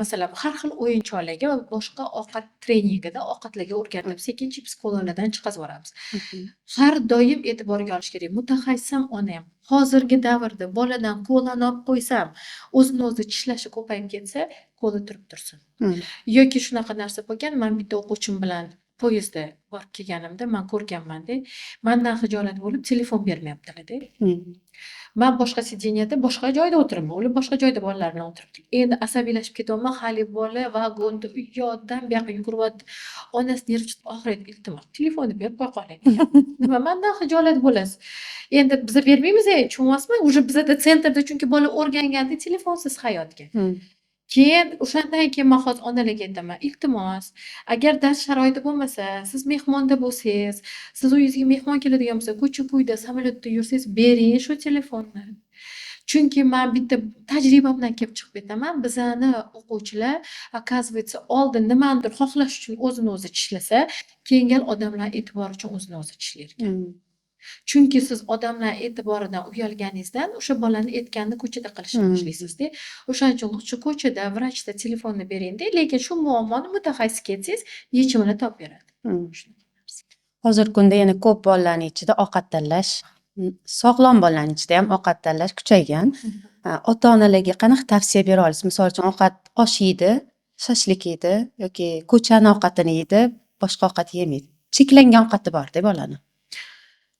masalan har xil o'yinchoqlarga va boshqa ovqat treningida ovqatlarga o'rgatib sekin chips kolalardan chiqazaveramiz. Har doim e'tiborga olish kerak. Mutaxassis ham ona ham. Hozirgi davrda boladan kolani olib qo'ysam, o'zini o'zi tishlashi ko'payib ketsa, kola turib tursin. Yoki shunaqa narsa bo'lgan, men bitta o'quvchim bilan poyezdda borib kelganimda men ko'rganman-da, mendan xijolat bo'lib telefon bermayaptilar-da. Men boshqa sideniyada boshqa joyda o'tiribman, ular boshqa joyda bolalar bilan o'tiribdi. Endi asabiylashib ketyapman, hali bola vagonda u yoqdan bu yoqqa yuguryapti. Onasi nervi og'riydi, iltimos telefonni berib qo'ya qoling. Nima mendan xijolat bo'lasiz? Endi biz bermaymiz, tushunyapsizmi? Уже bizada sentrda chunki bola o'rganganda telefonsiz hayotga. Keyin o'shandan keyin men hozir onalarga aytaman, iltimos, agar dars sharoiti bo'lmasa, siz mehmonda bo'lsangiz, siz uyingizga mehmon keladigan bo'lsa, ko'cha-ko'yda, samolyotda yursangiz, bering shu telefonni. Chunki men bitta tajribamdan kelib chiqib aytaman, bizani o'quvchilar, оказывается, oldin nimanidir xohlash uchun o'zini o'zi tishlasa, keyingi odamlar e'tibori uchun o'zini o'zi tishlar ekan. Chunki siz odamlar e'tiboridan uyalganingizdan o'sha bolani aytganini ko'chada qilishni boshlaysizda. O'shaning uchun shu ko'chada vrachda telefonni beringda, lekin shu muammoni mutaxassisga aytsangiz, yechimini topib beradi. Hozirgi kunda yana ko'p bolalarning ichida ovqat tanlash, sog'lom bolalarning ichida ham ovqat tanlash kuchaygan. Ota-onalarga qanaqa tavsiya bera olasiz? Misol uchun ovqat osh yeydi, shashlik yeydi yoki ko'chani ovqatini yeydi, boshqa ovqat yemaydi. Cheklangan ovqati bor-da bolani.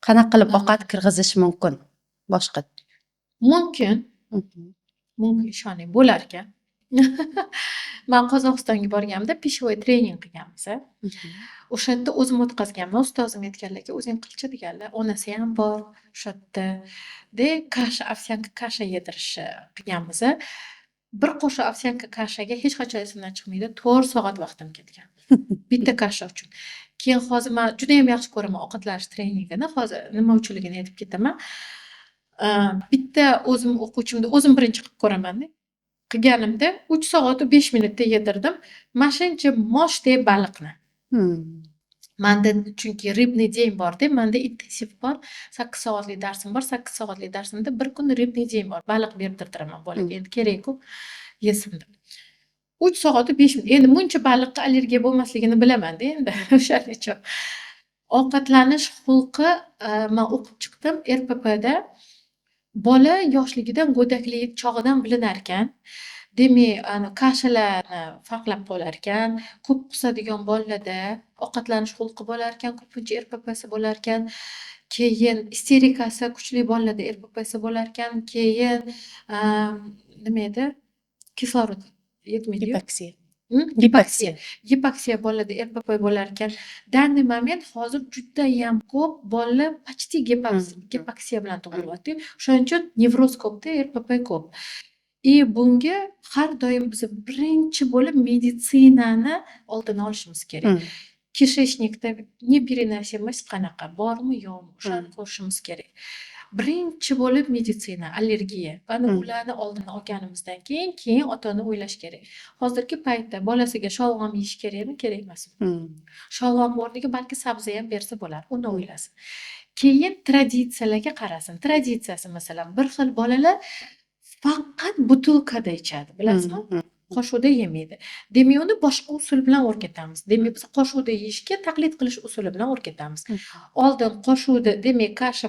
Qanaqa qilib ovqat kirg'izish mumkin? Boshqa. Mumkin ishoning bo'lar ekan. Men Qozog'istonga borganimda pishvoy trening qilganmiz. O'sha yerda o'zim o'tkazganman. Ustozim aytganlarki, o'zing qilchi deganlar. Onasi ham bor o'sha yerda. Kasha, ovsyanka kasha yedirish qilganmiz. Bir qoshiq ovsyanka kashaga hech qachon esimdan chiqmaydi, 4 soat vaqtim ketgan. Bitta kasha uchun. Keyin hozir men juda ham yaxshi ko'raman ovqatlanish treningini. Hozir nima uchunligini aytib ketaman. Bitta o'zim o'quvchimni o'zim birinchi qilib ko'raman-da. Qilganimda 3 soat 5 minutda yedirdim. Mana shuncha moshday baliqni. Menda chunki ribniy deng bor-da, menda intensiv bor. 8 soatlik darsim bor. 8 soatlik darsimda bir kun ribniy deng bor. Baliq berdirtiraman bolaga. Endi kerak-ku yesin deb. 3 soat 5 minut. Endi buncha baliqqa allergiya bo'lmasligini bilaman-da endi. O'shaning uchun. Ovqatlanish xulqi men o'qib chiqdim RPPda. Bola yoshligidan go'daklik chog'idan bilinar ekan. Demak, kashalarni farqlab qo'yar ekan. Ko'p qusadigan bolalarda ovqatlanish xulqi bo'lar ekan, ko'pincha RPPsi bo'lar ekan. keyin isterikasi kuchli bolalarda RPPsi bo'larkan, keyin nima edi? Kislorod yetmaydi-yu. Gipoksiya. Gipoksiya. Gipoksiya bolalarda RPP bo'larkan. Данный moment hozir judayam ko'p bolalar почти gipoksiya bilan tug'ilyapti. O'shaning uchun nevroz ko'pda, RPP ko'p. И bunga har doim biz birinchi bo'lib meditsinani oldini olishimiz kerak. Kisheshnikda не переносимость qanaqa, bormi yo'qmi, o'shani ko'rishimiz kerak. Birinchi bo'lib meditsina, allergiya. Mana ularni oldini olganimizdan keyin ota-ona o'ylash kerak. Hozirgi paytda bolasiga sholg'om yeyish kerakmi, kerak emasmi? Sholg'om o'rniga balki sabzi ham bersa bo'lar, uni o'ylasin. Keyin traditsiyalarga qarasin. Traditsiyasi masalan, bir xil bolalar faqat butilkada ichadi, bilasizmi? Qoshuvda yemaydi. Demak, uni boshqa usul bilan o'rgatamiz. Demak, biz qoshuvda yeyishga taqlid qilish usuli bilan o'rgatamiz. Oldin qoshuvda, demak, kasha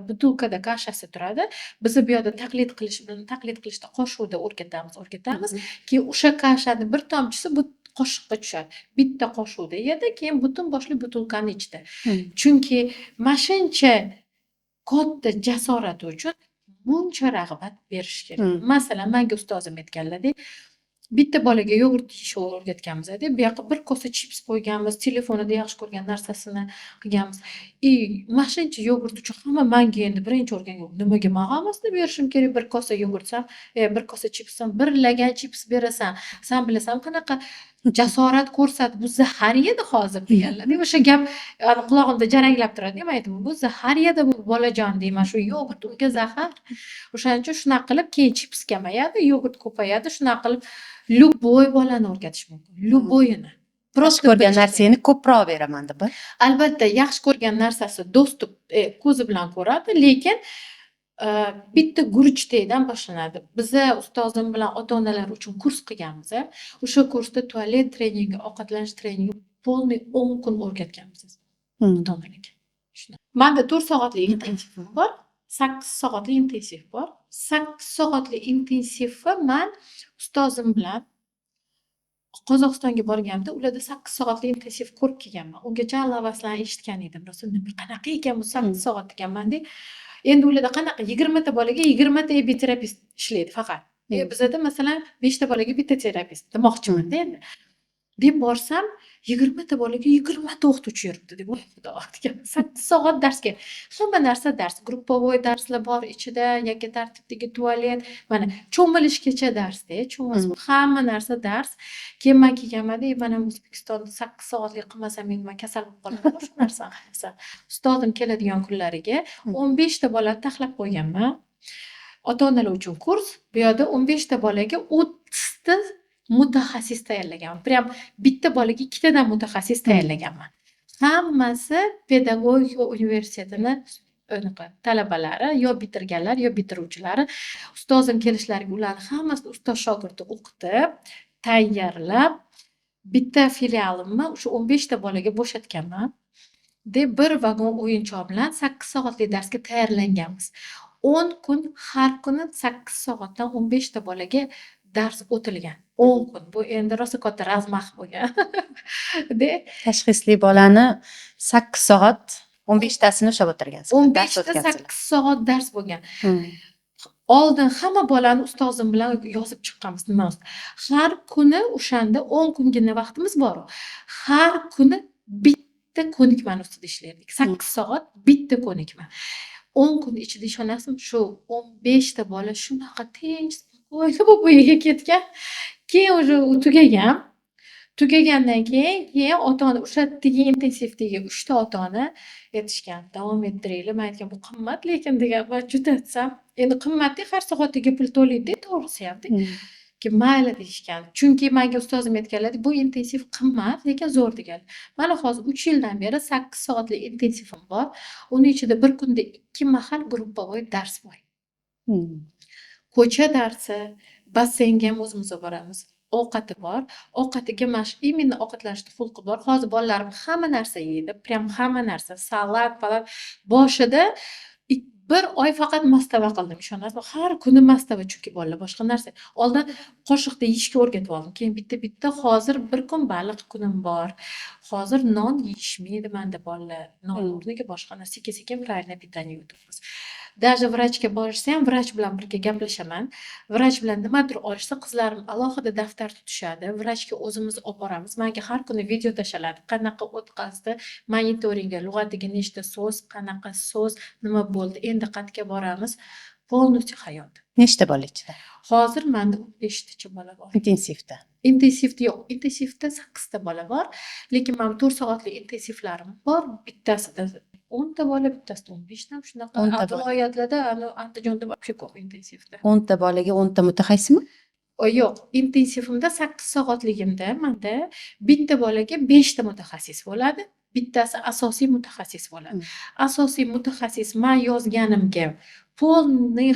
butilkada kashasi turadi. Biz bu yerda taqlid qilishda qoshuvda o'rgatamiz. Keyin o'sha kashani bir tomchisi bu qoshiqqa tushadi. Bitta qoshuvda yedi, keyin butun boshli butilkani ichdi. Chunki mashincha katta jasorati uchun buncha rag'bat berish kerak. Masalan, menga ustozim aytganlar-da, bitta bolaga yogurt yeyishni o'rgatganmiz-da, bu yoqqa bir kosa chips qo'yganmiz, telefonida yaxshi ko'rgan narsasini qilganmiz. Mashincha yogurt uchun hamma menga endi birinchi o'rgangan, nimaga men hammasini berishim kerak? Bir kosa yogurtsam, bir kosa chipsam, bir lagan chips berasan, sen bilasan qanaqa jasorat ko'rsat, bu zahar edi hozir deganlar. O'sha gap qulog'imda jaranglab turadi. Men aytdim, bu zahar edi bu bolajon deyman, shu yogurt unga zahar. O'shaning uchun shunaqa qilib keyin chips kamayadi, yogurt ko'payadi, shunaqa qilib любой bolani o'rgatish mumkin. Любойini. Yaxshi ko'rgan narsani ko'proq beraman deb. Albatta, yaxshi ko'rgan narsasi do'stib ko'zi bilan ko'radi, lekin bitta guruchdaydan boshlanadi. Biza ustozim bilan ota-onalar uchun kurs qilganmiz. O'sha kursda tualet treningi, ovqatlanish treningi полный 10 kun o'rgatganmiz ota-onalarga. Menda 4 soatlik intensivim bor, 8 soatli intensiv bor. 8 soatli intensivni men ustozim bilan Qozog'istonga borganimda ularda 8 soatli intensiv ko'rib kelganman. Ungacha lavaslarni eshitgan edim. Rosa qanaqa ekan bu 8 soat deganman-da. Endi ularda qanaqa 20 ta bolaga 20 ta terapist ishlaydi faqat. Bizda masalan 5 ta bolaga bitta terapist demoqchiman-da endi. Deb borsam 20 ta bolaga 20 ta o'qituvchi yuribdi deb, voy xudo, degan 8 soat darsga. Hamma narsa dars, gruppovoy darslar bor ichida, yakka tartibdagi tualet, mana cho'milishgacha darsda, hamma narsa dars. Keyin men kelganman-da, mana O'zbekistonda 8 soatlik qilmasam men kasal bo'lib qolaman, shu narsani qilsam. Ustozim keladigan kunlariga 15 ta bolani taxlab qo'yganman. Ota-onalar uchun kurs, bu yerda 15 ta bolaga 30 ta mutaxassis tayyorlaganman. Prям bitta bolaga 2 tadan mutaxassis tayyorlaganman. Hammasi pedagogika universitetini talabalari, yo bitirganlar, yo bitiruvchilari. Ustozim kelishlariga ularni hammasini ustoz shogirdi o'qitib, tayyorlab, bitta filialimni o'sha 15 ta bolaga bo'shatganman. Deb bir vagon o'yinchoq bilan 8 soatli darsga tayyorlanganmiz. 10 kun har kuni 8 soatdan 15 ta bolaga dars o'tilgan. 10 kun. Bu endi rosa katta razmah bo'lgan. Tashxisli bolani 8 soat 15 tasini ushlab o'tirgansiz. 15 ta 8 soat dars bo'lgan. Oldin hamma bolani ustozim bilan yozib chiqqanmiz nima o'zi. Har kuni o'shanda 10 kungina vaqtimiz bor. Har kuni bitta ko'nikmani ustida ishlardik. 8 soat bitta ko'nikma. 10 kun ichida ishonasizmi, shu 15 ta bola shunaqa tinch bo'yiga ketgan. Keyin o'sha tugagan. Tugagandan keyin ota-ona o'sha yerda intensivdagi 3 ta ota-ona aytishgan, davom ettiringlar. Men aytgan, bu qimmat lekin degan, va juda desam, endi qimmatda har soatiga pul to'laydi, to'g'risi ham. Keyin mayli deyishgan. Chunki menga ustozim aytganlar, bu intensiv qimmat, lekin zo'r degan. Mana hozir 3 yildan beri 8 soatli intensivim bor. Uning ichida bir kunda 2 mahal gruppovoy dars bor. Ko'cha darsi, basseynga ham o'zimiz boramiz. Ovqati bor. Ovqatiga imенно ovqatlanishda xulqi bor. Hozir bolalarim hamma narsa yeydi. Prям hamma narsa, salat, palat. Boshida bir oy faqat mastava qildim, ishonasizmi? Har kuni mastava, chunki bolalar boshqa narsa. Oldin qoshiqda yeyishga o'rgatib oldim. Keyin bitta hozir bir kun baliq kunim bor. Hozir non yeyishmaydi manda bolalar. Non o'rniga boshqa narsa sekin-sekin правильно питание yutamiz. Даже vrachga borishsa ham vrach bilan birga gaplashaman. Vrach bilan nimadir olishsa qizlarim alohida daftar tutishadi. Vrachga o'zimiz olib boramiz. Menga har kuni video tashladi. Qanaqa o'tkazdi, monitoringga lug'atiga nechta so'z, qanaqa so'z, nima bo'ldi, endi qayerga boramiz. Полностью hayot. Nechta bola ichida? Hozir menda 15 tacha bola bor. Intensivda. Intensivda yo'q. Intensivda 8 ta bola bor. Lekin men 4 soatlik intensivlarim bor. Bittasida 10 ta bola, bittasida 15 ta. Shunaqa 10 ta bola. viloyatlarda, Andijonda вообще ko'p intensivda. 10 ta bolaga 10 ta mutaxassismi? Yo'q, intensivimda 8 soatligimda menda bitta bolaga 5 ta mutaxassis bo'ladi. Bittasi asosiy mutaxassis bo'ladi. Asosiy mutaxassis men yozganimga полный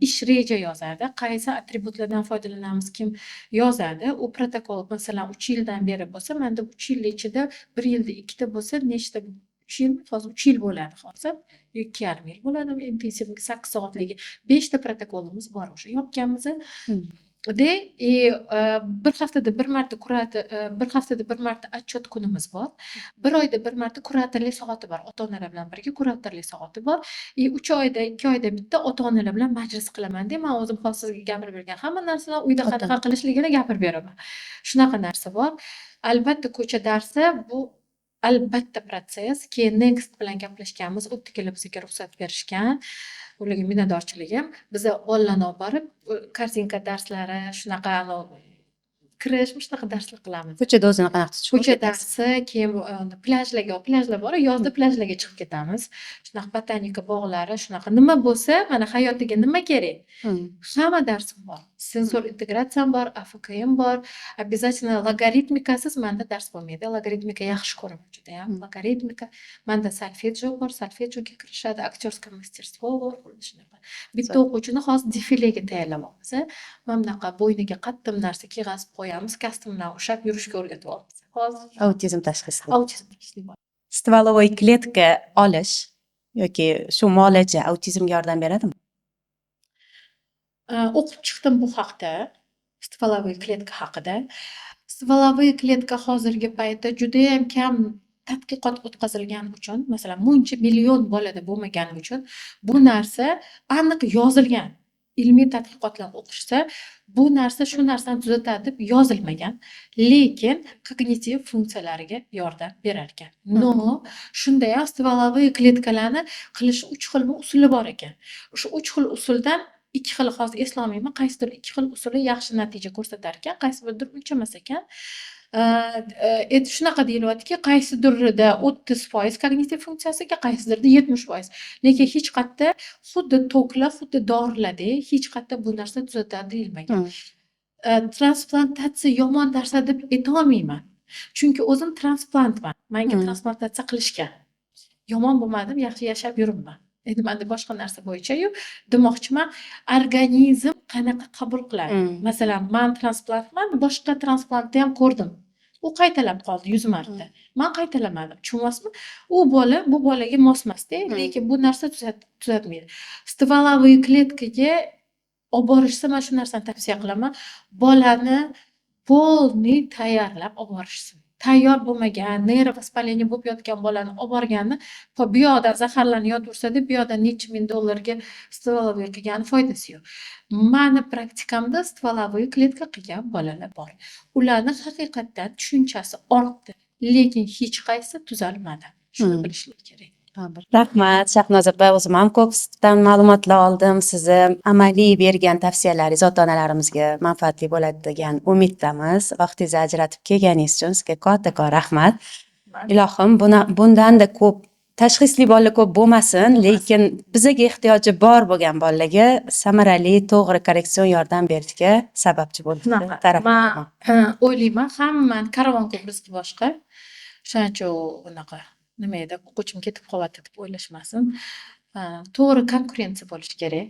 ish reja yozadi. Qaysi atributlardan foydalanamiz, kim yozadi. U protokol masalan 3 yildan beri bo'lsa, menda 3 yil ichida 1 yilda 2 ta bo'lsa, nechta 3 yil, hozir 3 yil bo'ladi hozir. 2,5 yil bo'ladi intensivga 8 soatligi. 5 ta protokolimiz bor o'sha yopganmiz. Bir haftada bir marta bir haftada bir marta отчет kunimiz bor. Bir oyda bir marta kuratorlik soati bor. Ota-onalar bilan birga kuratorlik soati bor. 3 oyda, 2 oyda bitta ota-onalar bilan majlis qilaman deb, men o'zim hozir sizga gapirib bergan hamma narsani uyda qanaqa qilishligini gapirib beraman. Shunaqa narsa bor. Albatta ko'cha darsi bu albatta protsess. Keyin Next bilan gaplashganmiz, u kelib bizga ruxsat berishgan. Ularga minnatdorchiligim. Biza bolalarni olib borib, kartinka darslari, shunaqa kirish, shunaqa darslar qilamiz. Ko'chada o'zini qanaqa tutish? Ko'cha darsi, keyin plyajlar bor, yozda plyajlarga chiqib ketamiz. Shunaqa botanika bog'lari, shunaqa nima bo'lsa, mana hayotiga nima kerak? Hamma darsim bor. Sensor integratsiyam bor, AFKM bor. Обязательно logaritmikasiz menda dars bo'lmaydi. Logaritmika yaxshi ko'raman juda ham. Logaritmika. Menda solfejo bor, solfejoga kirishadi, aktyorskiy мастерство bor, shunaqa. Bitta o'quvchini hozir defilega tayyorlamoqmiz. Mana bunaqa bo'yniga qattiq narsa kiyg'azib qo'yamiz, kostyum bilan ushlab yurishga o'rgatib olamiz. Hozir Autizm tashxisli. autizm tashxisi bor. Stvolovoy kletka olish yoki shu muolaja autizmga yordam beradimi? O'qib chiqdim bu haqda, stvolovoy kletka haqida. Stvolovoy kletka hozirgi paytda juda ham kam tadqiqot o'tkazilgani uchun, masalan, buncha million bolada bo'lmagani uchun bu narsa aniq yozilgan. Ilmiy tadqiqotlar o'qishsa, bu narsa shu narsani tuzatadi deb yozilmagan, lekin kognitiv funksiyalariga yordam berar ekan. No, shunda ham stvolovoy kletkalarni qilish 3 xil usuli bor ekan. O'sha 3 xil usuldan 2 xil hozir eslolmayman, qaysidir 2 xil usuli yaxshi natija ko'rsatar ekan, qaysi biridir uncha emas ekan. Shunaqa deyilyaptiki, qaysidirida 30% kognitiv funksiyasiga, qaysidirida 70%. Lekin hech qayerda xuddi toklar, xuddi dorilardek hech qayerda bu narsa tuzatadi deyilmagan. Transplantatsiya yomon narsa deb aytolmayman. Chunki o'zim transplantman. Menga transplantatsiya qilishgan. Yomon bo'lmadim, yaxshi yashab yuribman. Endi menda boshqa narsa bo'yicha-yu demoqchiman, organizm qanaqa qabul qiladi. Masalan, men transplantman, boshqa transplantni ham ko'rdim. U qaytalab qoldi 100 marta. Men qaytalamadim. Tushunasizmi? U bola bu bolaga mos emas-da, lekin bu narsa tuzatmaydi. Stvolovoy kletkaga olib borishsa, men shu narsani tavsiya qilaman. Bolani полный tayyorlab olib borishsin. Tayyor bo'lmagan, neyrovоспаление bo'lib yotgan bolani olib borganni, bu yoqda zaharlanib yotaversa-da, bu yoqda necha ming dollarga stvolovoy qilgani foydasi yo'q. Meni praktikamda stvolovoy kletka qilgan bolalar bor. Ularni haqiqatdan tushunchasi ortdi, lekin hech qaysi tuzalmadi. Shuni bilishlik kerak. Rahmat, Shahnoza opa, o'zim ham ko'pdan ma'lumotlar oldim. Sizni amaliy bergan tavsiyalaringiz ota-onalarimizga manfaatli bo'ladi degan umiddamiz. Vaqtingizni ajratib kelganingiz uchun sizga kattakon rahmat. Ilohim, bundan-da ko'p tashxisli bolalar ko'p bo'lmasin, lekin bizga ehtiyoji bor bo'lgan bolalarga samarali, to'g'ri korreksion yordam berishga sababchi bo'ladi. Men o'ylayman, hammani karavon ko'p bizga boshqa. O'shaning unaqa nima edi, o'quvchim ketib qolyapti deb o'ylashmasin. To'g'ri konkurensiya bo'lishi kerak.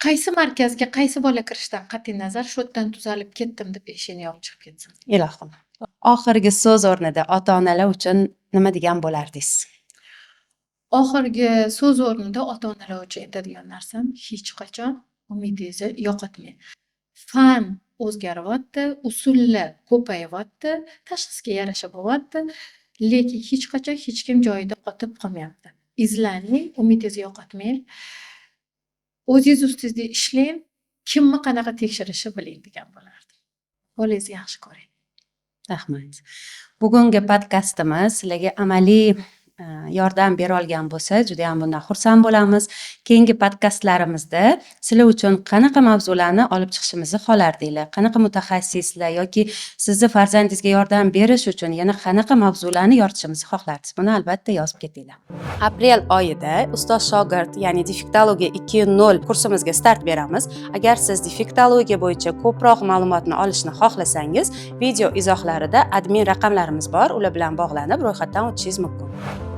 Qaysi markazga qaysi bola kirishdan qat'iy nazar shu yerdan tuzalib ketdim deb eshikni yopib chiqib ketsin. Ilohim. Oxirgi so'z o'rnida ota-onalar uchun nima degan bo'lardingiz? oxirgi so'z o'rnida ota-onalar uchun aytadigan narsam, hech qachon umidingizni yo'qotmang. Fan o'zgaryapti, usullar ko'payyapti, tashxisga yarasha bo'lyapti, lekin hech qachon hech kim joyida qotib qolmayapti. Izlaning, umidingizni yo'qotmang. O'zingiz ustingizda ishlang, kimni qanaqa tekshirishni biling degan bo'lardim. Bolangizni yaxshi ko'ring. Rahmat. Bugungi podkastimiz sizlarga amaliy yordam bera olgan bo'lsa, juda ham bundan xursand bo'lamiz. Keyingi podkastlarimizda sizlar uchun qanaqa mavzularni olib chiqishimizni xohlardinglar? Qanaqa mutaxassislar yoki sizni farzandingizga yordam berish uchun yana qanaqa mavzularni yoritishimizni xohlardingiz? Buni albatta yozib ketinglar. Aprel oyida ustoz shogird, ya'ni defektologiya 2.0 kursimizga start beramiz. Agar siz defektologiya bo'yicha ko'proq ma'lumotni olishni xohlasangiz, video izohlarida admin raqamlarimiz bor, ular bilan bog'lanib ro'yxatdan o'tishingiz mumkin.